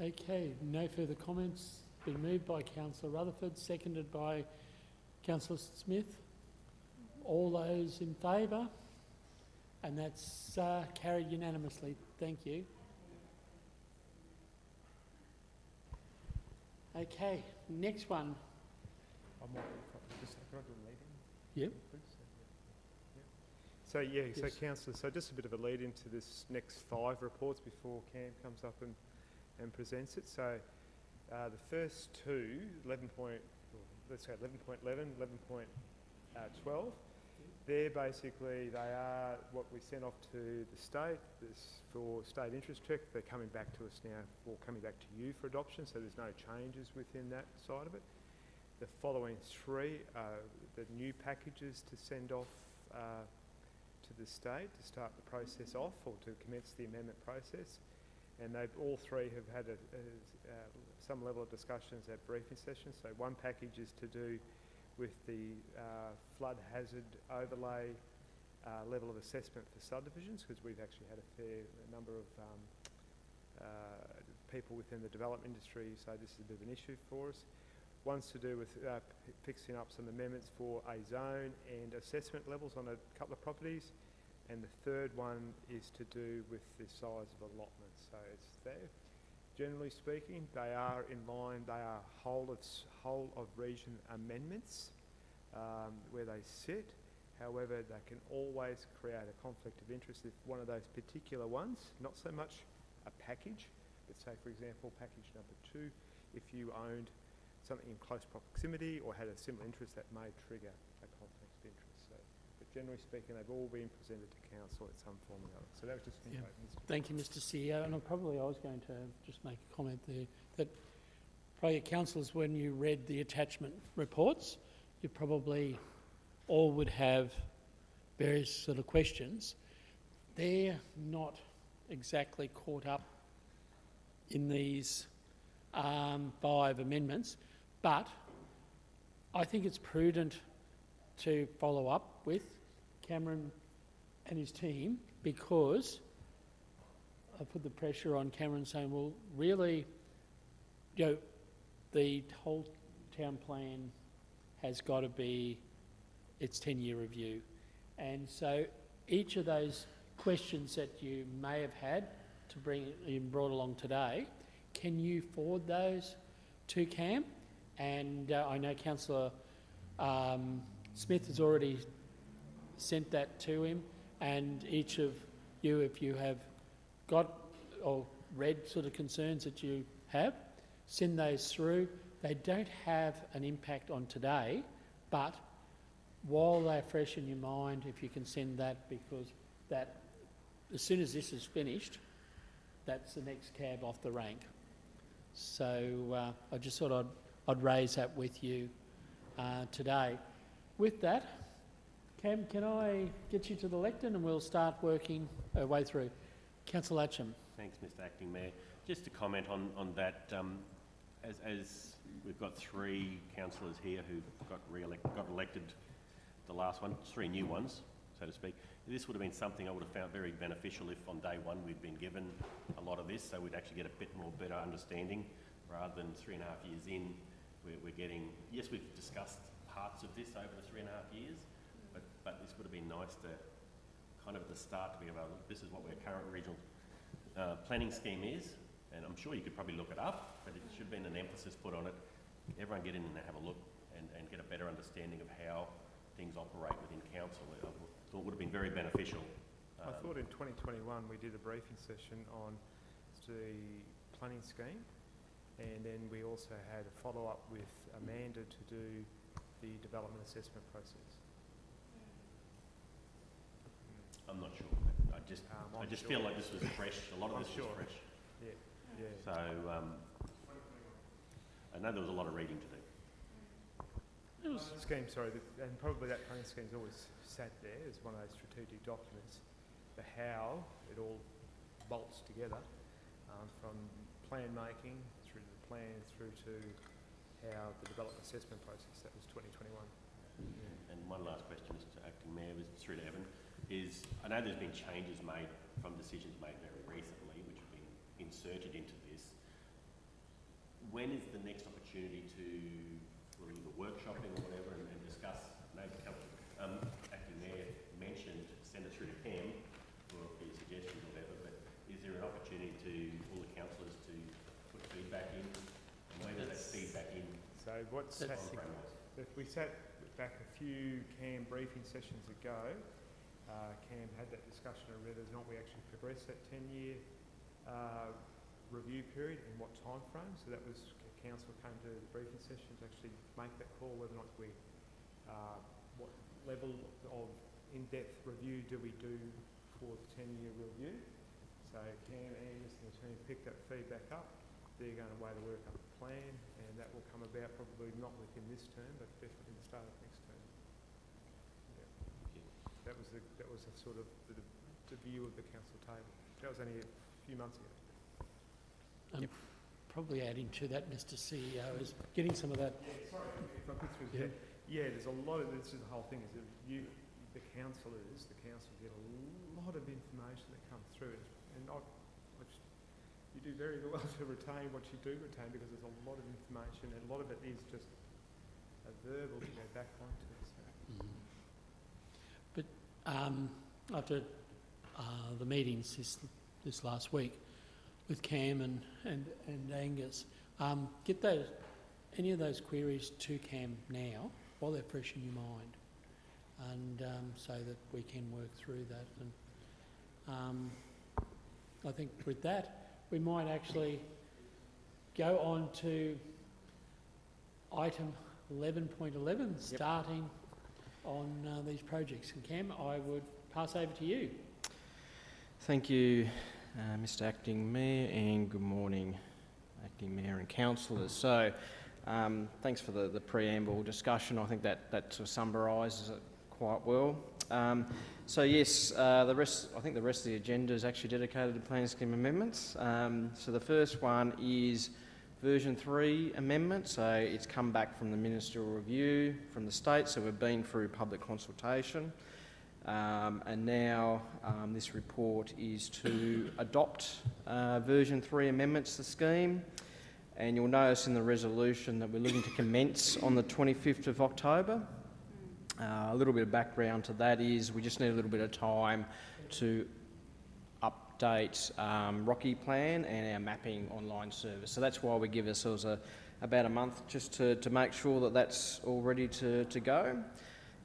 Okay, no further comments. Been moved by Councillor Rutherford, seconded by Councillor Smith. All those in favour? And that's carried unanimously. Thank you. Okay, next one. Yep. So so councillor, so just a bit of a lead into this next 5 reports before Cam comes up and presents it. So the first 2, 11.11, 11.12, they're basically, they are what we sent off to the state for state interest check. They're coming back to us now, or coming back to you for adoption, so there's no changes within that side of it. The following 3 are the new packages to send off to the state to start the process off, or to commence the amendment process. And all 3 have had some level of discussions at briefing sessions. So one package is to do with the flood hazard overlay level of assessment for subdivisions, because we've actually had a fair number of people within the development industry say this is a bit of an issue for us. One's to do with fixing up some amendments for a zone and assessment levels on a couple of properties. And the third one is to do with the size of allotments. So it's there. Generally speaking, they are in line. They are whole of region amendments where they sit. However, they can always create a conflict of interest if one of those particular ones, not so much a package, but say, for example, package number 2, if you owned something in close proximity or had a similar interest, that may trigger a conflict of interest. So, but generally speaking, they've all been presented to council at some form or other. So that was just Thank you, Mr. CEO. And I was going to just make a comment there that probably councillors, when you read the attachment reports, you probably all would have various sort of questions. They're not exactly caught up in these 5 amendments, but I think it's prudent to follow up with Cameron and his team, because I put the pressure on Cameron saying, well, really, the whole town plan has got to be its 10-year review. And so each of those questions that you may have had to bring brought along today, can you forward those to Cam? And I know Councillor Smith has already sent that to him, and each of you, if you have got or read sort of concerns that you have, send those through. They don't have an impact on today, but while they're fresh in your mind, if you can send that, because that, as soon as this is finished, that's the next cab off the rank. So I just thought I'd raise that with you today. With that, Cam, can I get you to the lectern and we'll start working our way through. Councillor Atcham. Thanks, Mr. Acting Mayor. Just to comment on that, as we've got 3 councillors here who got elected, the last one, 3 new ones, so to speak. This would have been something I would have found very beneficial if on day 1 we'd been given a lot of this, so we'd actually get a bit more better understanding, rather than 3.5 years in, we're getting, yes, we've discussed parts of this over the 3.5 years, but this would have been nice to kind of at the start to be able to look, this is what our current regional planning scheme is, and I'm sure you could probably look it up, but it should have been an emphasis put on it. Everyone get in and have a look and get a better understanding of how things operate within council. I thought it would have been very beneficial. I thought in 2021 we did a briefing session on the planning scheme, and then we also had a follow-up with Amanda to do the development assessment process. I'm not sure. I just feel like this was fresh. A lot of this was fresh. Yeah. So I know there was a lot of reading to do. scheme, sorry, and probably that planning scheme's always sat there as one of those strategic documents. The how it all bolts together, from plan making through to the plan through to how the development assessment process, that was 2021. And one last question, Mr. Acting Mayor, was through to Evan, is I know there's been changes made from decisions made very recently which have been inserted into this. When is the next opportunity to either workshopping or whatever and discuss? Maybe Acting Mayor mentioned send it through to Cam for suggestions or whatever, but is there an opportunity to all the councillors to put feedback in? And where does that feedback in? So what's if we sat back a few CAM briefing sessions ago, CAM had that discussion of whether or not we actually progressed that 10-year review period and what time frame. So that was council came to the briefing session to actually make that call whether or not we what level of in-depth review do we do for the 10-year review. So Cam, Angus and the team picked that feedback up. They're going away to work up a plan, and that will come about probably not within this term, but definitely in the start of next term. Yeah. That was a sort of the view of the council table. That was only a few months ago. Probably adding to that, Mr. CEO, is getting some of that. Yeah, sorry, if I put through there's a lot of this. Is the whole thing is that the council get a lot of information that comes through, and you do very well to retain what you do retain because there's a lot of information, and a lot of it is just a verbal to go back onto. So. But after the meetings this last week with Cam and Angus, get any of those queries to Cam now while they're fresh in your mind, and so that we can work through that. And I think with that, we might actually go on to item 11.11, starting on these projects. And Cam, I would pass over to you. Thank you, Mr. Acting Mayor, and good morning, Acting Mayor and councillors. So, thanks for the preamble discussion. I think that sort of summarises it quite well. So yes, I think the rest of the agenda is actually dedicated to planning scheme amendments. So the first one is version 3 amendment. So it's come back from the ministerial review from the state. So we've been through public consultation. And now this report is to adopt version 3 amendments to the scheme. And you'll notice in the resolution that we're looking to commence on the 25th of October. A little bit of background to that is we just need a little bit of time to update Rocky Plan and our mapping online service. So that's why we give ourselves about a month just to make sure that that's all ready to go.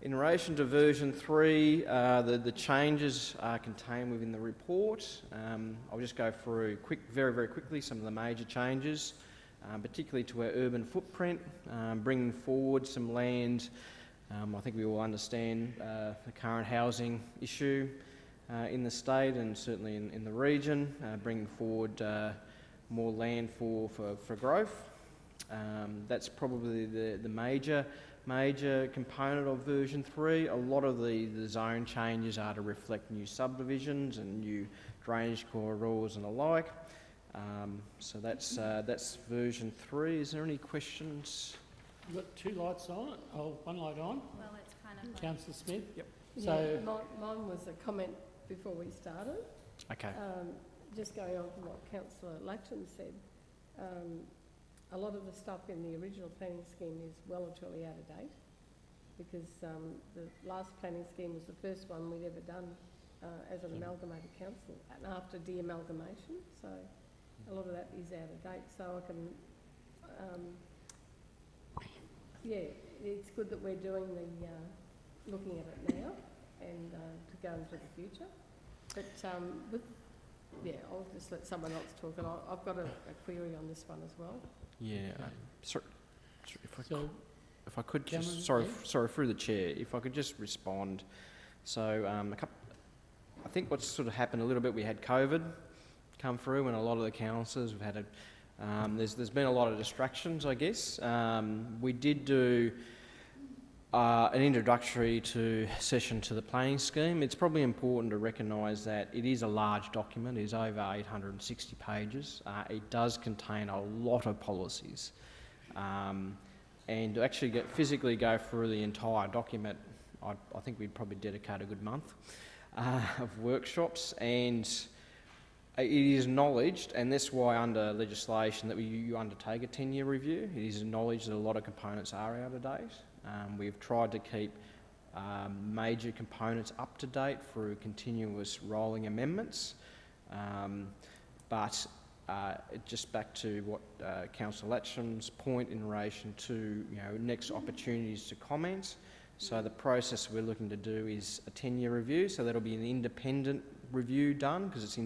In relation to version 3, the changes are contained within the report. I'll just go through very, very quickly some of the major changes, particularly to our urban footprint, bringing forward some land. I think we all understand the current housing issue in the state and certainly in the region, bringing forward more land for growth. That's probably the major component of version 3. A lot of the zone changes are to reflect new subdivisions and new drainage corridors and the like. So that's version 3. Is there any questions? You've got 2 lights on, one light on. Well, it's kind of like... Councillor Smith? Yep. So mine was a comment before we started. Okay. Just going on from what Councillor Latcham said, a lot of the stuff in the original planning scheme is well and truly out of date because the last planning scheme was the first one we'd ever done as an amalgamated council and after de-amalgamation, so a lot of that is out of date. So I can... yeah, it's good that we're doing the looking at it now and to go into the future. But I'll just let someone else talk, and I've got a query on this one as well. Yeah, sorry, if I could Cameron, just sorry through the chair, if I could just respond. So I think what's sort of happened a little bit. We had COVID come through, and a lot of the councillors have had there's been a lot of distractions, I guess. We did do an introductory session to the planning scheme. It's probably important to recognise that it is a large document. It is over 860 pages. It does contain a lot of policies. And to actually physically go through the entire document, I think we'd probably dedicate a good month of workshops. And it is acknowledged, and that's why under legislation that you undertake a 10-year review. It is acknowledged that a lot of components are out of date. We've tried to keep major components up to date through continuous rolling amendments. But just back to what Councillor Latcham's point in relation to next opportunities to comment. So the process we're looking to do is a 10-year review. So that'll be an independent review done, because it's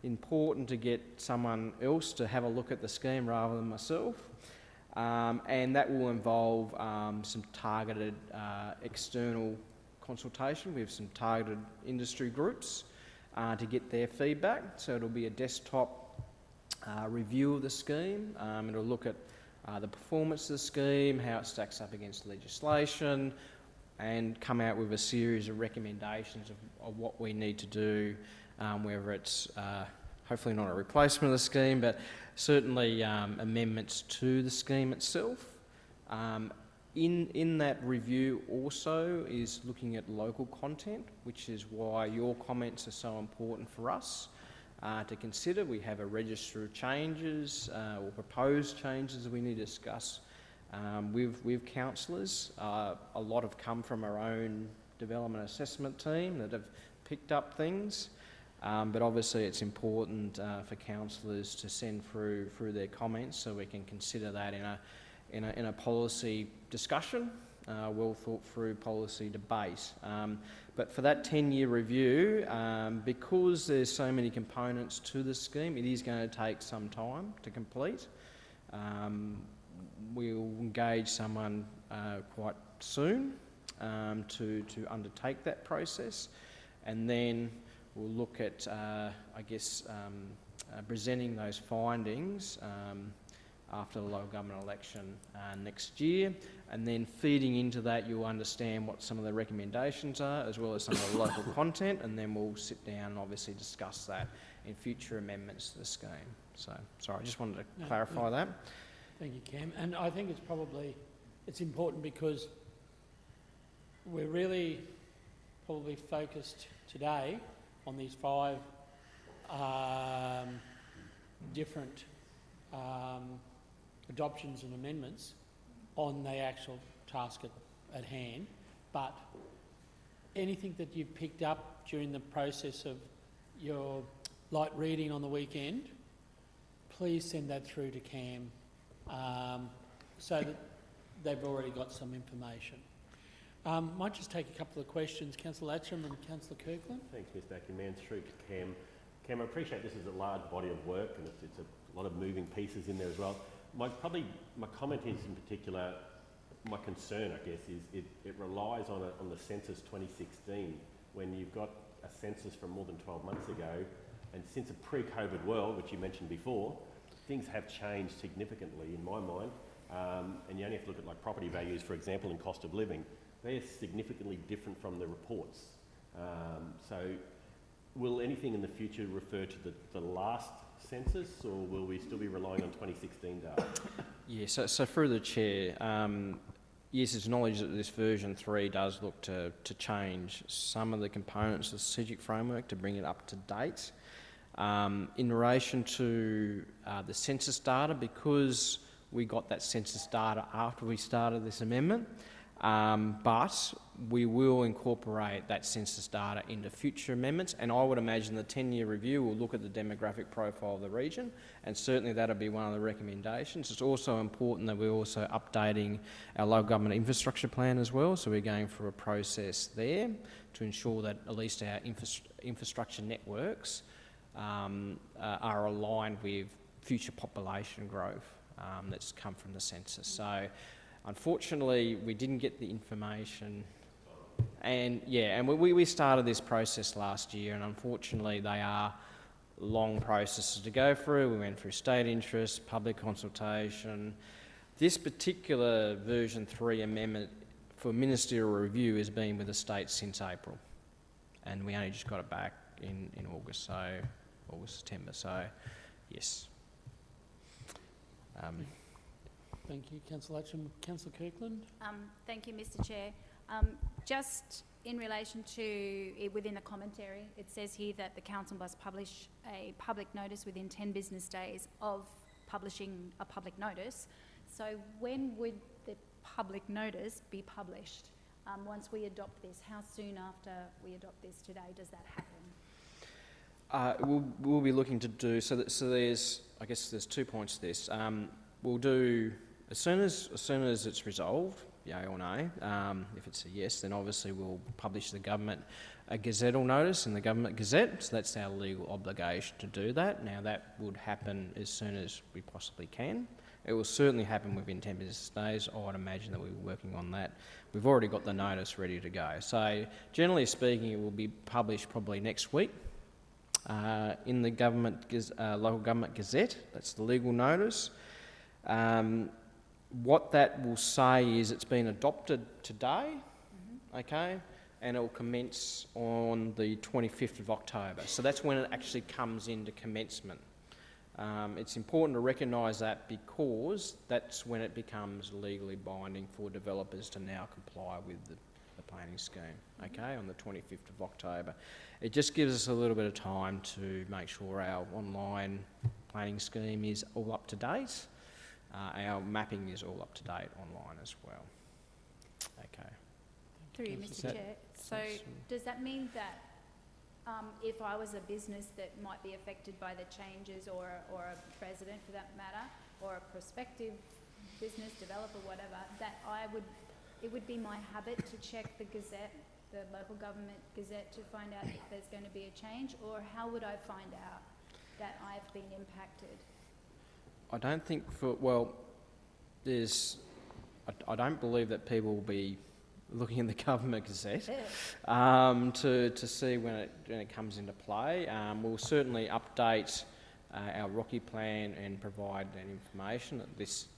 important to get someone else to have a look at the scheme rather than myself. And that will involve some targeted external consultation with some targeted industry groups to get their feedback. So it'll be a desktop review of the scheme. It'll look at the performance of the scheme, how it stacks up against legislation, and come out with a series of recommendations of what we need to do, whether it's hopefully not a replacement of the scheme, but certainly amendments to the scheme itself. In that review also is looking at local content, which is why your comments are so important for us to consider. We have a register of changes or proposed changes that we need to discuss with councillors. A lot have come from our own development assessment team that have picked up things. But obviously it's important for councillors to send through their comments so we can consider that in a policy discussion, well thought through policy debate. But for that 10-year review, because there's so many components to the scheme, it is going to take some time to complete. We'll engage someone quite soon to undertake that process, and then we'll look at, presenting those findings after the local government election next year, and then feeding into that you'll understand what some of the recommendations are, as well as some of the local content, and then we'll sit down and obviously discuss that in future amendments to the scheme. So, sorry, I just wanted to clarify that. Thank you, Cam. And I think it's important because we're really probably focused today on these 5 different adoptions and amendments on the actual task at hand. But anything that you've picked up during the process of your light reading on the weekend, please send that through to Cam so that they've already got some information. Might just take a couple of questions. Councillor Latcham and Councillor Kirkland. Thanks, Mr Acting through to Cam. Cam, I appreciate this is a large body of work and it's a lot of moving pieces in there as well. My comment is in particular, my concern, I guess, is it relies on the census 2016, when you've got a census from more than 12 months ago, and since a pre-COVID world, which you mentioned before, things have changed significantly in my mind, and you only have to look at like property values, for example, and cost of living. They're significantly different from the reports. So will anything in the future refer to the last census, or will we still be relying on 2016 data? Yeah, so through the Chair, yes, it's acknowledged that this version 3 does look to change some of the components of the strategic framework to bring it up to date. In relation to the census data, because we got that census data after we started this amendment, but we will incorporate that census data into future amendments, and I would imagine the 10-year review will look at the demographic profile of the region, and certainly that'll be one of the recommendations. It's also important that we're also updating our local government infrastructure plan as well, so we're going through a process there to ensure that at least our infrastructure networks are aligned with future population growth that's come from the census. So unfortunately, we didn't get the information, and we started this process last year, and unfortunately they are long processes to go through. We went through state interest, public consultation. This particular version 3 amendment for ministerial review has been with the state since April, and we only just got it back in August, September. So, yes. Thank you, Councillor Aitchison. Councillor Kirkland? Thank you, Mr Chair. Just in relation to, within the commentary, it says here that the council must publish a public notice within 10 business days of publishing a public notice. So when would the public notice be published? Once we adopt this, how soon after we adopt this today does that happen? We'll be looking to do, so there's, I guess there's 2 points to this. We'll do, as soon as it's resolved, yay or nay, if it's a yes, then obviously we'll publish the government a gazettal notice in the Government Gazette, so that's our legal obligation to do that. Now that would happen as soon as we possibly can. It will certainly happen within 10 business days. I'd imagine that we're working on that. We've already got the notice ready to go. So generally speaking, it will be published probably next week in the local government gazette. That's the legal notice. What that will say is it's been adopted today, okay, and it will commence on the 25th of October. So that's when it actually comes into commencement. It's important to recognise that because that's when it becomes legally binding for developers to now comply with the planning scheme, okay, on the 25th of October. It just gives us a little bit of time to make sure our online planning scheme is all up to date. Our mapping is all up to date online as well. Okay. Through you, Mr Chair. So does that mean that if I was a business that might be affected by the changes, or a resident for that matter, or a prospective business developer, whatever, that it would be my habit to check the Gazette, the local government Gazette, to find out if there's going to be a change, or how would I find out that I've been impacted? I don't think I don't believe that people will be looking in the Government Gazette to see when it comes into play. We'll certainly update our Rocky Plan and provide that information that this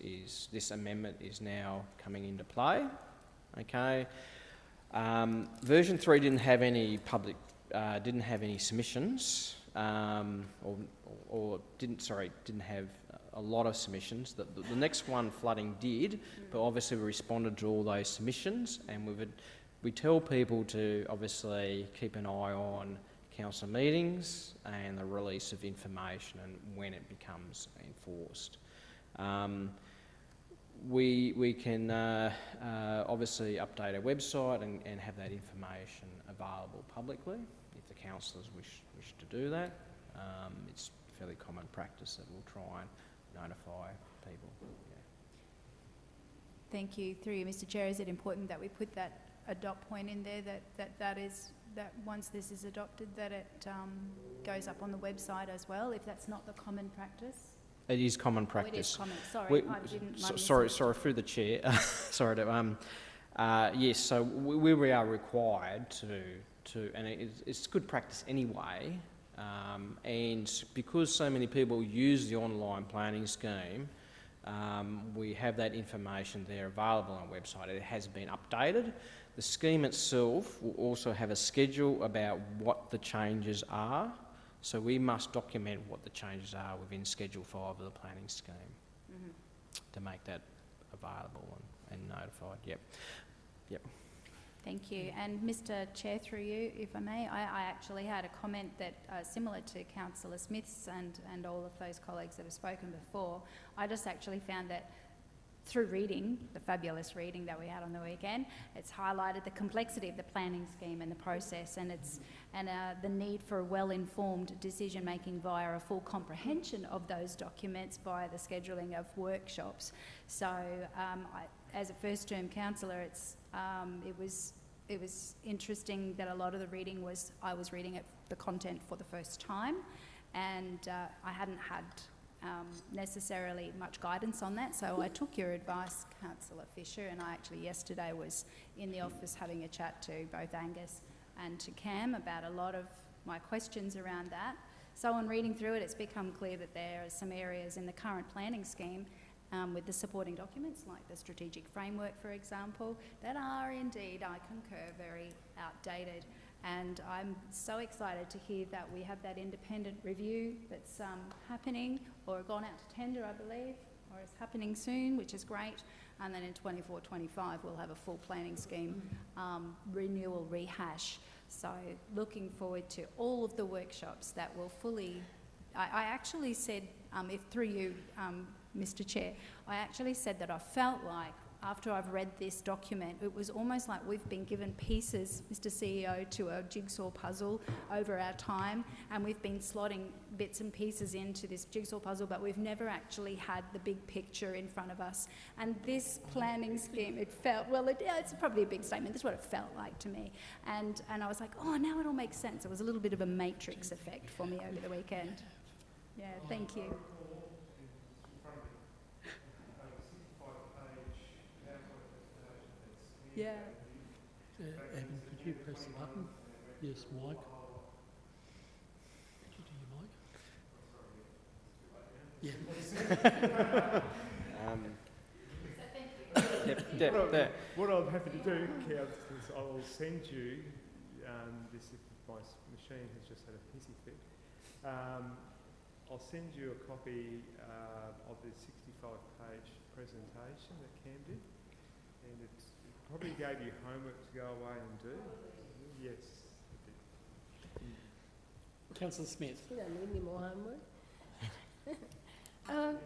amendment is now coming into play. Okay. Version 3 didn't have any submissions, or didn't have a lot of submissions. The next one, flooding, did, but obviously we responded to all those submissions, and we tell people to obviously keep an eye on council meetings and the release of information and when it becomes enforced. We can obviously update our website and have that information available publicly if the councillors wish to do that. It's fairly common practice that we'll try and notify people. Yeah. Thank you. Through you, Mr Chair, is it important that we put that adopt point in there, that once this is adopted, that it goes up on the website as well, if that's not the common practice? It is common practice. Oh, it is common. Sorry, I didn't. Sorry, through the chair. Sorry to. Yes. So we are required to, and it's good practice anyway. And because so many people use the online planning scheme, we have that information there available on our website. It has been updated. The scheme itself will also have a schedule about what the changes are. So we must document what the changes are within Schedule 5 of the planning scheme to make that available and notified. Yep. Thank you. And Mr Chair, through you, if I may, I actually had a comment that similar to Councillor Smith's and all of those colleagues that have spoken before. I just actually found that through reading, the fabulous reading that we had on the weekend, it's highlighted the complexity of the planning scheme and the process, and the need for a well-informed decision-making via a full comprehension of those documents via the scheduling of workshops. So, as a first-term councillor, it was interesting that a lot of the reading I was reading the content for the first time, and I hadn't had necessarily much guidance on that, so I took your advice, Councillor Fisher, and I actually yesterday was in the office having a chat to both Angus and to Cam about a lot of my questions around that. So on reading through it, it's become clear that there are some areas in the current planning scheme with the supporting documents like the strategic framework, for example, that are indeed, I concur, very outdated. And I'm so excited to hear that we have that independent review that's happening, or gone out to tender, I believe, or is happening soon, which is great. And then in 24-25, we'll have a full planning scheme renewal rehash. So looking forward to all of the workshops that will fully... I actually said, if through you, Mr. Chair, I actually said that I felt like after I've read this document, it was almost like we've been given pieces, Mr. CEO, to a jigsaw puzzle over our time, and we've been slotting bits and pieces into this jigsaw puzzle, but we've never actually had the big picture in front of us. And this planning scheme, it felt, well, it's probably a big statement, that's what it felt like to me. And I was like, oh, now it all makes sense. It was a little bit of a matrix effect for me over the weekend. Yeah, thank you. Yeah. Evan, could you press the button? Yes, Mike. Could you do your mic? What I'm happy to do, councillors, I will send you this if my machine has just had a hissy fit. I'll send you a copy of the 65-page presentation that Cam did, and it probably gave you homework to go away and do. Yes, it did. Councillor Smith. You don't need any more homework.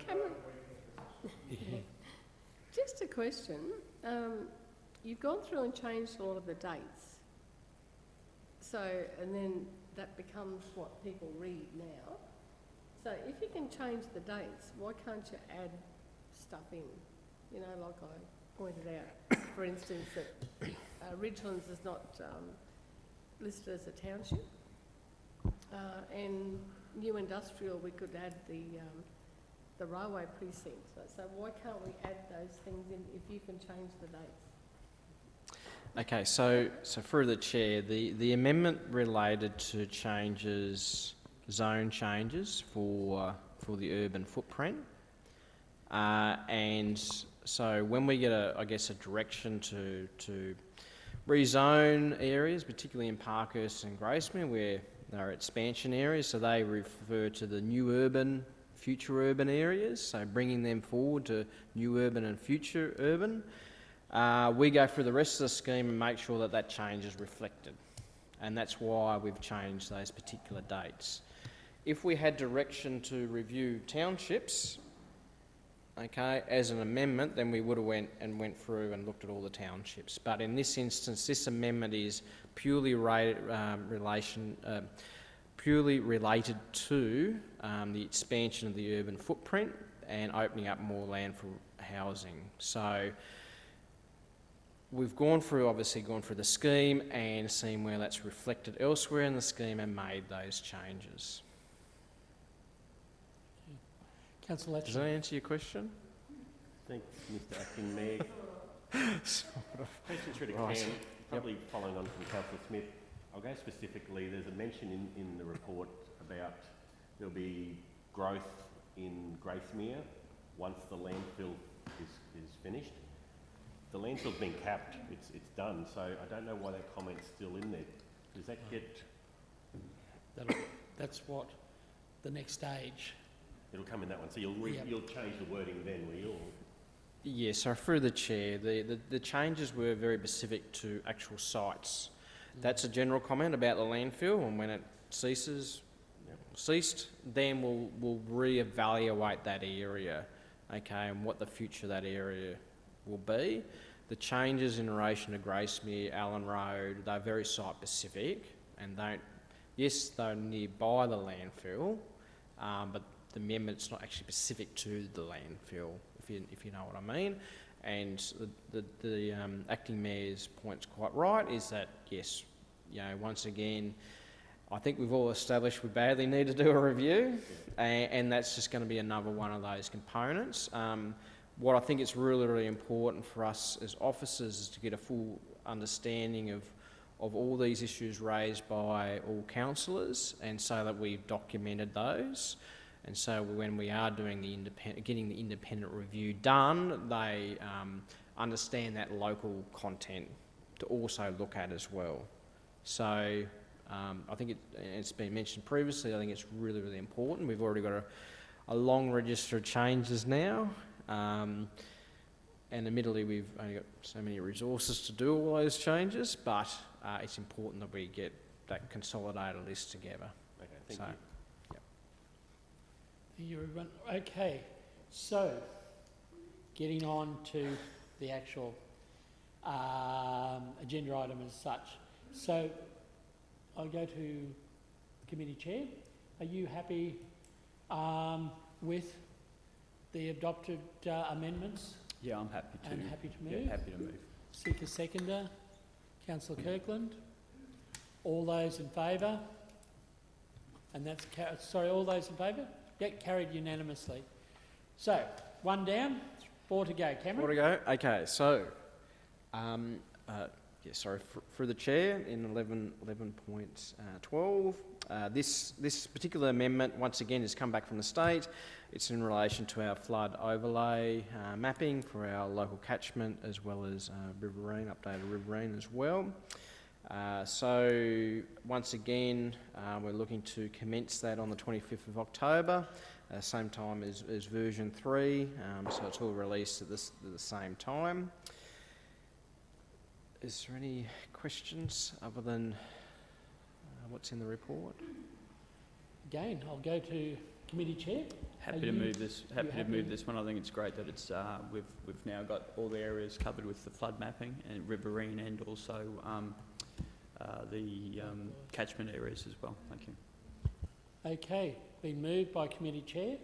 Cameron, just a question. You've gone through and changed a lot of the dates. So, and then that becomes what people read now. So if you can change the dates, why can't you add stuff in? You know, like I pointed out, for instance, that Ridgelands is not listed as a township, and new industrial, we could add the railway precinct. So why can't we add those things in if you can change the dates? Okay, so through the chair, the amendment related to changes, zone changes for the urban footprint, and so when we get a direction to rezone areas, particularly in Parkhurst and Gracemere, where they're expansion areas, so they refer to the new urban, future urban areas, so bringing them forward to new urban and future urban. We go through the rest of the scheme and make sure that that change is reflected, and that's why we've changed those particular dates. If we had direction to review townships, okay, as an amendment, then we would have went through and looked at all the townships. But in this instance, this amendment is purely purely related to the expansion of the urban footprint and opening up more land for housing. So we've obviously gone through the scheme and seen where that's reflected elsewhere in the scheme and made those changes. Councillor Does that answer your question? Thanks, Mr. Acting Mayor. Question through to Right. Cam, probably following on from Councillor Smith. I'll go specifically, there's a mention in the report about there'll be growth in Gracemere once the landfill is finished. The landfill's been capped, it's done, so I don't know why that comment's still in there. Does that get... That's what the next stage. It'll come in that one, so you'll change the wording then, will you? Yeah, so through the chair, the changes were very specific to actual sites. That's a general comment about the landfill, and when it ceased, then we'll re-evaluate that area, okay, and what the future of that area will be. The changes in relation to Gracemere, Allen Road, they're very site-specific, and they're nearby the landfill, but the amendment's not actually specific to the landfill, if you know what I mean. And the acting mayor's point's quite right, is that yes, you know, once again, I think we've all established we badly need to do a review, and that's just going to be another one of those components. What I think is really, really important for us as officers is to get a full understanding of all these issues raised by all councillors, and so that we've documented those. And so when we are doing getting the independent review done, they understand that local content to also look at as well. So I think it's been mentioned previously, I think it's really, really important. We've already got a long register of changes now, and admittedly we've only got so many resources to do all those changes, but it's important that we get that consolidated list together. Okay, thank you. Yep. Thank you, everyone. Okay, so getting on to the actual agenda item as such. So I'll go to committee chair. Are you happy with the adopted amendments? Yeah, I'm happy to. And happy to move? Yeah, happy to move. Seek a seconder. Councillor Kirkland. All those in favour? And that's, all those in favour? Yeah, carried unanimously. So, one down, 4 to go. Cameron? 4 to go. Okay, so, through the chair in 11.12, this particular amendment, once again, has come back from the state. It's in relation to our flood overlay mapping for our local catchment, as well as Riverine, updated Riverine as well. So once again, we're looking to commence that on the 25th of October, same time as version 3, so it's all released at the same time. Is there any questions other than what's in the report? Again, I'll go to committee chair. Happy to move this. Happy to move this one. I think it's great that it's we've now got all the areas covered with the flood mapping and Riverine, and also the catchment areas as well. Thank you. Okay, been moved by committee chair,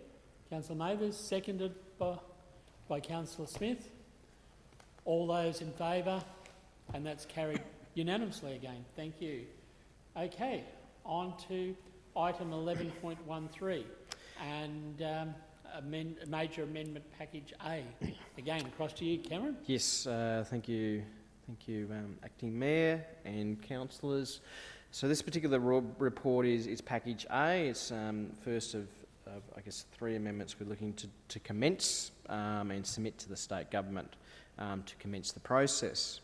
Councillor Mathers, seconded by Councillor Smith. All those in favour, and that's carried unanimously again. Thank you. Okay, on to item 11.13 and major amendment package A. Again, across to you, Cameron. Yes, thank you. Thank you, Acting Mayor and councillors. So this particular report is package A. It's first of I guess 3 amendments we're looking to commence and submit to the state government to commence the process.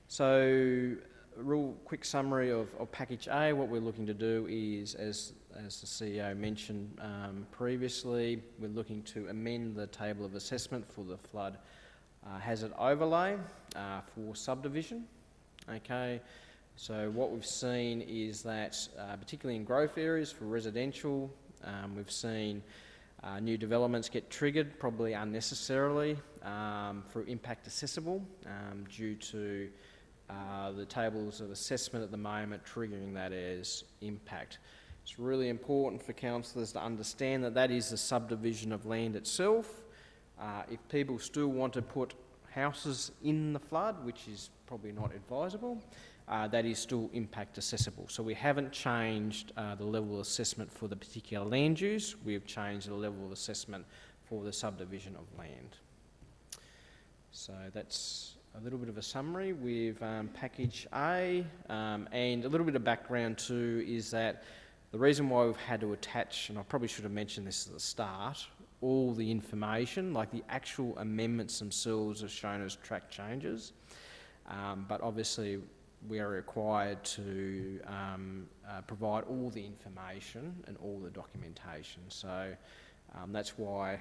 So a real quick summary of package A. What we're looking to do is, as the CEO mentioned previously, we're looking to amend the table of assessment for the flood hazard overlay for subdivision. Okay, so what we've seen is that particularly in growth areas for residential, we've seen new developments get triggered, probably unnecessarily, through impact accessible due to the tables of assessment at the moment triggering that as impact. It's really important for councillors to understand that that is the subdivision of land itself. If people still want to put houses in the flood, which is probably not advisable, that is still impact accessible. So we haven't changed the level of assessment for the particular land use, we've changed the level of assessment for the subdivision of land. So that's a little bit of a summary with package A, and a little bit of background too is that the reason why we've had to attach, and I probably should have mentioned this at the start, all the information, like the actual amendments themselves are shown as track changes, but obviously we are required to provide all the information and all the documentation. So that's why,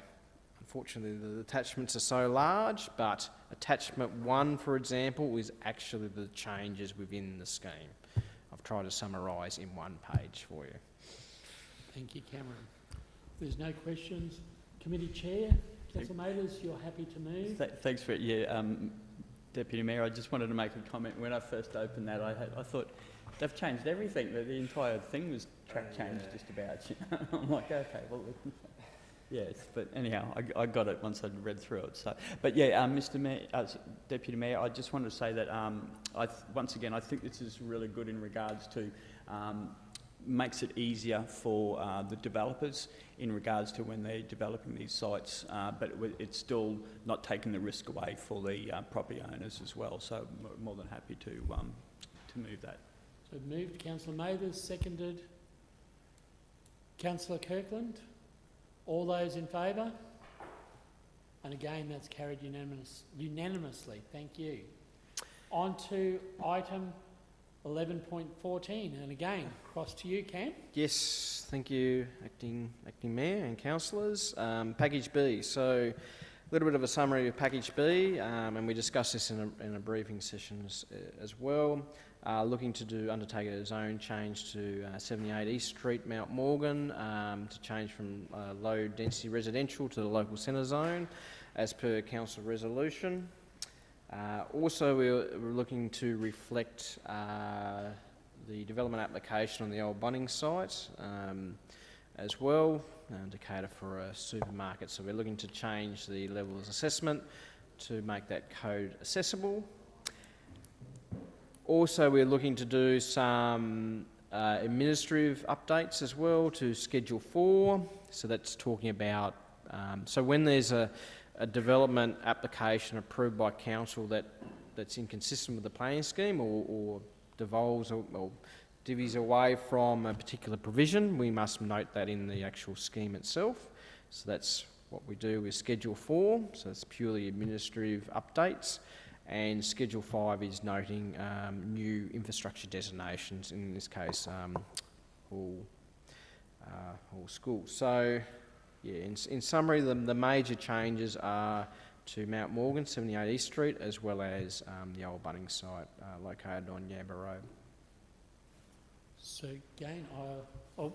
unfortunately, the attachments are so large, but attachment 1, for example, is actually the changes within the scheme. I've tried to summarise in 1 page for you. Thank you, Cameron. There's no questions. Committee Chair, Councillor Mathers, you're happy to move? Thanks for it. Yeah, Deputy Mayor, I just wanted to make a comment. When I first opened that, I thought they've changed everything. The entire thing was track changed just about. You know? I'm like, okay, well, yes. But anyhow, I got it once I'd read through it. So, but yeah, Mr. Mayor, Deputy Mayor, I just wanted to say that once again, I think this is really good in regards to. Makes it easier for the developers in regards to when they're developing these sites, but it's still not taking the risk away for the property owners as well. So more than happy to move that. So moved, Councillor Mathers, seconded. Councillor Kirkland, All those in favour? And again, that's carried unanimously. Thank you. On to item 11.14, and again, across to you, Cam. Yes, thank you, Acting Mayor and Councillors. Package B. So, a little bit of a summary of Package B, and we discussed this in a briefing session as well. Looking to undertake a zone change to 78 East Street, Mount Morgan, to change from low density residential to the local centre zone, as per council resolution. Also, we're looking to reflect the development application on the old Bunnings site as well, to cater for a supermarket. So we're looking to change the levels assessment to make that code accessible. Also, we're looking to do some administrative updates as well to Schedule 4. So that's talking about, so when there's a development application approved by council that's inconsistent with the planning scheme or devolves or divvies away from a particular provision, we must note that in the actual scheme itself. So that's what we do with Schedule 4, so it's purely administrative updates. And Schedule 5 is noting new infrastructure designations, in this case all schools. So yeah, in summary, the major changes are to Mount Morgan, 78 East Street, as well as the old Bunnings site located on Yamba Road. So again, I'll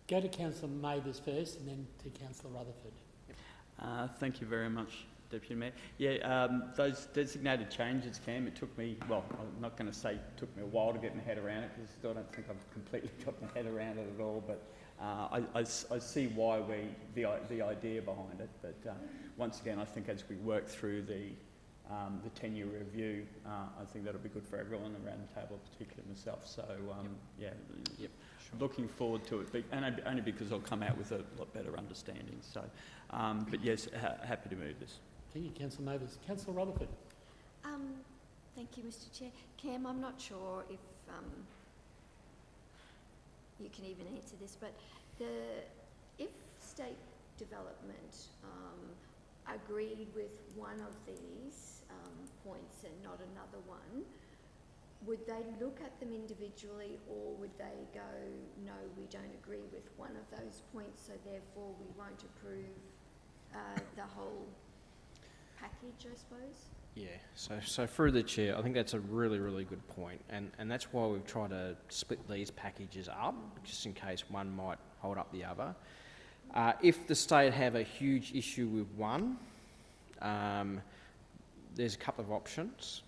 go to Councillor Mathers first and then to Councillor Rutherford. Thank you very much, Deputy Mayor. Yeah, those designated changes, Cam, it took me, well, I'm not going to say it took me a while to get my head around it, because I don't think I've completely got my head around it at all, but I see why the idea behind it. But once again, I think as we work through the 10-year review, I think that'll be good for everyone around the table, particularly myself. So looking forward to it, and only because I'll come out with a lot better understanding. So, but yes, happy to move this. Thank you, Councillor Mathers. Councillor Rutherford. Thank you, Mr. Chair. Cam, I'm not sure if you can even answer this, but if state development agreed with one of these points and not another one, would they look at them individually, or would they go, no, we don't agree with one of those points, so therefore we won't approve the whole package, I suppose? Yeah, so through the chair, I think that's a really, really good point, and that's why we've tried to split these packages up, just in case one might hold up the other. If the state have a huge issue with one, there's a couple of options.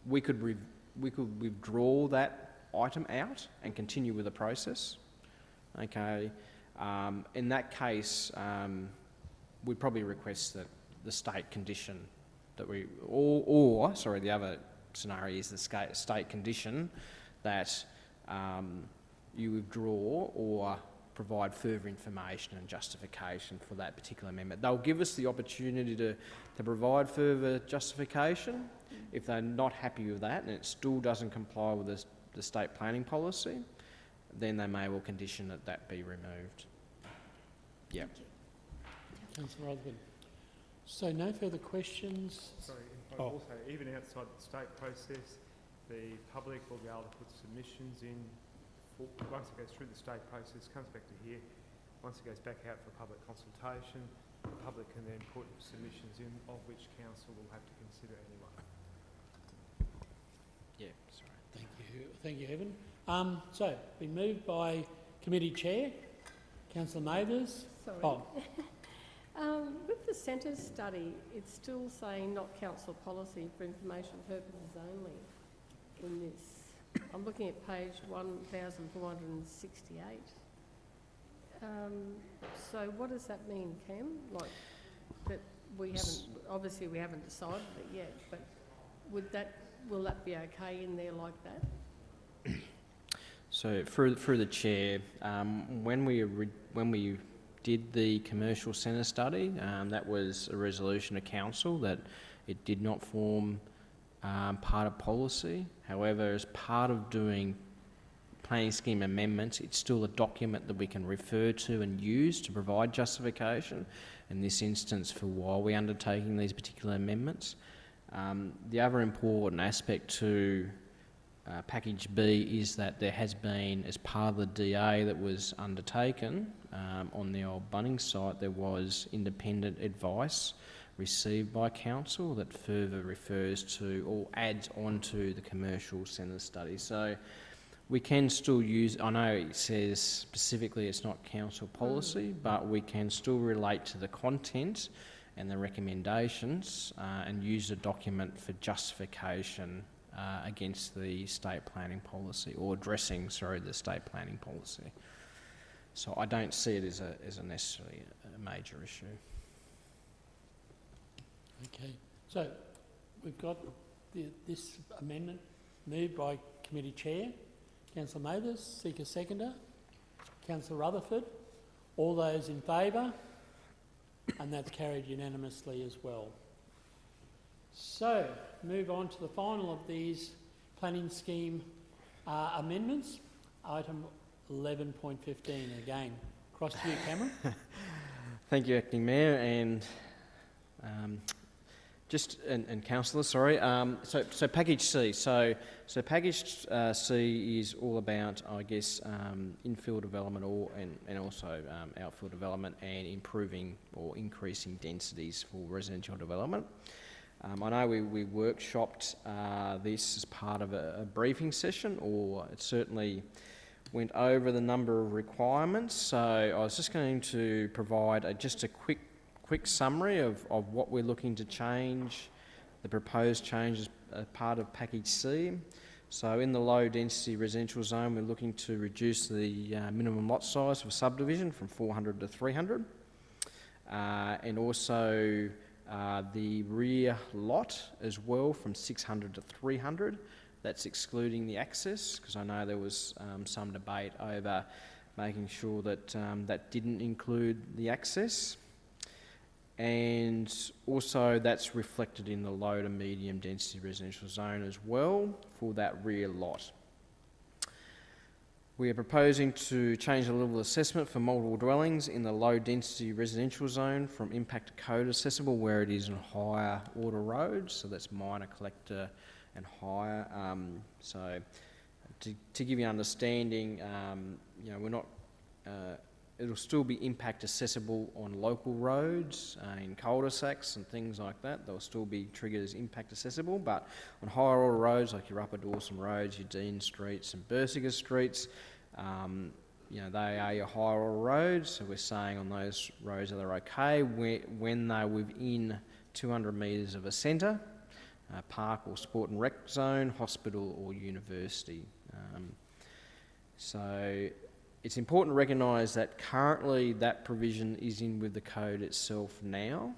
We could withdraw that item out and continue with the process. Okay, in that case, we'd probably request that the state condition that we, the other scenario is the state condition that you withdraw or provide further information and justification for that particular amendment. They'll give us the opportunity to provide further justification. If they're not happy with that and it still doesn't comply with the state planning policy, then they may well condition that be removed. Yeah. Councillor Rutherford. So no further questions? Sorry, also, even outside the state process, the public will be able to put submissions in. Once it goes through the state process, comes back to here, once it goes back out for public consultation, the public can then put submissions in, of which council will have to consider anyway. Yeah, sorry. Thank you, Evan. So, been moved by Committee Chair, Councillor Mathers. Sorry. With the centre study, it's still saying not council policy for information purposes only in this. I'm looking at page 1468. So what does that mean, Cam? Like, that we haven't, obviously we haven't decided it yet, but will that be okay in there like that? So through the chair, when we did the commercial centre study, that was a resolution of council that it did not form part of policy. However, as part of doing planning scheme amendments, it's still a document that we can refer to and use to provide justification, in this instance for why we're undertaking these particular amendments. The other important aspect to Package B is that there has been, as part of the DA that was undertaken on the old Bunnings site, there was independent advice received by council that further refers to or adds on to the commercial centre study. So we can still use, I know it says specifically it's not council policy, but we can still relate to the content and the recommendations and use the document for justification against the state planning policy, or addressing, sorry, the state planning policy. So I don't see it as a necessarily a major issue. Okay, so we've got this amendment moved by Committee Chair, Councillor Mathers, seek a seconder, Councillor Rutherford. All those in favour? And that's carried unanimously as well. So, move on to the final of these planning scheme amendments, item 11.15. Again, across to you, Cameron. Thank you, Acting Mayor, and councillors, sorry. So package C. So package C is all about, I guess, infill development and also outfill development, and improving or increasing densities for residential development. I know we workshopped this as part of a briefing session, or it certainly went over the number of requirements. So I was just going to provide just a quick summary of what we're looking to change, the proposed changes as part of Package C. So in the low density residential zone, we're looking to reduce the minimum lot size for subdivision from 400 to 300. And also the rear lot as well from 600 to 300. That's excluding the access, because I know there was some debate over making sure that that didn't include the access. And also that's reflected in the low to medium density residential zone as well for that rear lot. We are proposing to change the level of assessment for multiple dwellings in the low density residential zone from impact to code accessible where it is on higher order roads, so that's minor, collector and higher. So to give you an understanding, we're not it'll still be impact accessible on local roads, in cul-de-sacs and things like that. They'll still be triggered as impact accessible, but on higher order roads like your Upper Dawson roads, your Dean streets and Bersiger streets, they are your higher order roads. So we're saying on those roads that they're okay when they're within 200 metres of a centre, park or sport and rec zone, hospital or university. So it's important to recognise that currently that provision is in with the code itself now,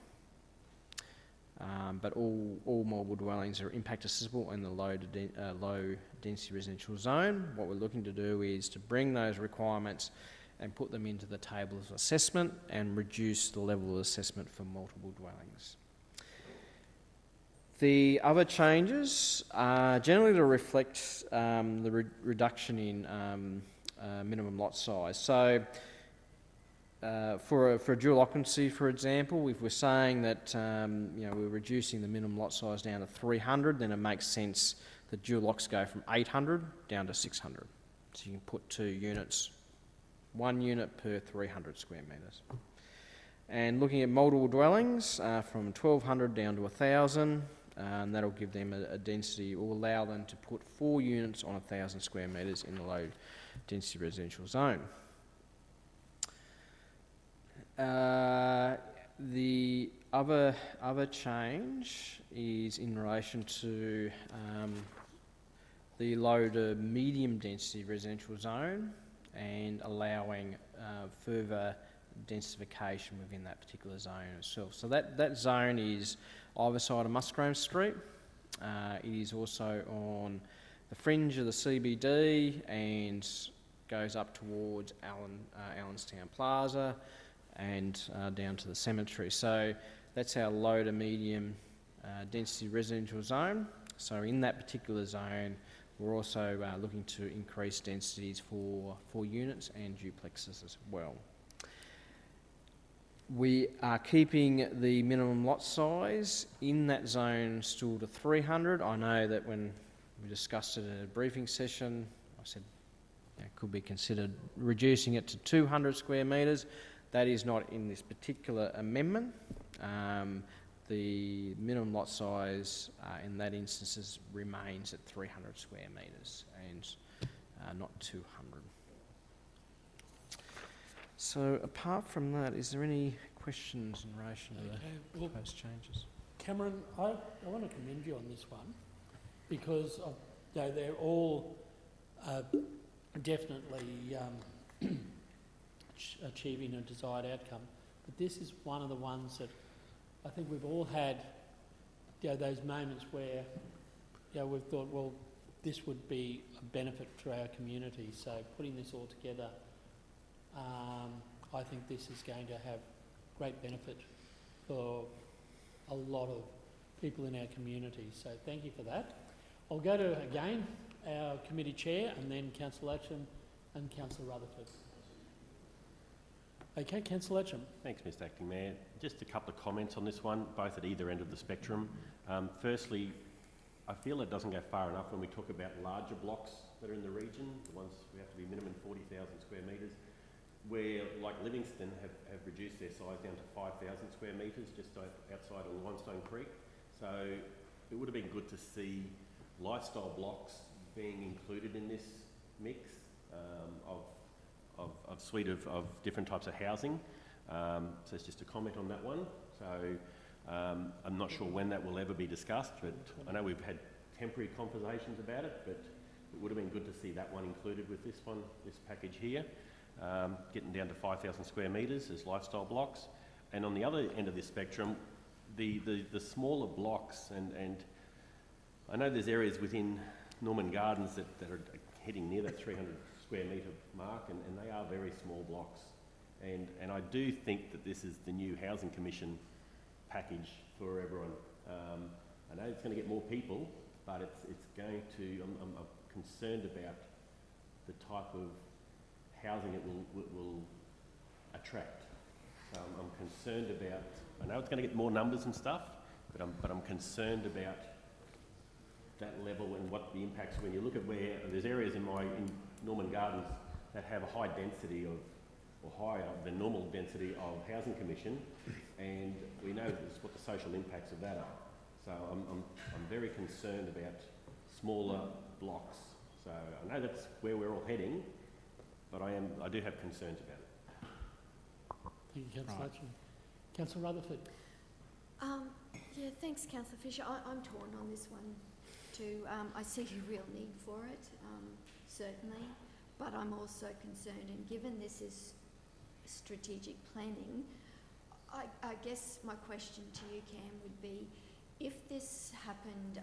but all mobile dwellings are impact accessible in the low density residential zone. What we're looking to do is to bring those requirements and put them into the table of assessment and reduce the level of assessment for multiple dwellings. The other changes are generally to reflect the reduction in minimum lot size. So for a dual occupancy, for example, if we're saying that we're reducing the minimum lot size down to 300, then it makes sense that dual locks go from 800 down to 600. So you can put 2 units, 1 unit per 300 square metres. And looking at multiple dwellings from 1,200 down to 1,000, and that'll give them a density, or allow them to put 4 units on 1,000 square metres in the low density residential zone. The other change is in relation to the low to medium density residential zone and allowing further densification within that particular zone itself. So that zone is either side of Musgrave Street. It is also on the fringe of the CBD and goes up towards Allenstown Plaza and down to the cemetery. So that's our low to medium density residential zone. So in that particular zone, we're also looking to increase densities for units and duplexes as well. We are keeping the minimum lot size in that zone still to 300. I know that when we discussed it in a briefing session, I said it could be considered reducing it to 200 square metres. That is not in this particular amendment. The minimum lot size in that instance remains at 300 square metres and not 200. So apart from that, is there any questions in relation to the proposed changes? Cameron, I want to commend you on this one because they're all definitely achieving a desired outcome. But this is one of the ones that I think we've all had those moments where we've thought, well, this would be a benefit to our community. So putting this all together, I think this is going to have great benefit for a lot of people in our community. So thank you for that. I'll go to, again, our committee chair and then Councillor Latcham and Councillor Rutherford. Okay, Councillor Latcham. Thanks, Mr Acting Mayor. Just a couple of comments on this one, both at either end of the spectrum. Firstly, I feel it doesn't go far enough when we talk about larger blocks that are in the region, the ones we have to be minimum 40,000 square metres, where, like Livingston, have reduced their size down to 5,000 square metres just outside of Limestone Creek. So it would have been good to see lifestyle blocks being included in this mix of suite of different types of housing. So it's just a comment on that one. So I'm not sure when that will ever be discussed, but I know we've had temporary conversations about it, but it would have been good to see that one included with this one, this package here. Getting down to 5,000 square metres as lifestyle blocks. And on the other end of this spectrum, the smaller blocks, and I know there's areas within Norman Gardens that are heading near that 300 square metre mark, and they are very small blocks. And I do think that this is the new Housing Commission package for everyone. I know it's going to get more people, but it's going to, I'm concerned about the type of housing it will attract. So I'm concerned about, I know it's going to get more numbers and stuff, but I'm concerned about that level and what the impacts, when you look at where there's areas in Norman Gardens that have a high density of, or higher than normal density of Housing Commission, and we know what the social impacts of that are. So I'm very concerned about smaller blocks. So I know that's where we're all heading, but I do have concerns about it. Thank you, Councillor Latcham. Councillor Rutherford. Yeah, thanks, Councillor Fisher. I'm torn on this one too. I see a real need for it, certainly, but I'm also concerned, and given this is strategic planning, I guess my question to you, Cam, would be, if this happened,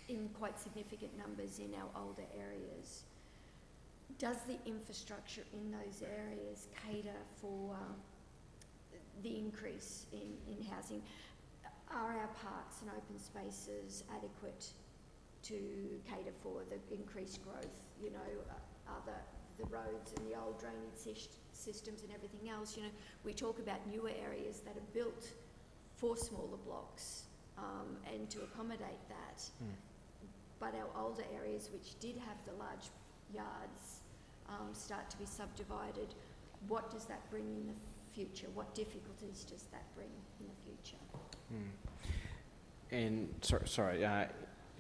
in quite significant numbers in our older areas, does the infrastructure in those areas cater for the increase in housing? Are our parks and open spaces adequate to cater for the increased growth? You know, are the roads and the old drainage systems and everything else? You know, we talk about newer areas that are built for smaller blocks and to accommodate that. But our older areas, which did have the large yards, start to be subdivided. What does that bring in the future? What difficulties does that bring in the future? And sorry,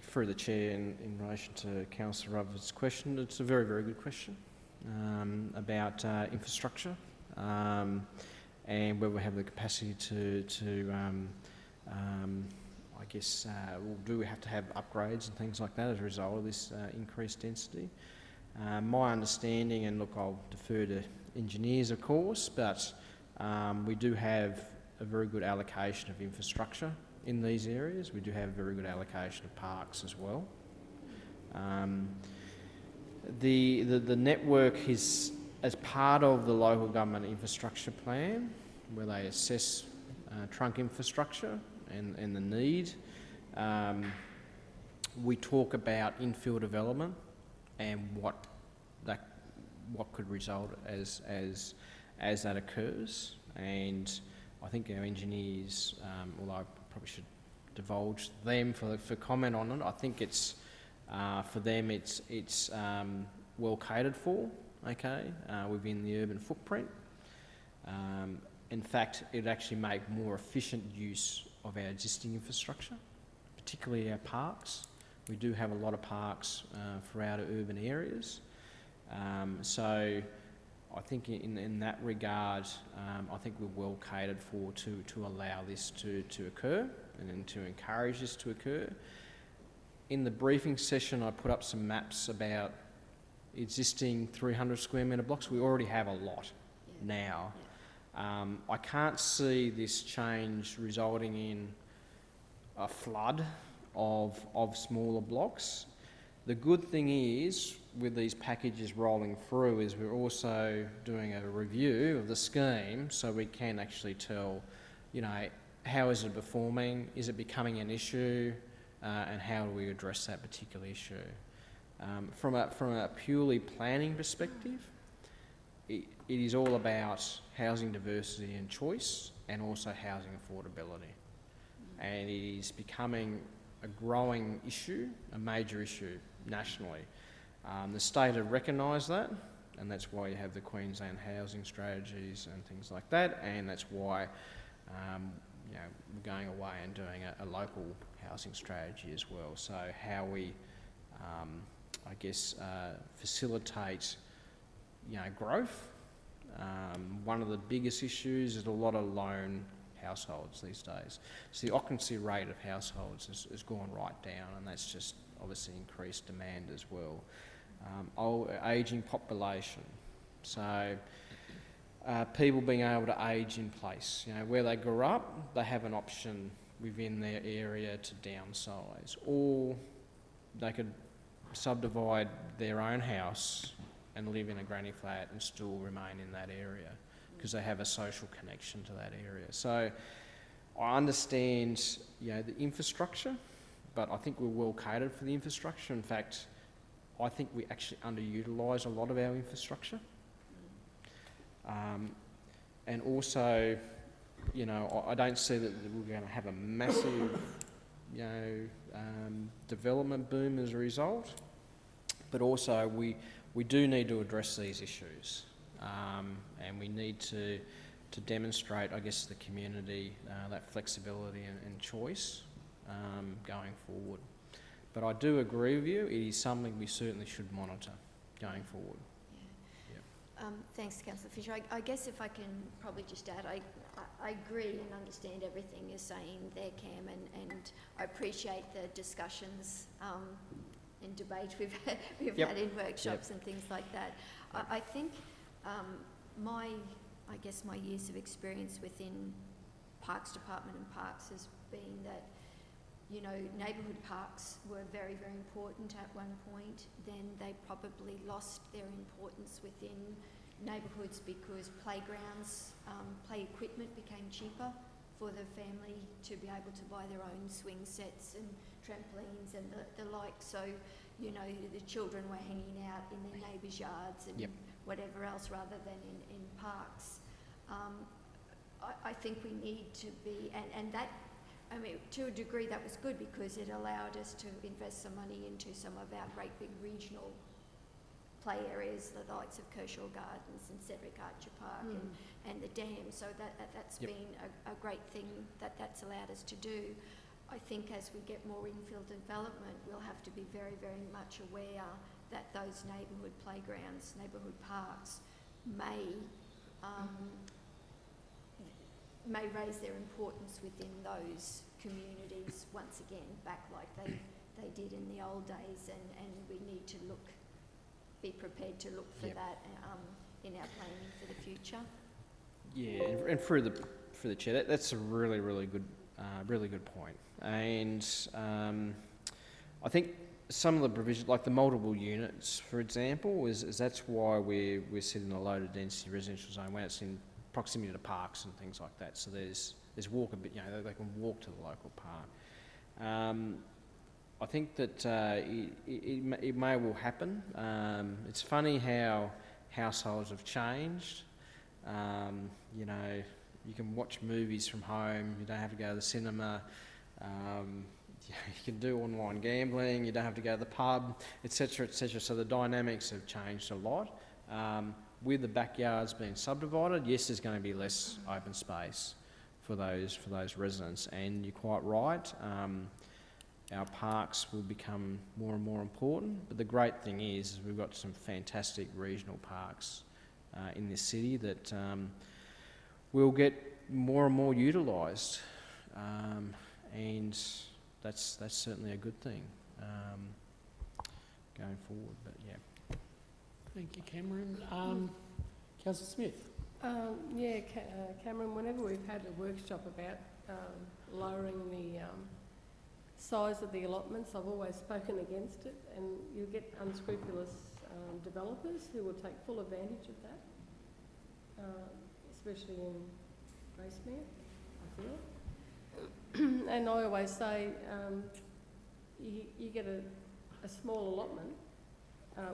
through the chair, in relation to Councillor Rutherford's question, it's a very, very good question about infrastructure and where we have the capacity to I guess, do we have to have upgrades and things like that as a result of this increased density? My understanding, and look, I'll defer to engineers, of course, but we do have a very good allocation of infrastructure in these areas. We do have a very good allocation of parks as well. The network is as part of the local government infrastructure plan, where they assess trunk infrastructure and the need. we talk about infill development and what could result as that occurs. And I think our engineers, although I probably should divulge them for comment on it, I think it's for them it's well catered for, okay, within the urban footprint. In fact, it'd actually make more efficient use of our existing infrastructure, particularly our parks. We do have a lot of parks throughout our urban areas. So I think in that regard, I think we're well catered for to allow this to occur and to encourage this to occur. In the briefing session, I put up some maps about existing 300 square metre blocks. We already have a lot now. I can't see this change resulting in a flood of smaller blocks. The good thing is, with these packages rolling through, is we're also doing a review of the scheme so we can actually tell, you know, how is it performing, is it becoming an issue, and how do we address that particular issue. From a purely planning perspective, it is all about housing diversity and choice, and also housing affordability. And it is becoming a growing issue, a major issue nationally. The state have recognised that, and that's why you have the Queensland housing strategies and things like that, and that's why you know, we're going away and doing a local housing strategy as well. So how we, I guess, facilitate, you know, growth. One of the biggest issues is a lot of lone households these days. So the occupancy rate of households has gone right down, and that's just obviously increased demand as well. Ageing population, so people being able to age in place. You know, where they grew up, they have an option within their area to downsize, or they could subdivide their own house and live in a granny flat and still remain in that area because they have a social connection to that area. So I understand, you know, the infrastructure, but I think we're well catered for the infrastructure. In fact, I think we actually underutilise a lot of our infrastructure. And also, you know, I don't see that we're going to have a massive, you know, development boom as a result, but also we do need to address these issues, and we need to demonstrate, I guess, the community that flexibility and choice going forward. But I do agree with you, it is something we certainly should monitor going forward. Thanks, Councillor Fisher. I guess if I can probably just add, I agree and understand everything you're saying there, Cam, and I appreciate the discussions and debate we've had in workshops and things like that. I think my years of experience within Parks Department and Parks has been that, you know, neighbourhood parks were very, very important at one point. Then they probably lost their importance within neighbourhoods because playgrounds, play equipment became cheaper for the family to be able to buy their own swing sets and trampolines and the like. So, you know, the children were hanging out in their neighbours' yards and whatever else rather than in parks. I think we need to be, and that, I mean, to a degree that was good because it allowed us to invest some money into some of our great big regional play areas, the likes of Kershaw Gardens and Cedric Archer Park and the dam. So that's been a great thing that's allowed us to do. I think as we get more infill development, we'll have to be very, very much aware that those neighbourhood playgrounds, neighbourhood parks may raise their importance within those communities once again, back like they did in the old days, and we need to be prepared to look for that in our planning for the future. Yeah, and through the chair, that's a really, really good point. And I think some of the provisions, like the multiple units, for example, is that's why we're sitting in a low density residential zone when it's in proximity to parks and things like that. So there's walkability, you know, they can walk to the local park. I think that it may well happen. It's funny how households have changed. You know, you can watch movies from home, you don't have to go to the cinema, you can do online gambling, you don't have to go to the pub, etc., etc. So the dynamics have changed a lot. With the backyards being subdivided, yes, there's going to be less open space for those residents, and you're quite right. Our parks will become more and more important, but the great thing is we've got some fantastic regional parks in this city that will get more and more utilised, and that's certainly a good thing going forward. But yeah. Thank you, Cameron. Councillor Smith. Cameron, whenever we've had a workshop about lowering the size of the allotments, I've always spoken against it, and you get unscrupulous developers who will take full advantage of that, especially in Gracemere, I feel. And I always say, you get a small allotment,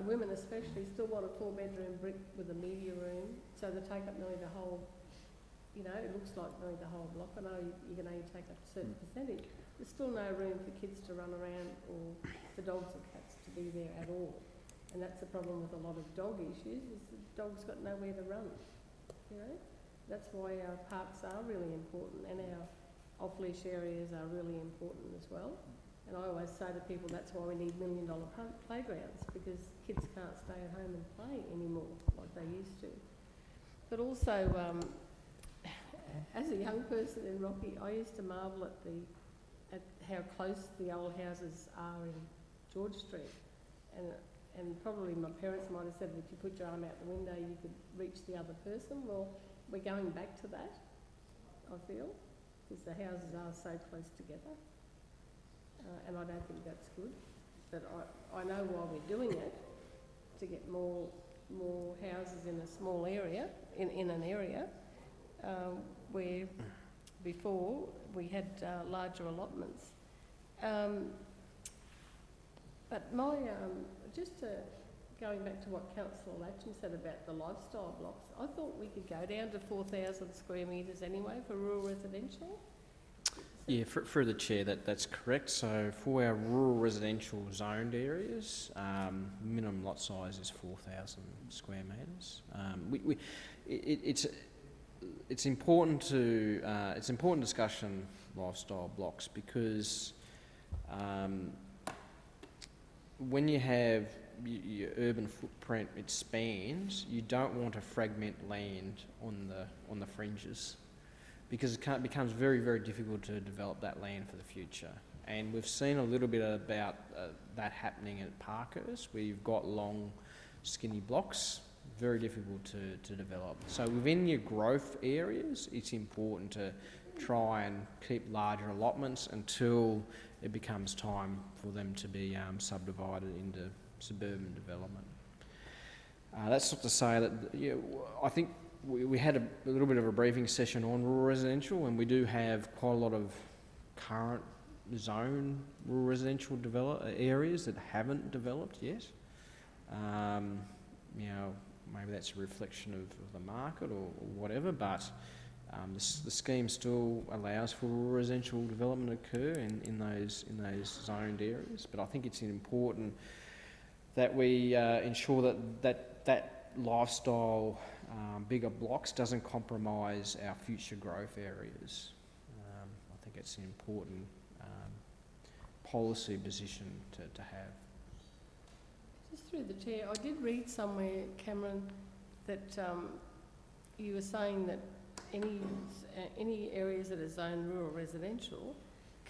women especially still want a 4-bedroom brick with a media room, so they take up nearly the whole, you know, it looks like nearly the whole block. I know you can only take up a certain percentage. There's still no room for kids to run around or for dogs or cats to be there at all. And that's the problem with a lot of dog issues, is the dog's got nowhere to run, you know. That's why our parks are really important, and our off-leash areas are really important as well. And I always say to people, that's why we need $1 million playgrounds, because kids can't stay at home and play anymore like they used to. But also, as a young person in Rocky, I used to marvel at how close the old houses are in George Street. And probably my parents might have said that if you put your arm out the window, you could reach the other person. Well, we're going back to that, I feel, because the houses are so close together. And I don't think that's good. But I know why we're doing it, to get more houses in a small area, in an area, where before we had larger allotments. But my, going back to what Councillor Latcham said about the lifestyle blocks, I thought we could go down to 4,000 square metres anyway for rural residential. Yeah, through the chair, that's correct. So for our rural residential zoned areas, minimum lot size is 4,000 square metres. It's important to it's important discussion lifestyle blocks, because when you have your urban footprint expands, you don't want to fragment land on the fringes, because it becomes very, very difficult to develop that land for the future. And we've seen a little bit about that happening at Parkhurst, where you've got long, skinny blocks, very difficult to develop. So within your growth areas, it's important to try and keep larger allotments until it becomes time for them to be subdivided into suburban development. That's not to say that, I think we had a little bit of a briefing session on rural residential, and we do have quite a lot of current zone rural residential areas that haven't developed yet. Maybe that's a reflection of the market or whatever, but the scheme still allows for rural residential development to occur in those zoned areas. But I think it's important that we ensure that lifestyle bigger blocks doesn't compromise our future growth areas. I think it's an important policy position to have. Just through the chair, I did read somewhere, Cameron, that you were saying that any areas that are zoned rural residential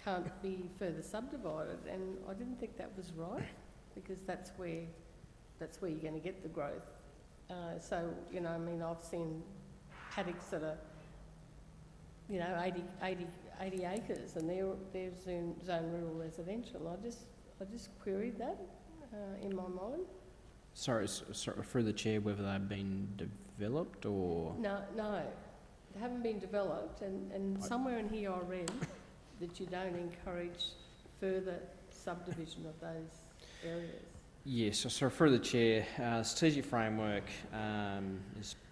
can't be further subdivided, and I didn't think that was right, because that's where you're going to get the growth. So, I've seen paddocks that are, 80 acres, and they're zone rural residential. I just queried that in my mind. Sorry, through the chair, whether they've been developed or... No, they haven't been developed, and somewhere in here I read that you don't encourage further subdivision of those areas? Yes, so through the Chair, strategic framework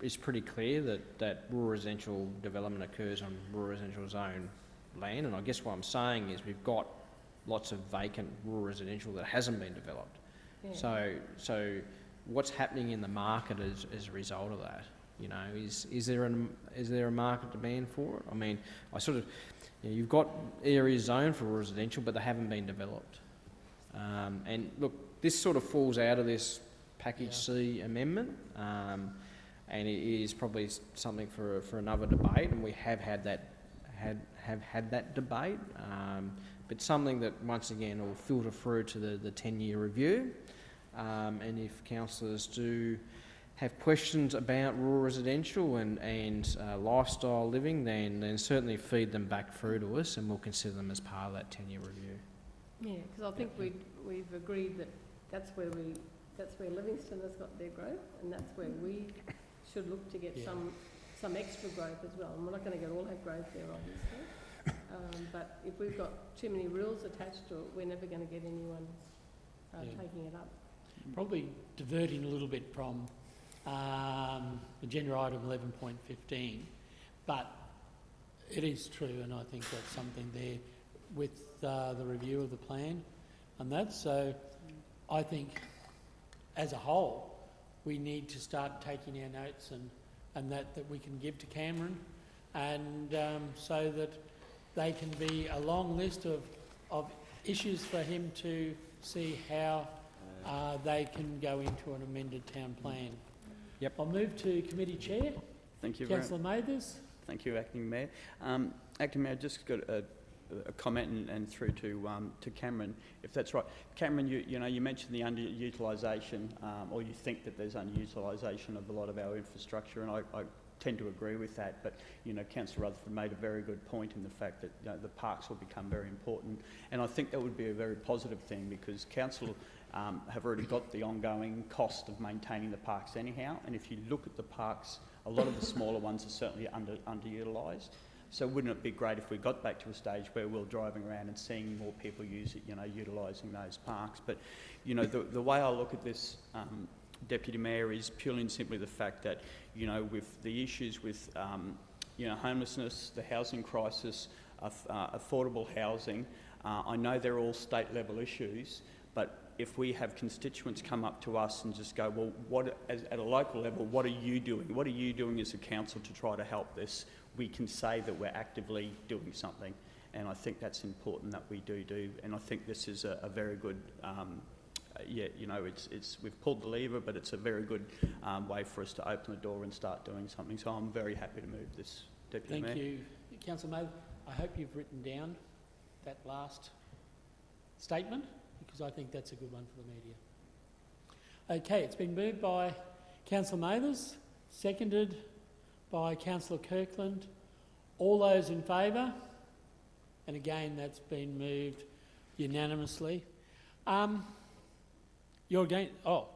is pretty clear that rural residential development occurs on rural residential zone land, and I guess what I'm saying is we've got lots of vacant rural residential that hasn't been developed. Yeah. So what's happening in the market as a result of that? You know, is there a market demand for it? I mean, you've got areas zoned for residential, but they haven't been developed. And look, this sort of falls out of this Package C amendment, and it is probably something for another debate, and we have had that debate, but something that once again will filter through to the 10-year review, and if councillors do have questions about rural residential and lifestyle living, then certainly feed them back through to us, and we'll consider them as part of that 10-year review. Yeah, because I think we've agreed that that's where Livingston has got their growth, and that's where we should look to get some extra growth as well. And we're not going to all have growth there, obviously. But if we've got too many rules attached to it, we're never going to get anyone taking it up. Probably diverting a little bit from agenda item 11.15, but it is true, and I think that's something there with the review of the plan and that. So I think as a whole we need to start taking our notes and that we can give to Cameron, and so that they can be a long list of issues for him to see how they can go into an amended town plan. Yep. I'll move to committee chair. Thank you, Councillor Mathers. Thank you, Acting Mayor. Acting Mayor, just got a comment and through to Cameron, if that's right. Cameron, you mentioned the underutilisation, or you think that there's underutilisation of a lot of our infrastructure, and I tend to agree with that. But Councillor Rutherford made a very good point in the fact that the parks will become very important, and I think that would be a very positive thing, because council have already got the ongoing cost of maintaining the parks anyhow. And if you look at the parks, a lot of the smaller ones are certainly underutilised. So wouldn't it be great if we got back to a stage where we're driving around and seeing more people use it, utilising those parks? But, the way I look at this, Deputy Mayor, is purely and simply the fact that, with the issues with, homelessness, the housing crisis, affordable housing, I know they're all state-level issues, but if we have constituents come up to us and just go, well, at a local level, what are you doing? What are you doing as a council to try to help this? We can say that we're actively doing something, and I think that's important that we do. And I think this is a very good, we've pulled the lever, but it's a very good way for us to open the door and start doing something. So I'm very happy to move this, Deputy Mayor. Thank you, Councillor Mathers. I hope you've written down that last statement, because I think that's a good one for the media. Okay, it's been moved by Councillor Mathers, seconded by Councillor Kirkland. All those in favour? And again, that's been moved unanimously. You're against? Oh.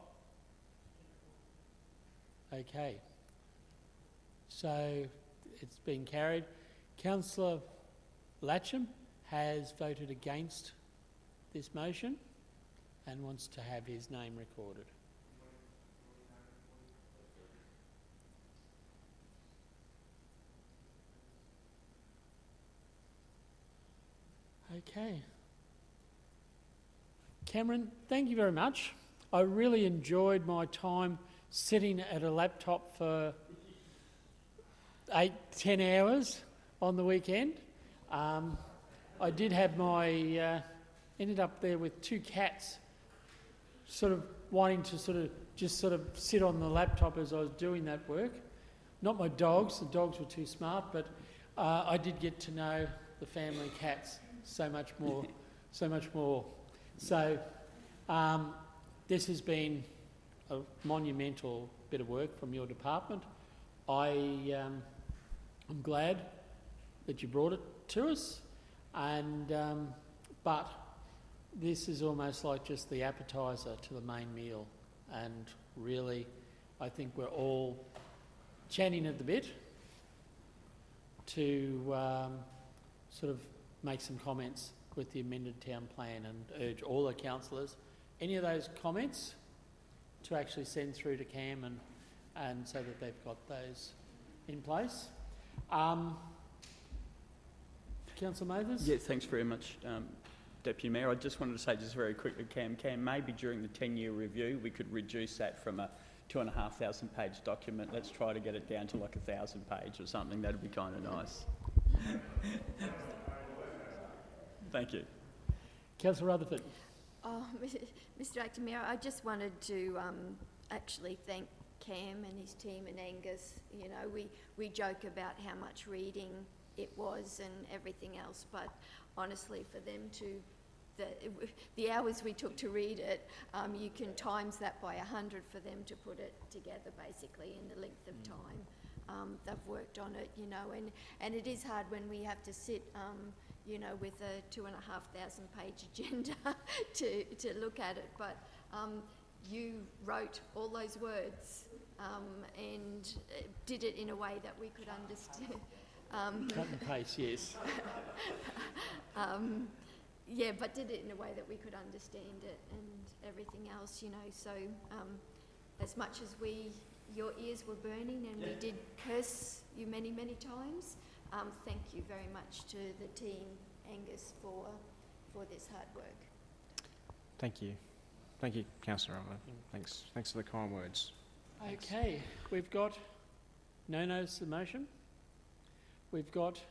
Okay. So it's been carried. Councillor Latcham has voted against this motion and wants to have his name recorded. Okay. Cameron, thank you very much. I really enjoyed my time sitting at a laptop for 8-10 hours on the weekend. I did have my, ended up there with 2 cats sort of wanting to just sit on the laptop as I was doing that work. Not my dogs, the dogs were too smart, but I did get to know the family cats so much more. So this has been a monumental bit of work from your department. I'm glad that you brought it to us, and but this is almost like just the appetizer to the main meal, and really I think we're all champing at the bit to sort of make some comments with the amended town plan, and urge all the councillors, any of those comments, to actually send through to Cam and so that they've got those in place. Councillor Mathers? Yeah, thanks very much, Deputy Mayor. I just wanted to say just very quickly, Cam, maybe during the 10-year review we could reduce that from a 2,500 page document. Let's try to get it down to like 1,000 page or something. That'd be kind of nice. Thank you. Councillor Rutherford. Oh, Mr Acting Mayor, I just wanted to actually thank Cam and his team and Angus. You know, we joke about how much reading it was and everything else, but honestly for them to, the hours we took to read it, you can times that by 100 for them to put it together basically in the length of time. They've worked on it, you know, and it is hard when we have to sit, you know, with a 2,500 page agenda to look at it, but you wrote all those words and did it in a way that we could understand. Cut and paste, yes. Yeah, but did it in a way that we could understand it and everything else, you know. So as much as your ears were burning and we did curse you many, many times, thank you very much to the team, Angus, for this hard work. Thank you. Thank you, Councillor Oliver. Thanks for the kind words. Okay, we've got no notice of motion. We've got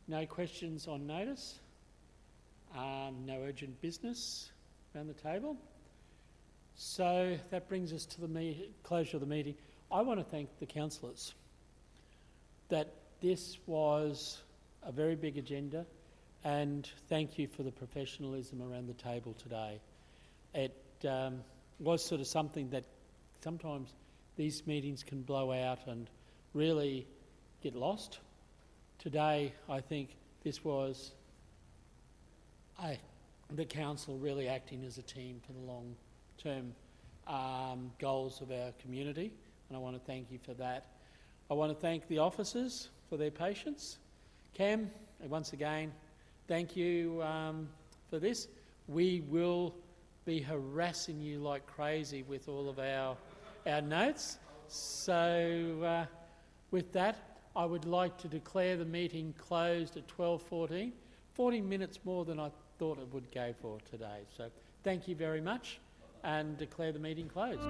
no questions on notice, no urgent business around the table. So that brings us to the closure of the meeting. I want to thank the councillors that this was a very big agenda, and thank you for the professionalism around the table today. It was sort of something that sometimes these meetings can blow out and really get lost. Today, I think this was the council really acting as a team for the long-term goals of our community, and I want to thank you for that. I want to thank the officers for their patience. Cam, once again, thank you for this. We will be harassing you like crazy with all of our notes. So with that, I would like to declare the meeting closed at 12:14, 40 minutes more than I thought it would go for today. So thank you very much and declare the meeting closed.